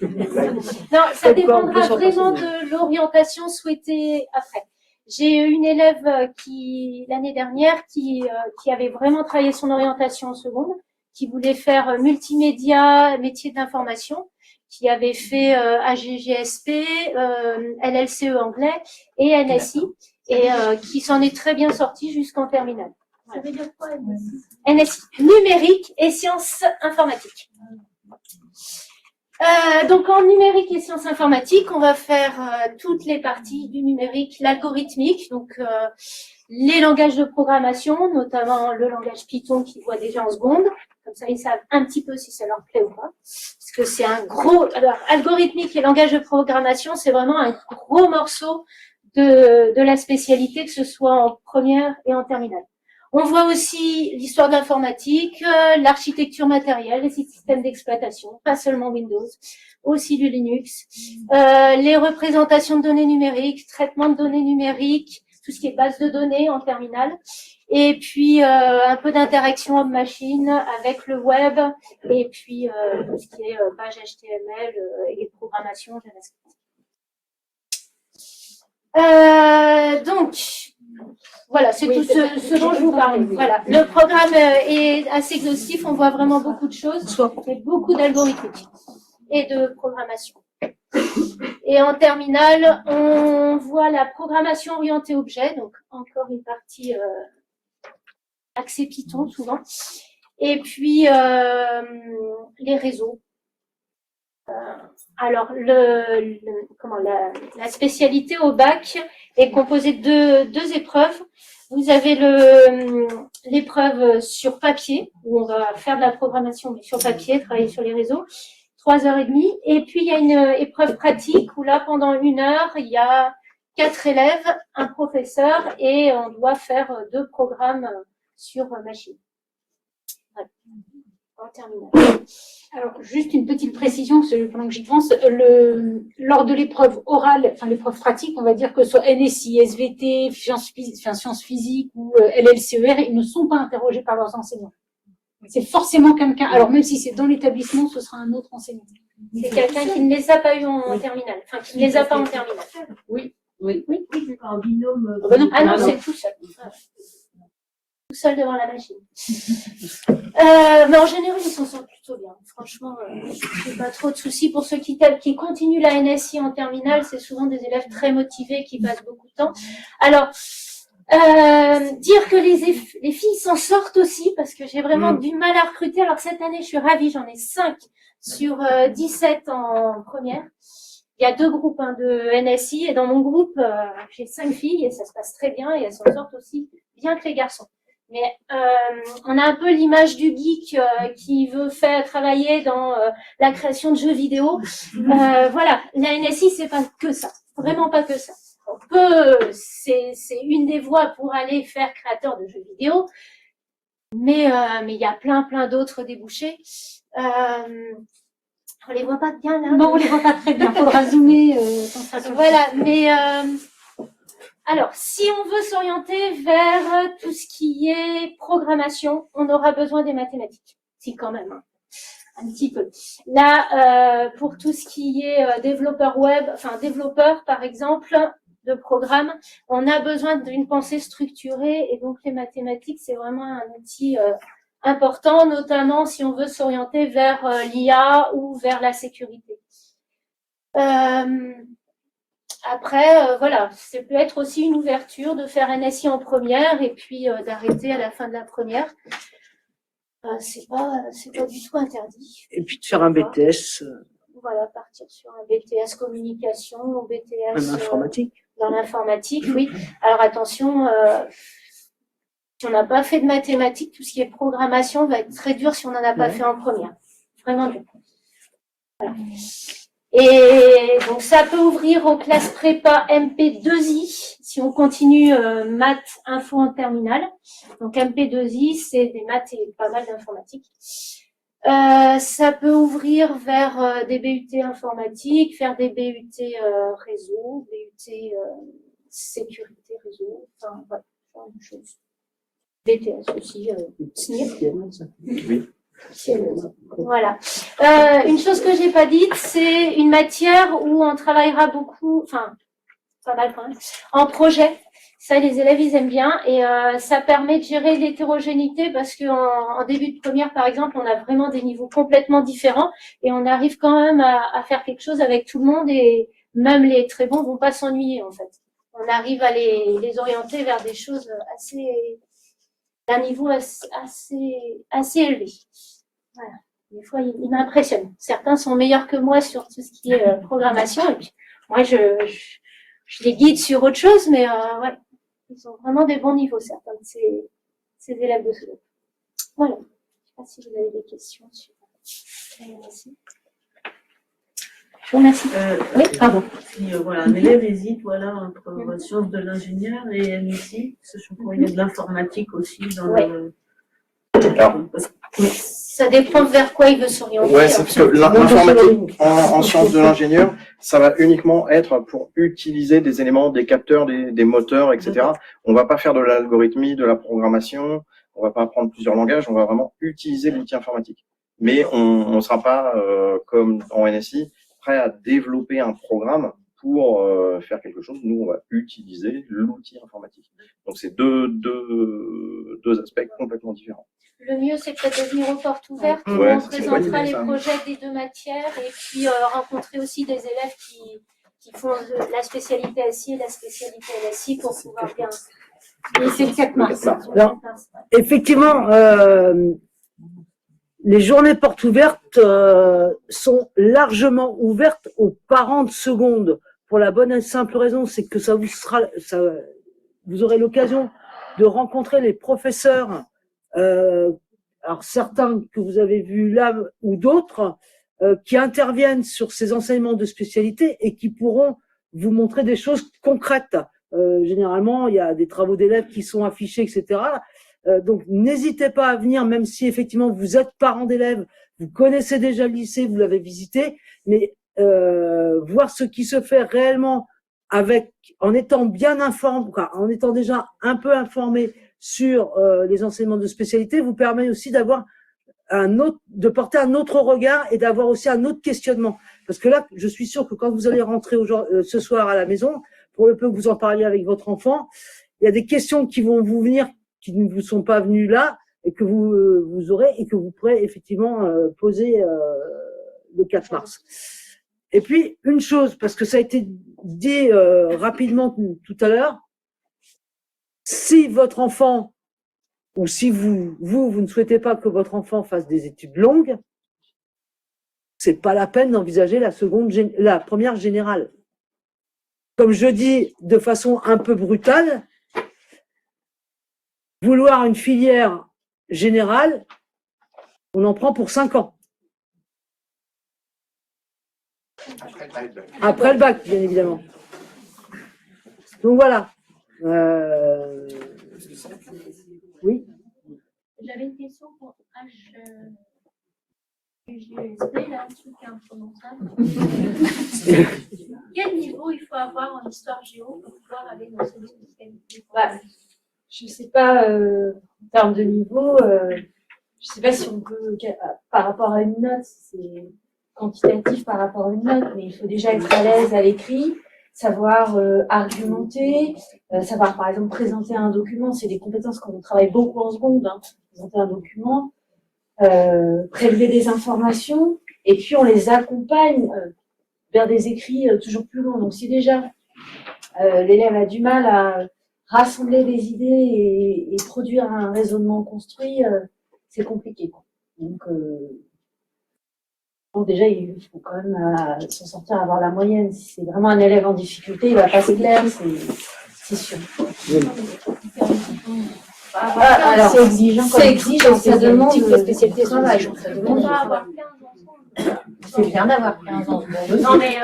Non, ça dépendra vraiment de l'orientation souhaitée après. J'ai une élève l'année dernière, qui avait vraiment travaillé son orientation en seconde, qui voulait faire multimédia, métier d'information, qui avait fait AGGSP, LLCE anglais et NSI, et qui s'en est très bien sorti jusqu'en terminale. Ça veut dire quoi, NSI? NSI, numérique et sciences informatiques. Donc en numérique et sciences informatiques, on va faire toutes les parties du numérique, l'algorithmique, donc les langages de programmation, notamment le langage Python qu'ils voient déjà en seconde. Comme ça, ils savent un petit peu si ça leur plaît ou pas. Parce que c'est un gros... Alors, algorithmique et langage de programmation, c'est vraiment un gros morceau de la spécialité, que ce soit en première et en terminale. On voit aussi l'histoire de l'informatique, l'architecture matérielle, les systèmes d'exploitation, pas seulement Windows, aussi du Linux, les représentations de données numériques, traitement de données numériques, tout ce qui est base de données en terminale, et puis un peu d'interaction homme-machine avec le web, et puis tout ce qui est page HTML et programmation JavaScript. Donc, voilà, c'est tout ce dont je vous parlais. Voilà, le programme est assez exhaustif, on voit vraiment beaucoup de choses, et beaucoup d'algorithmique et de programmation. Et en terminale, on voit la programmation orientée objet, donc encore une partie axée Python souvent, et puis les réseaux. Alors, la spécialité au bac est composée de deux épreuves. Vous avez l'épreuve sur papier, où on va faire de la programmation, mais sur papier, travailler sur les réseaux, 3h30. Et puis, il y a une épreuve pratique, où là, pendant 1 heure, il y a 4 élèves, un professeur, et on doit faire 2 programmes sur machine. Voilà. En terminale. Alors, juste une petite précision, pendant que j'y pense, lors de l'épreuve orale, enfin l'épreuve pratique, on va dire que ce soit NSI, SVT, sciences physiques ou LLCER, ils ne sont pas interrogés par leurs enseignants. C'est forcément quelqu'un, alors même si c'est dans l'établissement, ce sera un autre enseignant. C'est quelqu'un qui ne les a pas eu en terminale, enfin qui ne les a pas en terminale. Oui. Oui. En binôme. Ah non, c'est tout seul. Voilà. Tout seul devant la machine. Mais en général, ils s'en sortent plutôt bien. Franchement, j'ai pas trop de soucis. Pour ceux qui continuent la NSI en terminale, c'est souvent des élèves très motivés qui passent beaucoup de temps. Alors, dire que les filles s'en sortent aussi, parce que j'ai vraiment du mal à recruter. Alors cette année, je suis ravie, j'en ai 5 sur 17 en première. Il y a 2 groupes de NSI, et dans mon groupe, j'ai 5 filles, et ça se passe très bien, et elles s'en sortent aussi bien que les garçons. Mais on a un peu l'image du geek qui veut faire travailler dans la création de jeux vidéo. Voilà, la NSI, c'est pas que ça, vraiment pas que ça. On peut, c'est une des voies pour aller faire créateur de jeux vidéo, mais il y a plein d'autres débouchés. On les voit pas bien là. Non, on les voit pas très bien. Faudra zoomer. Voilà, mais alors, si on veut s'orienter vers tout ce qui est programmation, on aura besoin des mathématiques. Si, quand même, hein. Un petit peu. Là, pour tout ce qui est développeur web, enfin développeur par exemple, de programme, on a besoin d'une pensée structurée, et donc les mathématiques, c'est vraiment un outil important, notamment si on veut s'orienter vers l'IA ou vers la sécurité. Après, voilà, ça peut être aussi une ouverture de faire NSI en première et puis d'arrêter à la fin de la première. C'est pas du tout interdit. Et puis de faire un BTS. Voilà, partir sur un BTS communication ou BTS En informatique. Dans l'informatique, oui. Alors attention, si on n'a pas fait de mathématiques, tout ce qui est programmation va être très dur si on n'en a pas fait en première. Vraiment dur. Voilà. Et donc ça peut ouvrir aux classes prépa MP2I si on continue maths info en terminale. Donc MP2I, c'est des maths et pas mal d'informatique. Ça peut ouvrir vers des BUT informatique, faire des BUT réseau, BUT sécurité réseau, enfin voilà, ce genre de choses. BTS aussi, SNIR. Oui. Voilà. Une chose que j'ai pas dite, c'est une matière où on travaillera beaucoup, enfin, pas mal quand même, en projet. Ça, les élèves, ils aiment bien, et ça permet de gérer l'hétérogénéité parce qu'en début de première, par exemple, on a vraiment des niveaux complètement différents et on arrive quand même à faire quelque chose avec tout le monde, et même les très bons vont pas s'ennuyer, en fait. On arrive à les orienter vers des choses d'un niveau assez élevé. Voilà. Des fois, ils m'impressionnent. Certains sont meilleurs que moi sur tout ce qui est programmation, et puis moi, je les guide sur autre chose, mais ouais. Ils ont vraiment des bons niveaux, certains de ces élèves de ce groupe. Voilà. Je ne sais pas si vous avez des questions sur merci. Je vous remercie. Oui, pardon. Si voilà, un élève hésite entre sciences de l'ingénieur et NSI, sachant qu'il y a de l'informatique aussi dans le. Ça dépend vers quoi il veut s'orienter. Ouais, c'est parce que l'informatique en sciences de l'ingénieur, ça va uniquement être pour utiliser des éléments, des capteurs, des moteurs, etc. On va pas faire de l'algorithmie, de la programmation, on va pas apprendre plusieurs langages, on va vraiment utiliser l'outil informatique. Mais on ne sera pas, comme en NSI, prêt à développer un programme pour faire quelque chose. Nous, on va utiliser l'outil informatique. Donc, c'est deux aspects complètement différents. Le mieux, c'est peut-être de venir aux portes ouvertes, où Ouais, on c'est une bonne présentera idée, les ça. projets des 2 matières, et puis rencontrer aussi des élèves qui font la spécialité SI et la spécialité LSI pour pouvoir bien. Et c'est le 4 mars. Alors, effectivement, les journées portes ouvertes sont largement ouvertes aux parents de seconde, pour la bonne et simple raison, c'est que vous aurez l'occasion de rencontrer les professeurs, alors certains que vous avez vus là ou d'autres, qui interviennent sur ces enseignements de spécialité et qui pourront vous montrer des choses concrètes. Généralement, il y a des travaux d'élèves qui sont affichés, etc. Donc, n'hésitez pas à venir, même si effectivement vous êtes parent d'élèves, vous connaissez déjà le lycée, vous l'avez visité, mais voir ce qui se fait réellement en étant bien informé, en étant déjà un peu informé sur les enseignements de spécialité, vous permet aussi de porter un autre regard et d'avoir aussi un autre questionnement. Parce que là, je suis sûre que quand vous allez rentrer ce soir à la maison, pour le peu que vous en parliez avec votre enfant, il y a des questions qui vont vous venir, qui ne vous sont pas venues là, et que vous aurez, et que vous pourrez effectivement poser le 4 mars. Et puis, une chose, parce que ça a été dit rapidement tout à l'heure, si votre enfant, ou si vous ne souhaitez pas que votre enfant fasse des études longues, c'est pas la peine d'envisager la première générale. Comme je dis de façon un peu brutale, vouloir une filière générale, on en prend pour 5 ans. Après le bac, bien évidemment. Donc voilà. Oui. J'avais une question pour HGSP, là, un truc imprononçable. Quel niveau il faut avoir en histoire géo pour pouvoir aller dans cette spécialité? Je ne sais pas, en termes de niveau, je ne sais pas si on peut, par rapport à une note, c'est quantitatif par rapport à une note, mais il faut déjà être à l'aise à l'écrit, savoir argumenter, savoir par exemple présenter un document, c'est des compétences qu'on travaille beaucoup en seconde, hein, présenter un document, prélever des informations, et puis on les accompagne vers des écrits toujours plus longs. Donc si déjà l'élève a du mal à rassembler des idées et produire un raisonnement construit, c'est compliqué, quoi. Donc bon, déjà, il faut quand même s'en sortir, avoir la moyenne. Si c'est vraiment un élève en difficulté, il va pas se plaire, c'est sûr. Alors, c'est exigeant, c'est exigeant, ça demande de spécialité de travail. Ça demande On va avoir 15 ans. C'est bien d'avoir 15 ans. Non, mais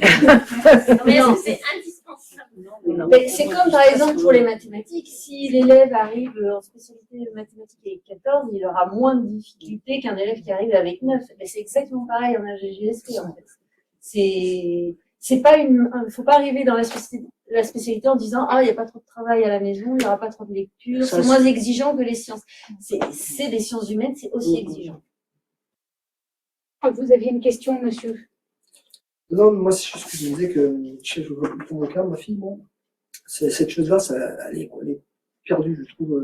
est-ce que c'est indispensable? Mais c'est comme par exemple pour les mathématiques, si l'élève arrive en spécialité de mathématiques avec 14, il aura moins de difficultés qu'un élève qui arrive avec 9. Mais c'est exactement pareil en AGGSP en fait. C'est pas faut pas arriver dans la spécialité en disant il n'y a pas trop de travail à la maison, il n'y aura pas trop de lecture, c'est moins exigeant que les sciences. C'est des sciences humaines, c'est aussi exigeant. Vous aviez une question, monsieur? Non, moi, c'est juste que je me disais que chez mon cas, ma fille, bon, cette chose-là, elle est perdue, je trouve.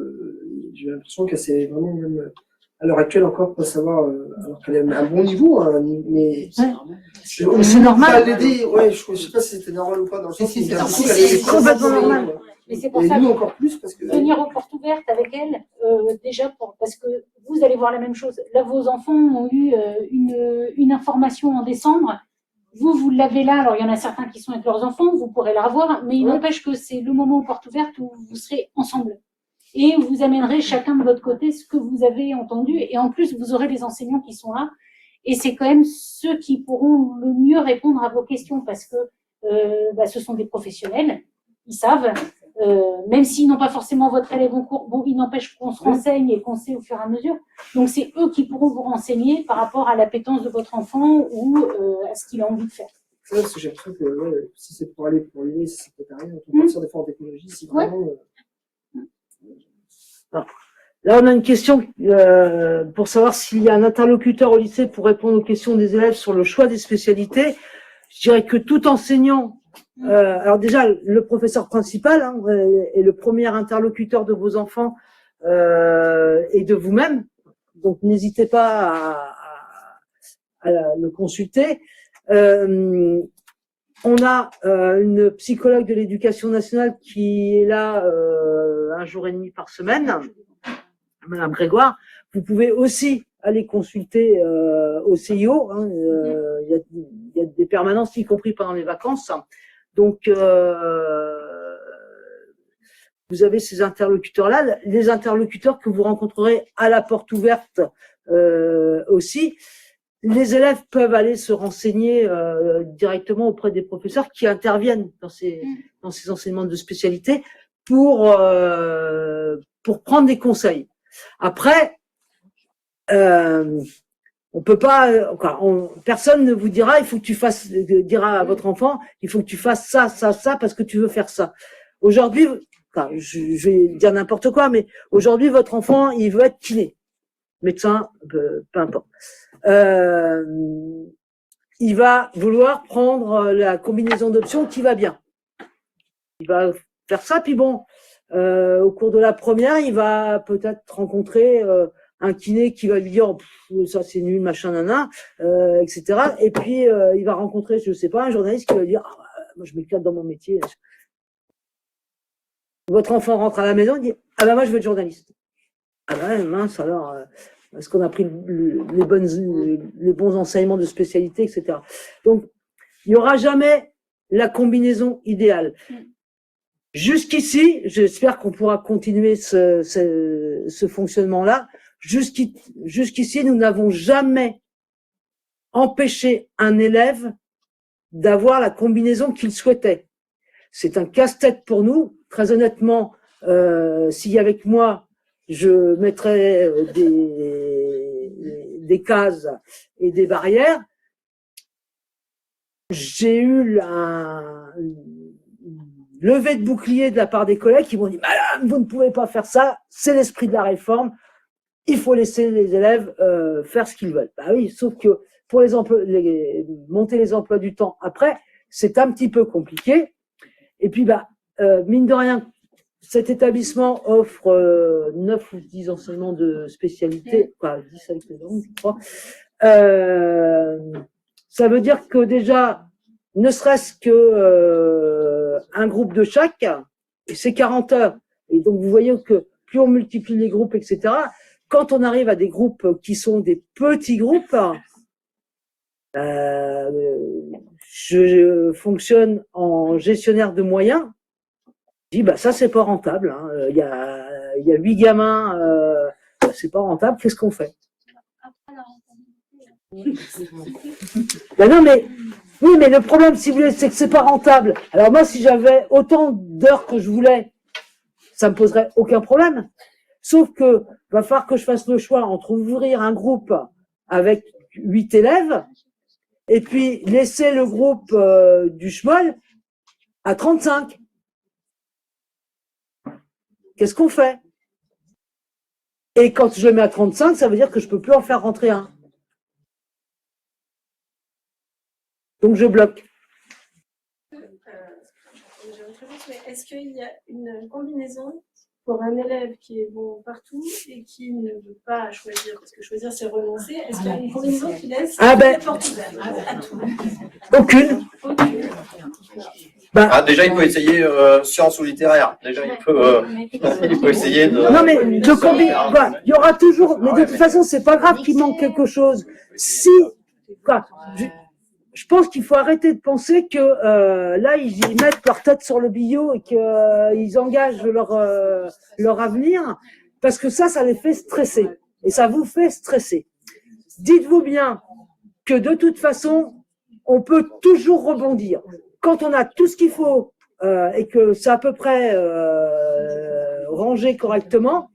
J'ai l'impression qu'elle s'est vraiment, même à l'heure actuelle encore, pas savoir, alors qu'elle est à un bon niveau, hein, mais c'est normal. L'aider, ouais, je sais pas si c'était normal ou pas, dans le sens où c'est complètement normal. Mais c'est pour ça nous que encore plus, parce que venir aux portes ouvertes avec elle, déjà parce que vous allez voir la même chose. Là, vos enfants ont eu une information en décembre. Vous l'avez là. Alors, il y en a certains qui sont avec leurs enfants, vous pourrez la revoir, mais il n'empêche que c'est le moment aux portes ouvertes où vous serez ensemble. Et vous amènerez chacun de votre côté ce que vous avez entendu. Et en plus, vous aurez les enseignants qui sont là. Et c'est quand même ceux qui pourront le mieux répondre à vos questions parce que ce sont des professionnels. Ils savent. Même s'ils n'ont pas forcément votre élève en cours, bon, il n'empêche qu'on se renseigne et qu'on sait au fur et à mesure. Donc, c'est eux qui pourront vous renseigner par rapport à l'appétence de votre enfant ou à ce qu'il a envie de faire. Ouais, parce que j'ai l'impression que si c'est pour aller pour l'année, ça peut être rien. On peut partir des fois en technologie, si vraiment. Là, on a une question pour savoir s'il y a un interlocuteur au lycée pour répondre aux questions des élèves sur le choix des spécialités. Je dirais que tout enseignant, alors déjà, le professeur principal est le premier interlocuteur de vos enfants et de vous-même. Donc, n'hésitez pas à le consulter. On a une psychologue de l'éducation nationale qui est là 1 jour et demi par semaine, Madame Grégoire. Vous pouvez aussi aller consulter au CIO. Il y a des permanences, y compris pendant les vacances. Donc, vous avez ces interlocuteurs-là, les interlocuteurs que vous rencontrerez à la porte ouverte aussi. Les élèves peuvent aller se renseigner directement auprès des professeurs qui interviennent dans ces enseignements de spécialité pour prendre des conseils. Après, on peut pas, personne ne vous dira, il faut que tu fasses, dira à votre enfant, il faut que tu fasses ça, ça, ça, parce que tu veux faire ça. Aujourd'hui, je vais dire n'importe quoi, mais aujourd'hui, votre enfant, il veut être kiné, médecin, peu importe. Il va vouloir prendre la combinaison d'options qui va bien. il va faire ça. Puis bon, au cours de la première, il va peut-être rencontrer un kiné qui va lui dire ça c'est nul, machin, nana, etc. Et puis il va rencontrer, je sais pas, un journaliste qui va lui dire moi je m'éclate dans mon métier. Votre enfant rentre à la maison, il dit moi je veux être journaliste. Mince alors. Est-ce qu'on a pris les bons enseignements de spécialité, etc. Donc, il n'y aura jamais la combinaison idéale. Jusqu'ici, j'espère qu'on pourra continuer ce fonctionnement-là. Jusqu'ici, nous n'avons jamais empêché un élève d'avoir la combinaison qu'il souhaitait. C'est un casse-tête pour nous. Très honnêtement, si avec moi, je mettrais des cases et des barrières. J'ai eu un levé de bouclier de la part des collègues qui m'ont dit « Madame, vous ne pouvez pas faire ça, c'est l'esprit de la réforme, il faut laisser les élèves faire ce qu'ils veulent. » Bah oui, sauf que pour monter les emplois du temps après, c'est un petit peu compliqué. Et puis, mine de rien, cet établissement offre 9 ou 10 enseignements de spécialité, 10 avec les langues, je crois. Ça veut dire que déjà, ne serait-ce que un groupe de chaque, et c'est 40 heures. Et donc, vous voyez que plus on multiplie les groupes, etc., quand on arrive à des groupes qui sont des petits groupes, je fonctionne en gestionnaire de moyens. Je dis, ça, c'est pas rentable. Il y a 8 gamins, c'est pas rentable. Qu'est-ce qu'on fait? Non, mais oui, mais le problème, si vous voulez, c'est que c'est pas rentable. Alors moi, si j'avais autant d'heures que je voulais, ça me poserait aucun problème. Sauf que va falloir que je fasse le choix entre ouvrir un groupe avec 8 élèves et puis laisser le groupe du Schmoll à 35. Qu'est-ce qu'on fait? Et quand je le mets à 35, ça veut dire que je peux plus en faire rentrer un. Donc je bloque. Est-ce qu'il y a une combinaison pour un élève qui est bon partout et qui ne veut pas choisir, parce que choisir c'est renoncer, est-ce qu'il y a une combinaison qui laisse la porte ouverte à tout? Aucune. Déjà, il peut essayer sciences ou littéraire. Déjà, il peut essayer de. Non, mais il y aura toujours. Mais de toute façon, c'est pas grave qu'il manque quelque chose. Si, je pense qu'il faut arrêter de penser que là, ils mettent leur tête sur le billot et qu'ils engagent leur avenir, parce que ça les fait stresser. Et ça vous fait stresser. Dites-vous bien que de toute façon, on peut toujours rebondir. Quand on a tout ce qu'il faut et que c'est à peu près rangé correctement,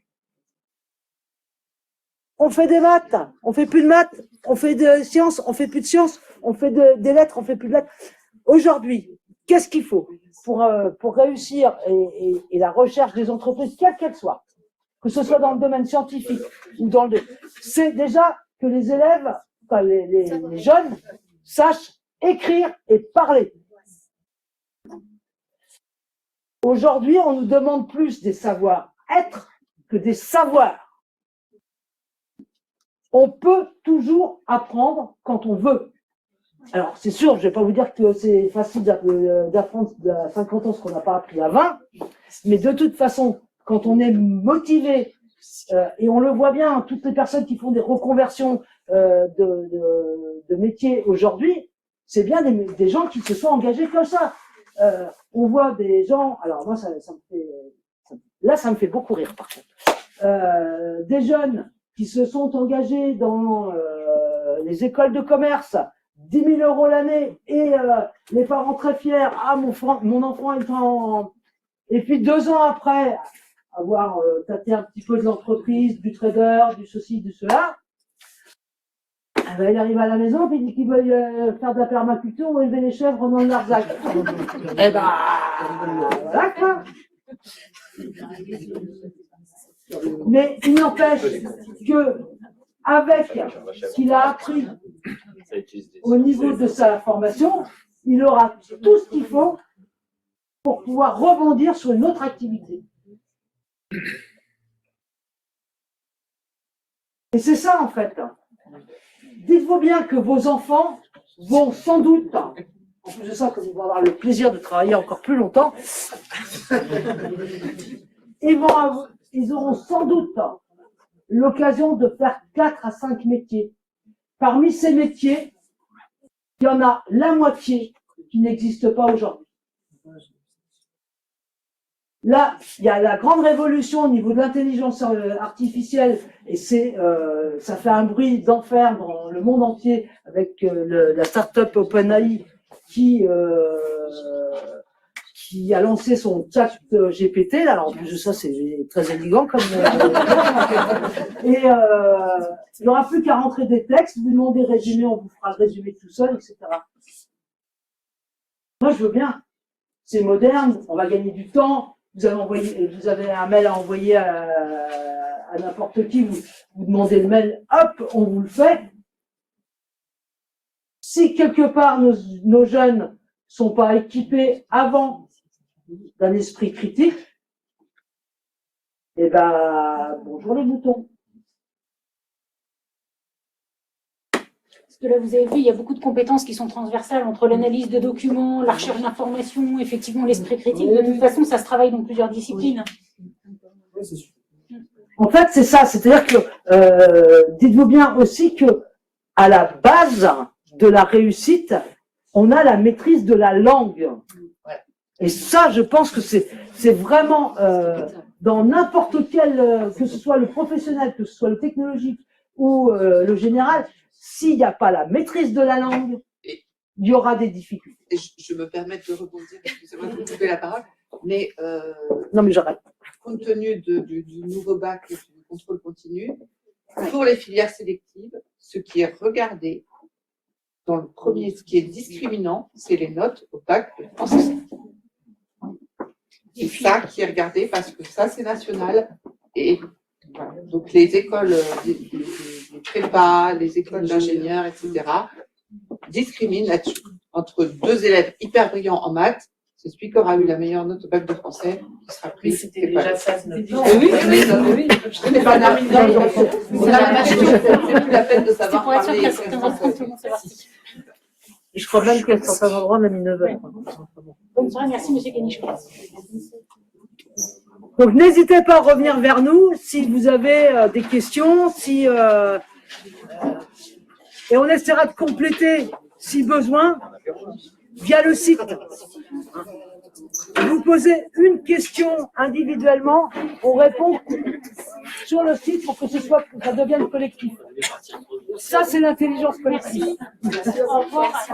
on fait des maths, on fait plus de maths, on fait de sciences, on fait plus de sciences, on fait des lettres, on fait plus de lettres. Aujourd'hui, qu'est-ce qu'il faut pour réussir et la recherche des entreprises, quelle qu'elle soit, que ce soit dans le domaine scientifique ou dans le... C'est déjà que les élèves, les jeunes, sachent écrire et parler. Aujourd'hui, on nous demande plus des savoir-être que des savoirs. On peut toujours apprendre quand on veut. Alors, c'est sûr, je vais pas vous dire que c'est facile d'apprendre à 50 ans ce qu'on n'a pas appris à 20, mais de toute façon, quand on est motivé, et on le voit bien, toutes les personnes qui font des reconversions de métiers aujourd'hui, c'est bien des gens qui se sont engagés comme ça. On voit des gens, alors moi ça me fait beaucoup rire par contre, des jeunes qui se sont engagés dans les écoles de commerce, 10 000 € l'année, et les parents très fiers, mon enfant est en... Et puis 2 ans après, avoir tâté un petit peu de l'entreprise, du trader, du ceci, du cela, il arrive à la maison et il dit qu'il veut faire de la permaculture ou élever les chèvres dans le Larzac. Eh voilà quoi. Mais il n'empêche que avec ce qu'il a appris au niveau de sa formation, il aura tout ce qu'il faut pour pouvoir rebondir sur une autre activité. Et c'est ça, en fait. Dites-vous bien que vos enfants vont sans doute, en plus de ça, que vous allez avoir le plaisir de travailler encore plus longtemps, ils auront sans doute l'occasion de faire 4 à 5 métiers. Parmi ces métiers, il y en a la moitié qui n'existent pas aujourd'hui. Là, il y a la grande révolution au niveau de l'intelligence artificielle et ça fait un bruit d'enfer dans le monde entier avec la start-up OpenAI qui a lancé son chat GPT. Là, alors, en plus de ça, c'est très élégant comme et il n'y aura plus qu'à rentrer des textes, vous demandez résumé, on vous fera le résumé tout seul, etc. Moi, je veux bien. C'est moderne, on va gagner du temps. Vous avez un mail à envoyer à n'importe qui, vous demandez le mail, hop, on vous le fait. Si quelque part nos jeunes sont pas équipés avant d'un esprit critique, eh ben, bonjour les moutons. Parce que là, vous avez vu, il y a beaucoup de compétences qui sont transversales entre l'analyse de documents, la recherche d'informations, effectivement l'esprit critique. De toute façon, ça se travaille dans plusieurs disciplines. En fait, c'est ça. C'est-à-dire que, dites-vous bien aussi que, à la base de la réussite, on a la maîtrise de la langue. Et ça, je pense que c'est vraiment, dans n'importe quel, que ce soit le professionnel, que ce soit le technologique ou le général, s'il n'y a pas la maîtrise de la langue, il y aura des difficultés. Et je me permets de rebondir, excusez-moi de vous couper la parole, mais, non, mais j'arrête. Compte tenu du nouveau bac et du contrôle continu, pour les filières sélectives, ce qui est regardé dans le premier, ce qui est discriminant, c'est les notes au bac de français. C'est ça qui est regardé parce que ça, c'est national. Et voilà. Donc, les écoles, les prépas, les écoles d'ingénieurs, etc., discriminent là-dessus. Entre 2 élèves hyper brillants en maths, c'est celui qui aura eu la meilleure note au bac de français qui sera pris. C'était déjà ça, ce oui, je n'ai pas la c'est plus la peine de savoir parler. Je crois même qu'à certains endroits, on a mis 9 heures. Bonne soirée, merci Monsieur Guéniche. Donc, n'hésitez pas à revenir vers nous si vous avez des questions, et on essaiera de compléter, si besoin, via le site. Vous posez une question individuellement, on répond sur le site pour que ça devienne collectif. Ça, c'est l'intelligence collective. Au revoir.